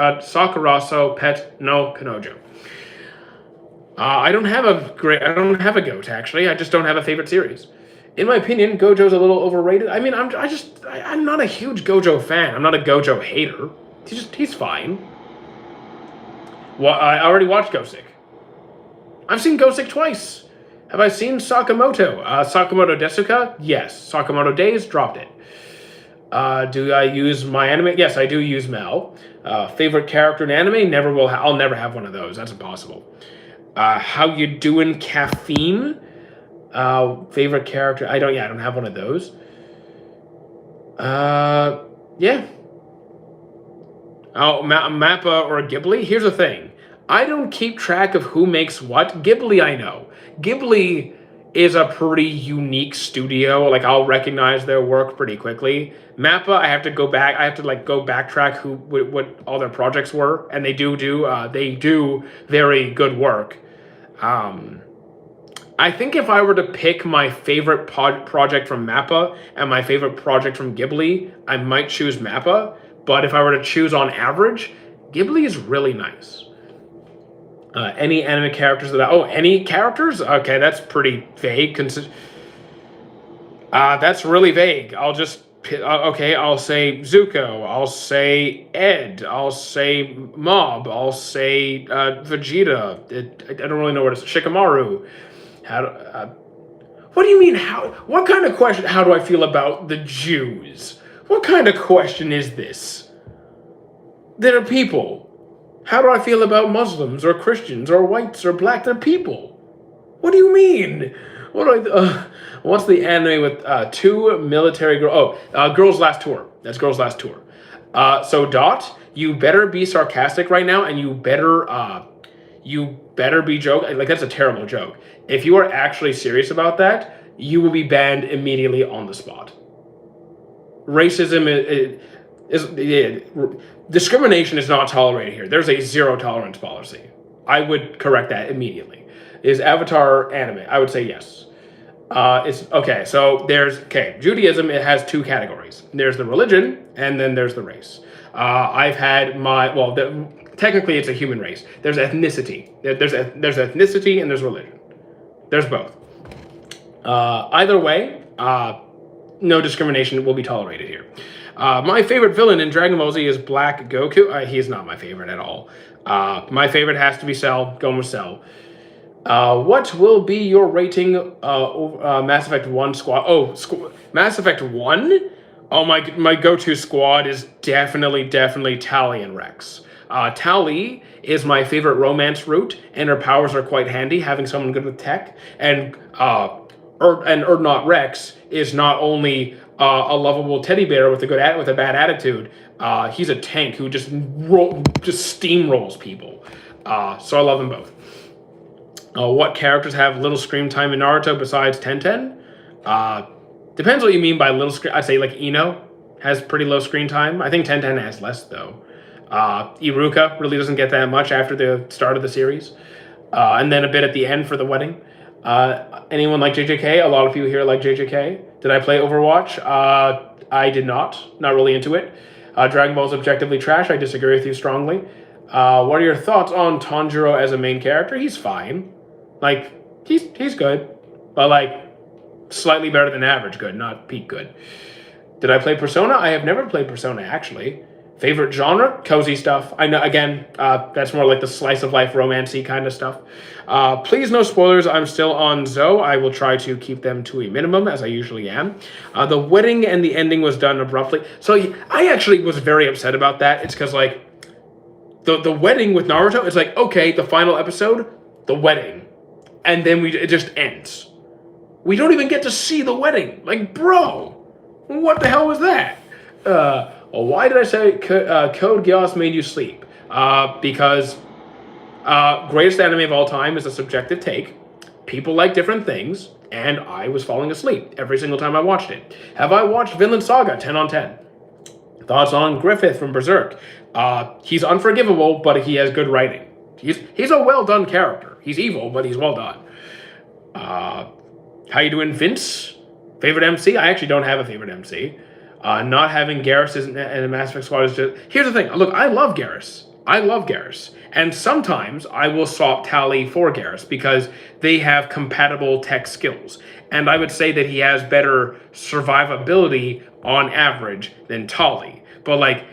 I don't have a goat, actually. I just don't have a favorite series. In my opinion, Gojo's a little overrated. I mean, I'm not a huge Gojo fan. I'm not a Gojo hater. He's fine. Well, I already watched Gosick. I've seen Gosick twice. Have I seen Sakamoto? Sakamoto Desuka? Yes. Sakamoto Days? Dropped it. Do I use My Anime? Yes, I do use Mel. Favorite character in anime? I'll never have one of those. That's impossible. How you doing, Caffeine? Favorite character? I don't have one of those. Yeah. Oh, Mappa or Ghibli? Here's the thing. I don't keep track of who makes what. Ghibli, I know. Ghibli is a pretty unique studio. Like, I'll recognize their work pretty quickly. Mappa, I have to go back. I have to like go backtrack what all their projects were, and they do very good work. Um, I think if I were to pick my favorite project from Mappa and my favorite project from Ghibli, I might choose Mappa. But if I were to choose on average, Ghibli is really nice. Any anime characters any characters? Okay, that's pretty vague. That's really vague. Okay, I'll say Zuko. I'll say Ed. I'll say Mob. I'll say Vegeta. I don't really know what it's Shikamaru. What do you mean? What kind of question? How do I feel about the Jews? What kind of question is this? They're people. How do I feel about Muslims or Christians or whites or black? They're people. What do you mean? What's the anime with two military girls? Girls Last Tour. That's Girls Last Tour. So Dot, you better be sarcastic right now, and you better be joking. Like, that's a terrible joke. If you are actually serious about that, you will be banned immediately on the spot. Racism discrimination is not tolerated here. There's a zero tolerance policy. I would correct that immediately. Is Avatar anime? I would say yes. It's okay. So Judaism. It has two categories. There's the religion, and then there's the race. Technically it's a human race. There's ethnicity. There's ethnicity and there's religion. There's both. Either way, no discrimination will be tolerated here. My favorite villain in Dragon Ball Z is Black Goku. He is not my favorite at all. My favorite has to be Cell. Going with Cell. What will be your rating Mass Effect 1 squad? Mass Effect 1? Oh, my go-to squad is definitely Tali and Rex. Tali is my favorite romance route, and her powers are quite handy, having someone good with tech. And Urdnot Rex is not only a lovable teddy bear with a bad attitude. He's a tank who just steamrolls people. So I love them both. What characters have little screen time in Naruto besides Tenten? Depends what you mean by little screen. I say like Ino has pretty low screen time. I think Tenten has less though. Iruka really doesn't get that much after the start of the series, and then a bit at the end for the wedding. Anyone like JJK? A lot of people here like JJK. Did I play Overwatch? I did not. Not really into it. Dragon Ball is objectively trash. I disagree with you strongly. What are your thoughts on Tanjiro as a main character? He's fine. Like, he's good. But, like, slightly better than average good, not peak good. Did I play Persona? I have never played Persona, actually. Favorite genre? Cozy stuff. I know, again, that's more like the slice of life romancy kind of stuff. Please no spoilers. I'm still on Zoe. I will try to keep them to a minimum, as I usually am. The wedding and the ending was done abruptly. So I actually was very upset about that. It's because, like, the wedding with Naruto, it's like, okay, the final episode, the wedding. And then it just ends. We don't even get to see the wedding. Like, bro, what the hell was that? Why did I say Code Geass made you sleep? Because greatest anime of all time is a subjective take. People like different things, and I was falling asleep every single time I watched it. Have I watched Vinland Saga 10 on 10? Thoughts on Griffith from Berserk? He's unforgivable, but he has good writing. He's a well-done character. He's evil, but he's well done. How you doing, Vince? Favorite MC? I actually don't have a favorite MC. Not having Garrus in a Mass Effect squad is just... Here's the thing. Look, I love Garrus. And sometimes I will swap Tali for Garrus because they have compatible tech skills. And I would say that he has better survivability on average than Tali. But, like,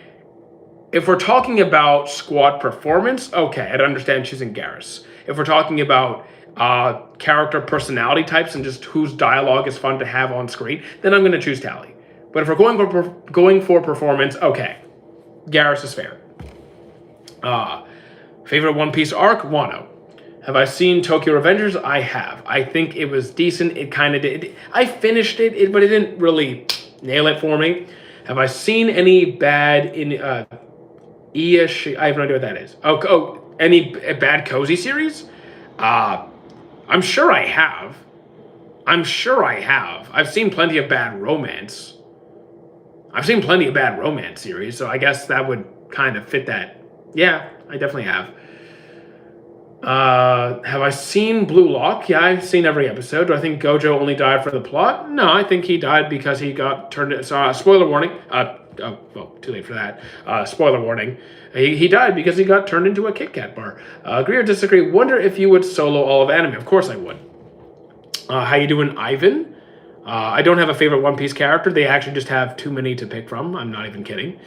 if we're talking about squad performance, okay, I'd understand choosing Garrus. If we're talking about character personality types and just whose dialogue is fun to have on screen, then I'm going to choose Tali. But if we're going for performance, okay, Garrus is fair. Favorite One Piece arc? Wano. Have I seen Tokyo Revengers? I have. I think it was decent. It kind of did. I finished it, but it didn't really nail it for me. Have I seen any bad in Ish? I have no idea what that is. Any bad cozy series? I'm sure I have. I'm sure I have. I've seen plenty of bad romance. I've seen plenty of bad romance series, so I guess that would kind of fit that. Yeah, I definitely have. Have I seen Blue Lock? Yeah, I've seen every episode. Do I think Gojo only died for the plot? No, I think he died because he got turned. Spoiler warning. Well, too late for that. Spoiler warning. He died because he got turned into a Kit Kat bar. Agree or disagree? Wonder if you would solo all of anime. Of course I would. How you doing, Ivan? I don't have a favorite One Piece character. They actually just have too many to pick from. I'm not even kidding.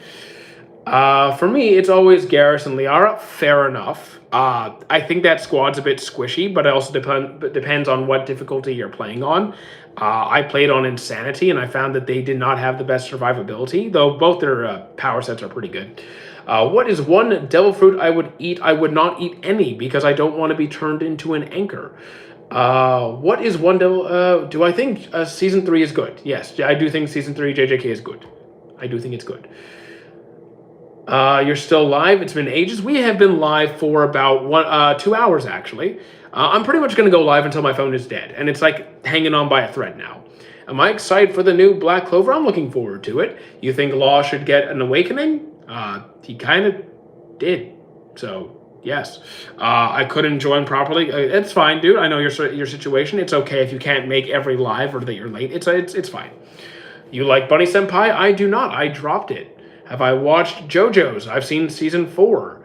For me, it's always Garrus and Liara. Fair enough. I think that squad's a bit squishy, but it also depends on what difficulty you're playing on. I played on Insanity, and I found that they did not have the best survivability, though both their power sets are pretty good. What is one devil fruit I would eat? I would not eat any because I don't want to be turned into an anchor. What is one devil? Do I think season 3 is good? Yes, I do think season 3 JJK is good. I do think it's good. You're still live. It's been ages. We have been live for about 2 hours, actually. I'm pretty much going to go live until my phone is dead, and it's like hanging on by a thread now. Am I excited for the new Black Clover? I'm looking forward to it. You think Law should get an awakening? He kind of did. So, yes. I couldn't join properly. It's fine, dude. I know your situation. It's okay if you can't make every live or that you're late. It's fine. You like Bunny Senpai? I do not. I dropped it. Have I watched JoJo's? I've seen season 4.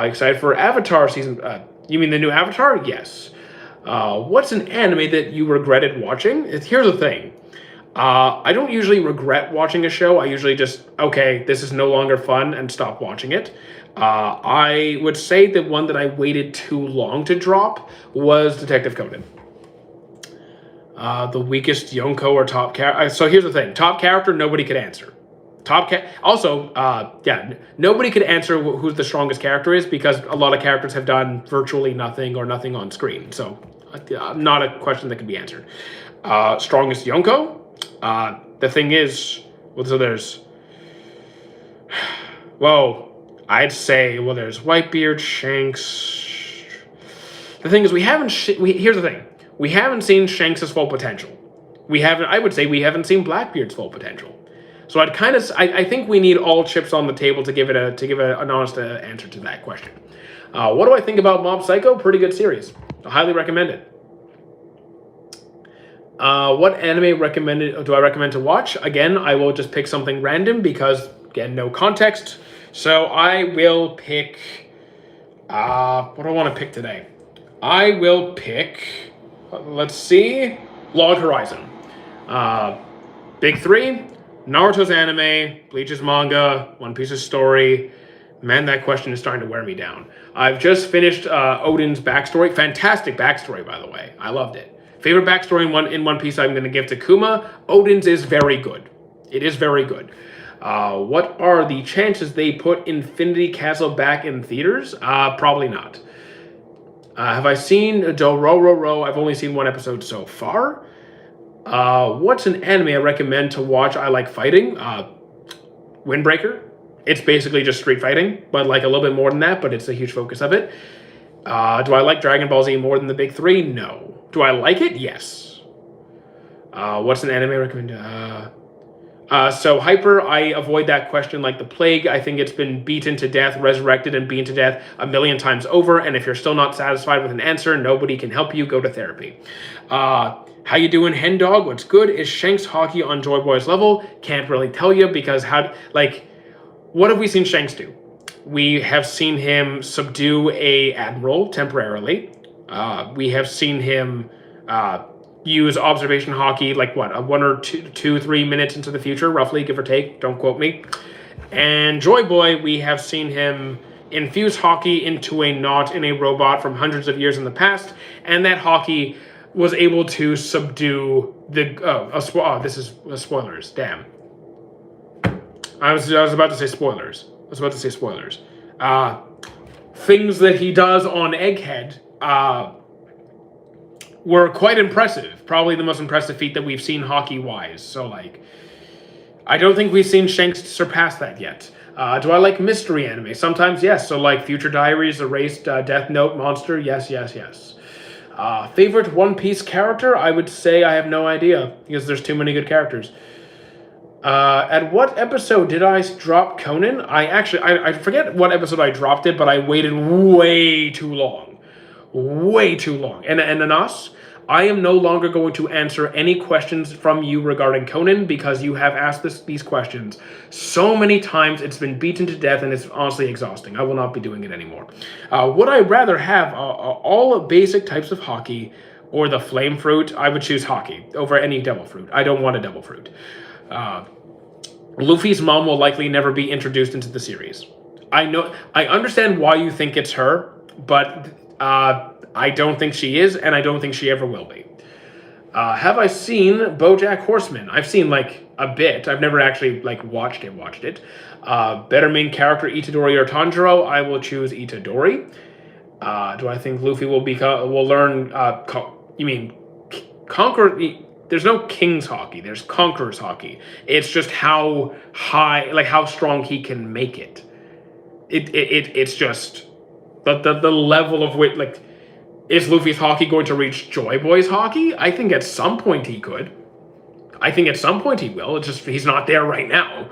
Excited for Avatar season... you mean the new Avatar? Yes. What's an anime that you regretted watching? Here's the thing. I don't usually regret watching a show. I usually just, okay, this is no longer fun, and stop watching it. I would say the one that I waited too long to drop was Detective Conan. The weakest Yonko or top character... So here's the thing. Top character, nobody could answer. Nobody could answer who the strongest character is because a lot of characters have done virtually nothing or nothing on screen. So, not a question that can be answered. Strongest Yonko? The thing is, so there's... Well, I'd say, there's Whitebeard, Shanks... The thing is, here's the thing. We haven't seen Shanks' full potential. I would say we haven't seen Blackbeard's full potential. So I think we need all chips on the table to give an honest answer to that question. What do I think about Mob Psycho? Pretty good series. I highly recommend it. What anime do I recommend to watch? Again, I will just pick something random because, again, no context. So I will pick... what do I want to pick today? I will pick... let's see... Log Horizon. Big 3... Naruto's anime, Bleach's manga, One Piece's story. Man, that question is starting to wear me down. I've just finished Odin's backstory. Fantastic backstory, by the way. I loved it. Favorite backstory in One Piece I'm going to give to Kuma. Odin's is very good. It is very good. What are the chances they put Infinity Castle back in theaters? Probably not. Have I seen Dororo? I've only seen one episode so far. What's an anime I recommend to watch? I like fighting. Windbreaker. It's basically just street fighting, but like a little bit more than that, but it's a huge focus of it. Do I like Dragon Ball Z more than the big 3? No. Do I like it? Yes. What's an anime I recommend? So Hyper, I avoid that question like the plague. I think it's been beaten to death, resurrected, and beaten to death a million times over, and if you're still not satisfied with an answer, nobody can help you. Go to therapy. How you doing, Hen Dog? What's good? Is Shanks hockey on Joy Boy's level? Can't really tell you because what have we seen Shanks do? We have seen him subdue a admiral temporarily. We have seen him use observation hockey like what, 1 or 2, 3 minutes into the future, roughly, give or take. Don't quote me. And Joy Boy, we have seen him infuse hockey into a knot in a robot from hundreds of years in the past, and that hockey was able to subdue the... this is spoilers. Damn. I was about to say spoilers. Things that he does on Egghead were quite impressive. Probably the most impressive feat that we've seen hockey-wise. So, I don't think we've seen Shanks surpass that yet. Do I like mystery anime? Sometimes, yes. So, Future Diaries, Erased, Death Note, Monster, yes. Favorite One Piece character? I would say I have no idea because there's too many good characters. At what episode did I drop Conan? I forget what episode I dropped it, but I waited way too long. Way too long. And Anas, I am no longer going to answer any questions from you regarding Conan because you have asked these questions so many times. It's been beaten to death and it's honestly exhausting. I will not be doing it anymore. Would I rather have all basic types of hockey or the flame fruit? I would choose hockey over any devil fruit. I don't want a devil fruit. Luffy's mom will likely never be introduced into the series. I understand why you think it's her, but I don't think she is, and I don't think she ever will be. Have I seen BoJack Horseman? I've seen like a bit. I've never actually like watched it. Better main character, Itadori or Tanjiro? I will choose Itadori. Do I think Luffy will learn? You mean conquer? There's no King's hockey. There's Conqueror's hockey. It's just how high, like how strong he can make it. It's just the level of wit. Like, is Luffy's hockey going to reach Joy Boy's hockey? I think at some point he could. I think at some point he will. It's just he's not there right now.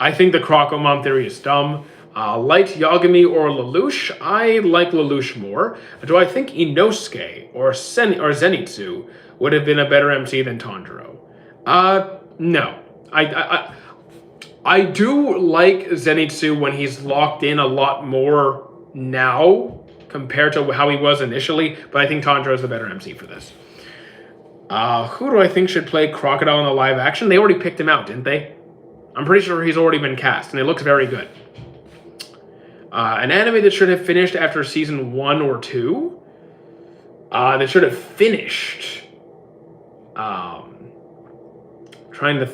I think the Crocomom theory is dumb. Light Yagami or Lelouch? I like Lelouch more. Do I think Inosuke or Zenitsu would have been a better MC than Tanjiro? No. I do like Zenitsu when he's locked in a lot more now compared to how he was initially, but I think Tanjiro is the better MC for this. Who do I think should play Crocodile in the live action? They already picked him out, didn't they? I'm pretty sure he's already been cast, and it looks very good. An anime that should have finished after season 1 or 2? That should have finished. Trying to...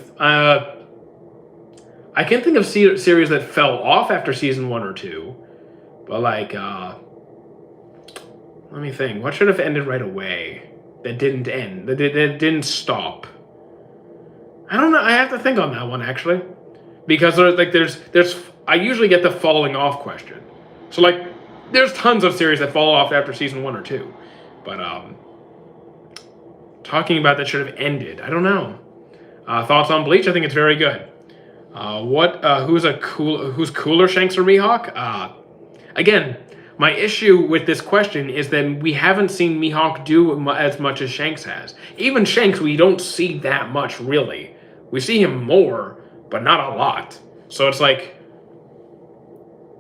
I can't think of series that fell off after season 1 or 2. But like, let me think. What should have ended right away? That didn't end. That didn't stop. I don't know. I have to think on that one, actually. Because there's I usually get the falling off question. So like, there's tons of series that fall off after season 1 or 2. But talking about that should have ended. I don't know. Thoughts on Bleach? I think it's very good. Who's cooler, Shanks or Mihawk? Again, my issue with this question is that we haven't seen Mihawk do as much as Shanks has. Even Shanks, we don't see that much, really. We see him more, but not a lot. So it's like,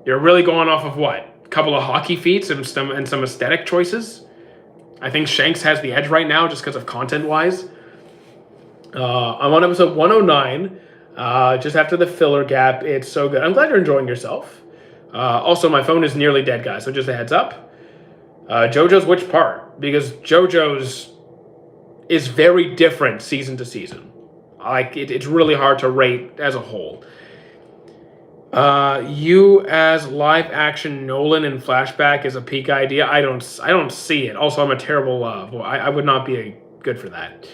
you're really going off of what? A couple of hockey feats and some aesthetic choices? I think Shanks has the edge right now just because of content-wise. I'm on episode 109, just after the filler gap. It's so good. I'm glad you're enjoying yourself. Also, my phone is nearly dead, guys, so just a heads up. JoJo's which part? Because JoJo's is very different season to season. Like, it's really hard to rate as a whole. You as live action Nolan in flashback is a peak idea. I don't see it. Also, I'm a terrible I would not be good for that.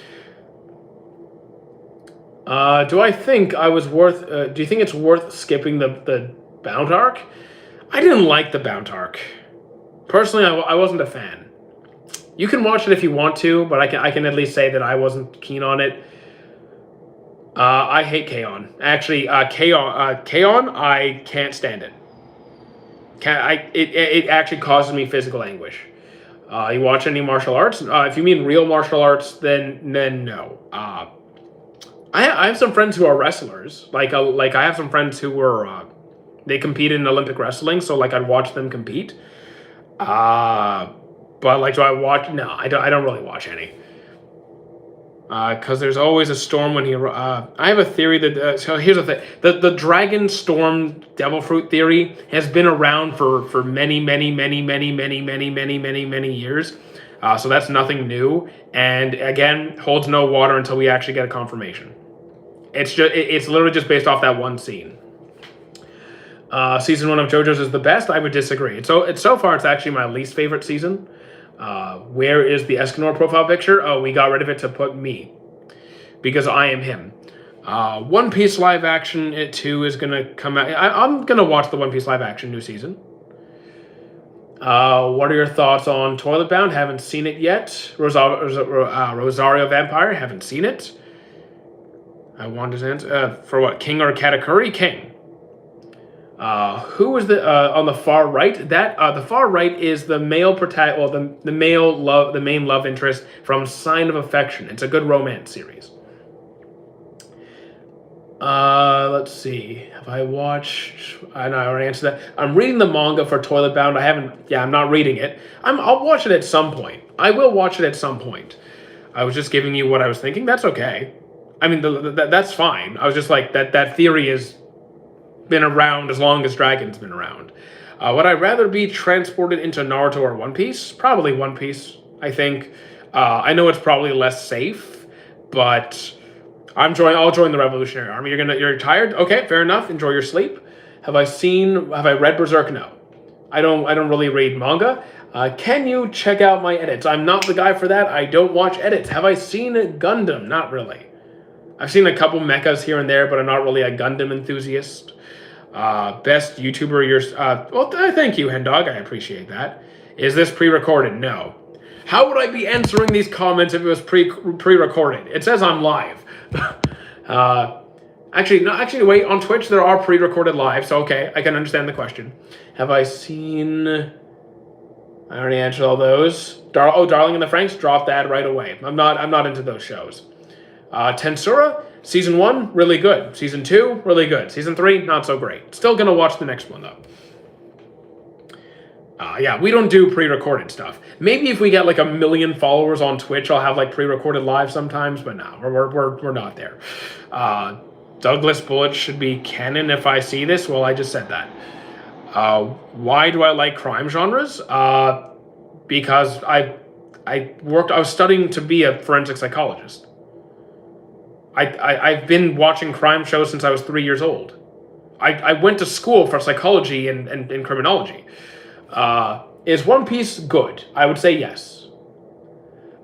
Do I think I was worth? Do you think it's worth skipping the Bount arc? I didn't like the Bount arc. Personally, I wasn't a fan. You can watch it if you want to, but I can at least say that I wasn't keen on it. I hate K-On! Actually, K-On! I can't stand it. It actually causes me physical anguish. You watch any martial arts? If you mean real martial arts, then no. I have some friends who are wrestlers. Like I have some friends who were they competed in Olympic wrestling, so like I'd watch them compete. But like, do I watch? No, I don't really watch any. Because there's always a storm when he... I have a theory that... so here's the thing. The Dragon Storm Devil Fruit theory has been around for many, many, many, many, many, many, many, many, many years. So that's nothing new. And again, holds no water until we actually get a confirmation. It's literally just based off that one scene. Season 1 of JoJo's is the best. I would disagree. So far, it's actually my least favorite season. Where is the Escanor profile picture? Oh, we got rid of it to put me. Because I am him. One Piece live action, it too is going to come out. I'm going to watch the One Piece live action new season. What are your thoughts on Toilet Bound? Haven't seen it yet. Rosario Vampire? Haven't seen it. I want to answer for what, King or Katakuri? King. Who is the on the far right? That the far right is the male the male love, the main love interest from Sign of Affection. It's a good romance series. Let's see. Have I watched? I know I already answered that. I'm reading the manga for Toilet Bound. I haven't. Yeah, I'm not reading it. I'll watch it at some point. I will watch it at some point. I was just giving you what I was thinking. That's okay. I mean, that's fine. I was just like that theory has been around as long as Dragon's been around. Would I rather be transported into Naruto or One Piece? Probably One Piece, I think. I know it's probably less safe, but I'll join the Revolutionary Army. You're tired? Okay, fair enough. Enjoy your sleep. Have I read Berserk? No. I don't really read manga. Can you check out my edits? I'm not the guy for that. I don't watch edits. Have I seen Gundam? Not really. I've seen a couple mechas here and there, but I'm not really a Gundam enthusiast. Best YouTuber, well, thank you, Hendog. I appreciate that. Is this pre-recorded? No. How would I be answering these comments if it was pre-recorded? It says I'm live. Actually, wait. On Twitch, there are pre-recorded live, so okay, I can understand the question. Have I seen? I already answered all those. Darling in the Franxx, drop that right away. I'm not into those shows. Tensura, season 1, really good. Season 2, really good. Season 3, not so great. Still gonna watch the next one though. Yeah, we don't do pre-recorded stuff. Maybe if we get like 1 million followers on Twitch, I'll have like pre-recorded live sometimes, but no, we're not there. Douglas Bullet should be canon if I see this. Well, I just said that. Why do I like crime genres? Because I was studying to be a forensic psychologist. I've been watching crime shows since I was 3 years old. I went to school for psychology and criminology. Is One Piece good? I would say yes.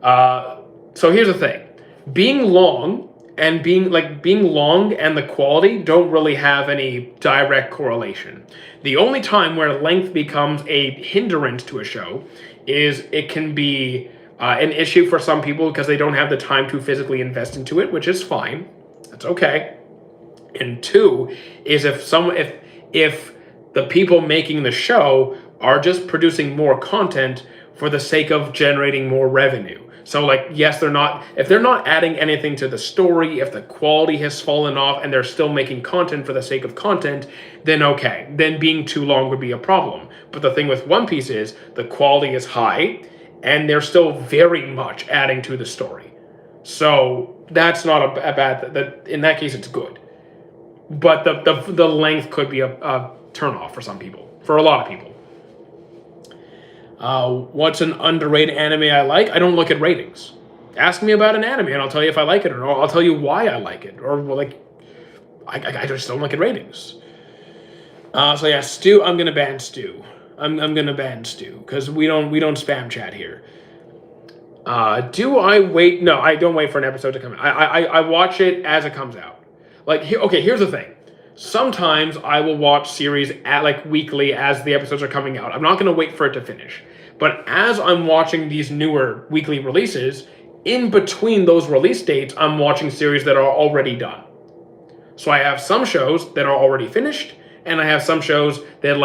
So here's the thing. Being long and the quality don't really have any direct correlation. The only time where length becomes a hindrance to a show is it can be an issue for some people because they don't have the time to physically invest into it, which is fine. That's okay. And 2 is if the people making the show are just producing more content for the sake of generating more revenue. So like, yes, if they're not adding anything to the story, if the quality has fallen off and they're still making content for the sake of content, then okay, then being too long would be a problem. But the thing with One Piece is the quality is high and they're still very much adding to the story. So that's not a bad, in that case, it's good. But the length could be a turnoff for some people, for a lot of people. What's an underrated anime I like? I don't look at ratings. Ask me about an anime and I'll tell you if I like it or not. I'll tell you why I like it. Or like, I just don't look at ratings. So yeah, Stu, I'm gonna ban Stu. I'm gonna ban Stu because we don't spam chat here. Do I wait? No, I don't wait for an episode to come out. I watch it as it comes out. Like, here's the thing. Sometimes I will watch series weekly as the episodes are coming out. I'm not going to wait for it to finish. But as I'm watching these newer weekly releases, in between those release dates, I'm watching series that are already done. So I have some shows that are already finished, and I have some shows that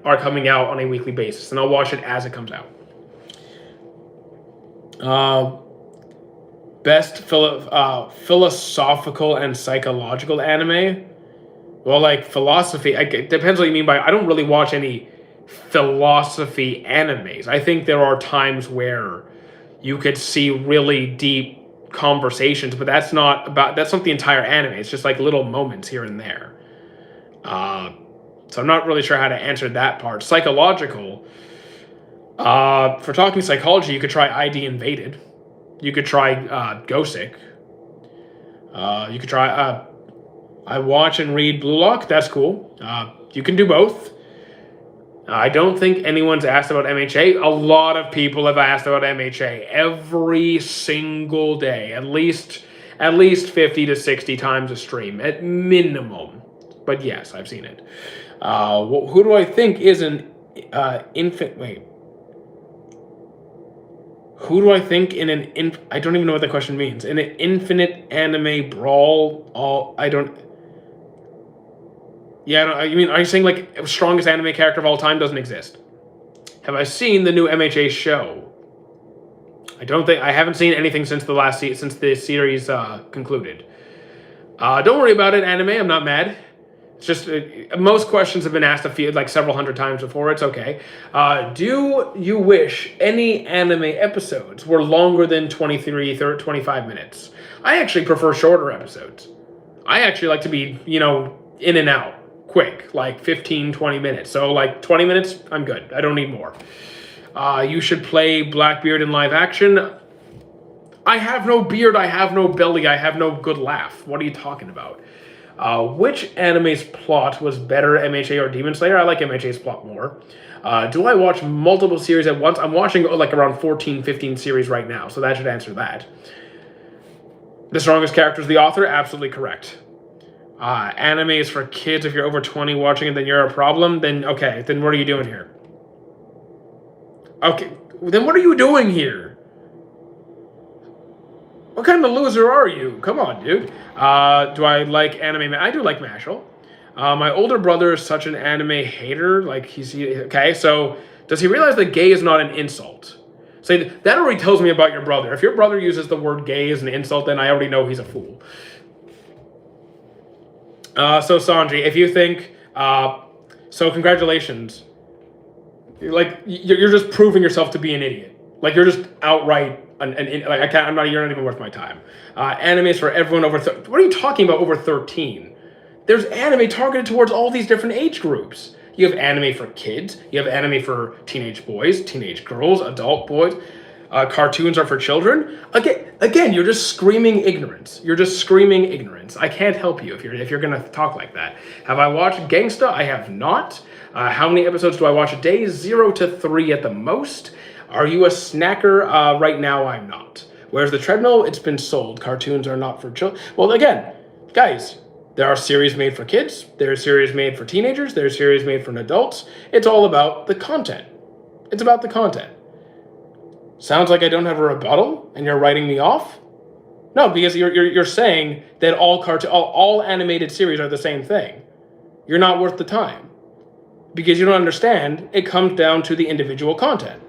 are coming out on a weekly basis, and I'll watch it as it comes out. Best philosophical and psychological anime? Well, philosophy, it depends what you mean by, I don't really watch any philosophy animes. I think there are times where you could see really deep conversations, but that's not the entire anime. It's just little moments here and there. So I'm not really sure how to answer that part. Psychological, for talking psychology, you could try ID Invaded. You could try Gosick. You could try... I watch and read Blue Lock. That's cool. You can do both. I don't think anyone's asked about MHA. A lot of people have asked about MHA every single day. At least 50 to 60 times a stream at minimum. But yes, I've seen it. Who do I think is an infant? Wait. Who do I think in I don't even know what the question means. In an infinite anime brawl, I don't. Yeah, I mean, are you saying like strongest anime character of all time doesn't exist? Have I seen the new MHA show? I haven't seen anything since since the series concluded. Don't worry about it, anime. I'm not mad. It's just most questions have been asked like several hundred times before. It's okay. Do you wish any anime episodes were longer than 23, 30, 25 minutes? I actually prefer shorter episodes. I actually like to be, in and out, quick, like 15, 20 minutes. So like 20 minutes, I'm good. I don't need more. You should play Blackbeard in live action. I have no beard, I have no belly, I have no good laugh. What are you talking about? Which anime's plot was better, MHA or Demon Slayer? I like MHA's plot more. Do I watch multiple series at once? I'm watching like around 14, 15 series right now, so that should answer that. The strongest character is the author? Absolutely correct. Anime is for kids. If you're over 20 watching it, then you're a problem. Then, okay, then what are you doing here? Okay, then what are you doing here? What kind of loser are you? Come on, dude. Do I like anime? I do like Mashal. My older brother is such an anime hater. Like, okay, so does he realize that gay is not an insult? So that already tells me about your brother. If your brother uses the word gay as an insult, then I already know he's a fool. So Sanji, if you think, so congratulations. You're just proving yourself to be an idiot. Like, you're just outright like you're not even worth my time. Animes for everyone over. What are you talking about? Over 13? There's anime targeted towards all these different age groups. You have anime for kids. You have anime for teenage boys, teenage girls, adult boys. Cartoons are for children. Again, you're just screaming ignorance. You're just screaming ignorance. I can't help you if you're gonna talk like that. Have I watched Gangsta? I have not. How many episodes do I watch a day? 0 to 3 at the most. Are you a snacker? Right now, I'm not. Where's the treadmill? It's been sold. Cartoons are not for children. Well, again, guys, there are series made for kids. There are series made for teenagers. There are series made for adults. It's all about the content. It's about the content. Sounds like I don't have a rebuttal, and you're writing me off? No, because you're saying that all animated series are the same thing. You're not worth the time. Because you don't understand, it comes down to the individual content.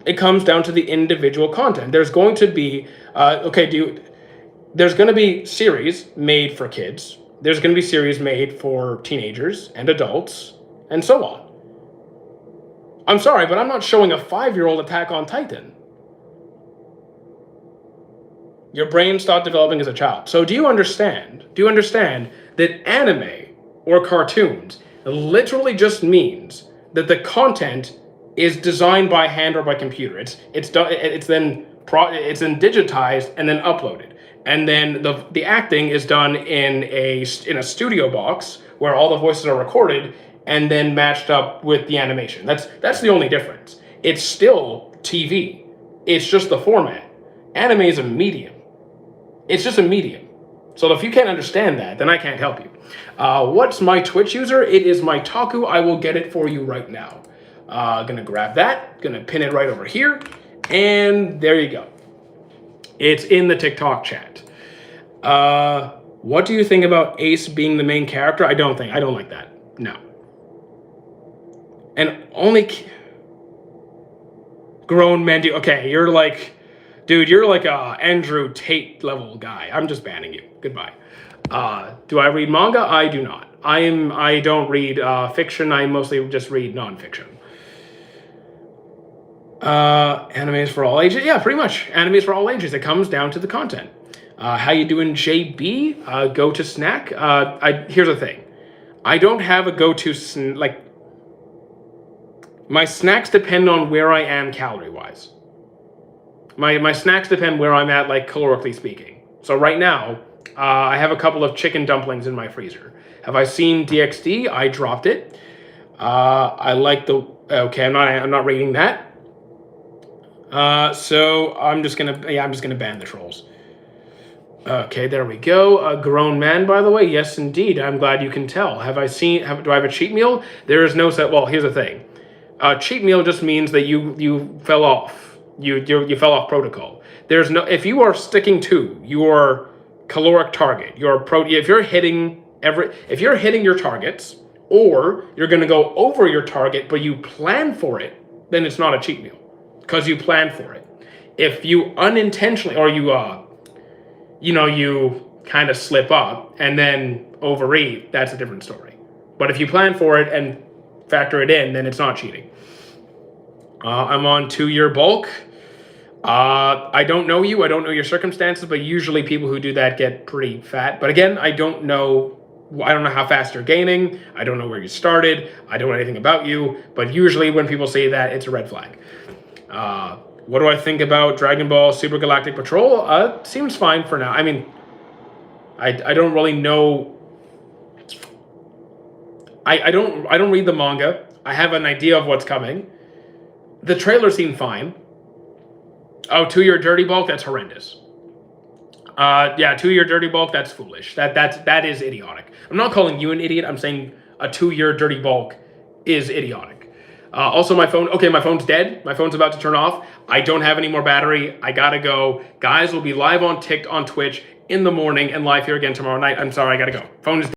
It comes down to the individual content. There's going to be, there's going to be series made for kids. There's going to be series made for teenagers and adults, and so on. I'm sorry, but I'm not showing a 5-year-old Attack on Titan. Your brain stopped developing as a child. So do you understand that anime or cartoons literally just means that the content is designed by hand or by computer. It's then digitized and then uploaded, and then the acting is done in a studio box where all the voices are recorded and then matched up with the animation. That's the only difference. It's still TV. It's just the format. Anime is a medium. It's just a medium. So if you can't understand that, then I can't help you. What's my Twitch user? It is my Taku. I will get it for you right now. Gonna grab that, gonna pin it right over here, and there you go. It's in the TikTok chat. What do you think about Ace being the main character? I don't like that. No. And only grown men do. Okay, you're like, dude, you're like a Andrew Tate level guy. I'm just banning you. Goodbye. Do I read manga? I do not. I don't read fiction. I mostly just read nonfiction. Animes for all ages? Yeah, pretty much. Animes for all ages. It comes down to the content. How you doing, JB? Go to snack? Here's the thing. I don't have a go-to like. My snacks depend on where I am calorie-wise. My snacks depend where I'm at, like calorically speaking. So right now, I have a couple of chicken dumplings in my freezer. Have I seen DxD? I dropped it. I like the. Okay, I'm not rating that. So I'm just gonna ban the trolls. Okay, there we go. A grown man, by the way. Yes, indeed. I'm glad you can tell. Do I have a cheat meal? There is no set. Well, here's the thing. Cheat meal just means that you fell off. You fell off protocol. There's no if you are sticking to your caloric target, if you're hitting your targets, or you're going to go over your target, but you plan for it, then it's not a cheat meal because you plan for it. If you unintentionally or you kind of slip up and then overeat, that's a different story. But if you plan for it and factor it in, then it's not cheating. I'm on 2-year bulk. I don't know you. I don't know your circumstances, but usually people who do that get pretty fat. But again, I don't know how fast you're gaining. I don't know where you started. I don't know anything about you. But usually when people say that, it's a red flag. What do I think about Dragon Ball Super Galactic Patrol? Seems fine for now. I mean, I don't really know. I don't read the manga. I have an idea of what's coming. The trailer seemed fine. Oh, 2-year dirty bulk, that's horrendous. 2-year dirty bulk, that's foolish. That is idiotic. I'm not calling you an idiot. I'm saying a 2-year dirty bulk is idiotic. Also, my phone's dead. My phone's about to turn off. I don't have any more battery. I gotta go. Guys will be live on Twitch in the morning and live here again tomorrow night. I'm sorry, I gotta go. Phone is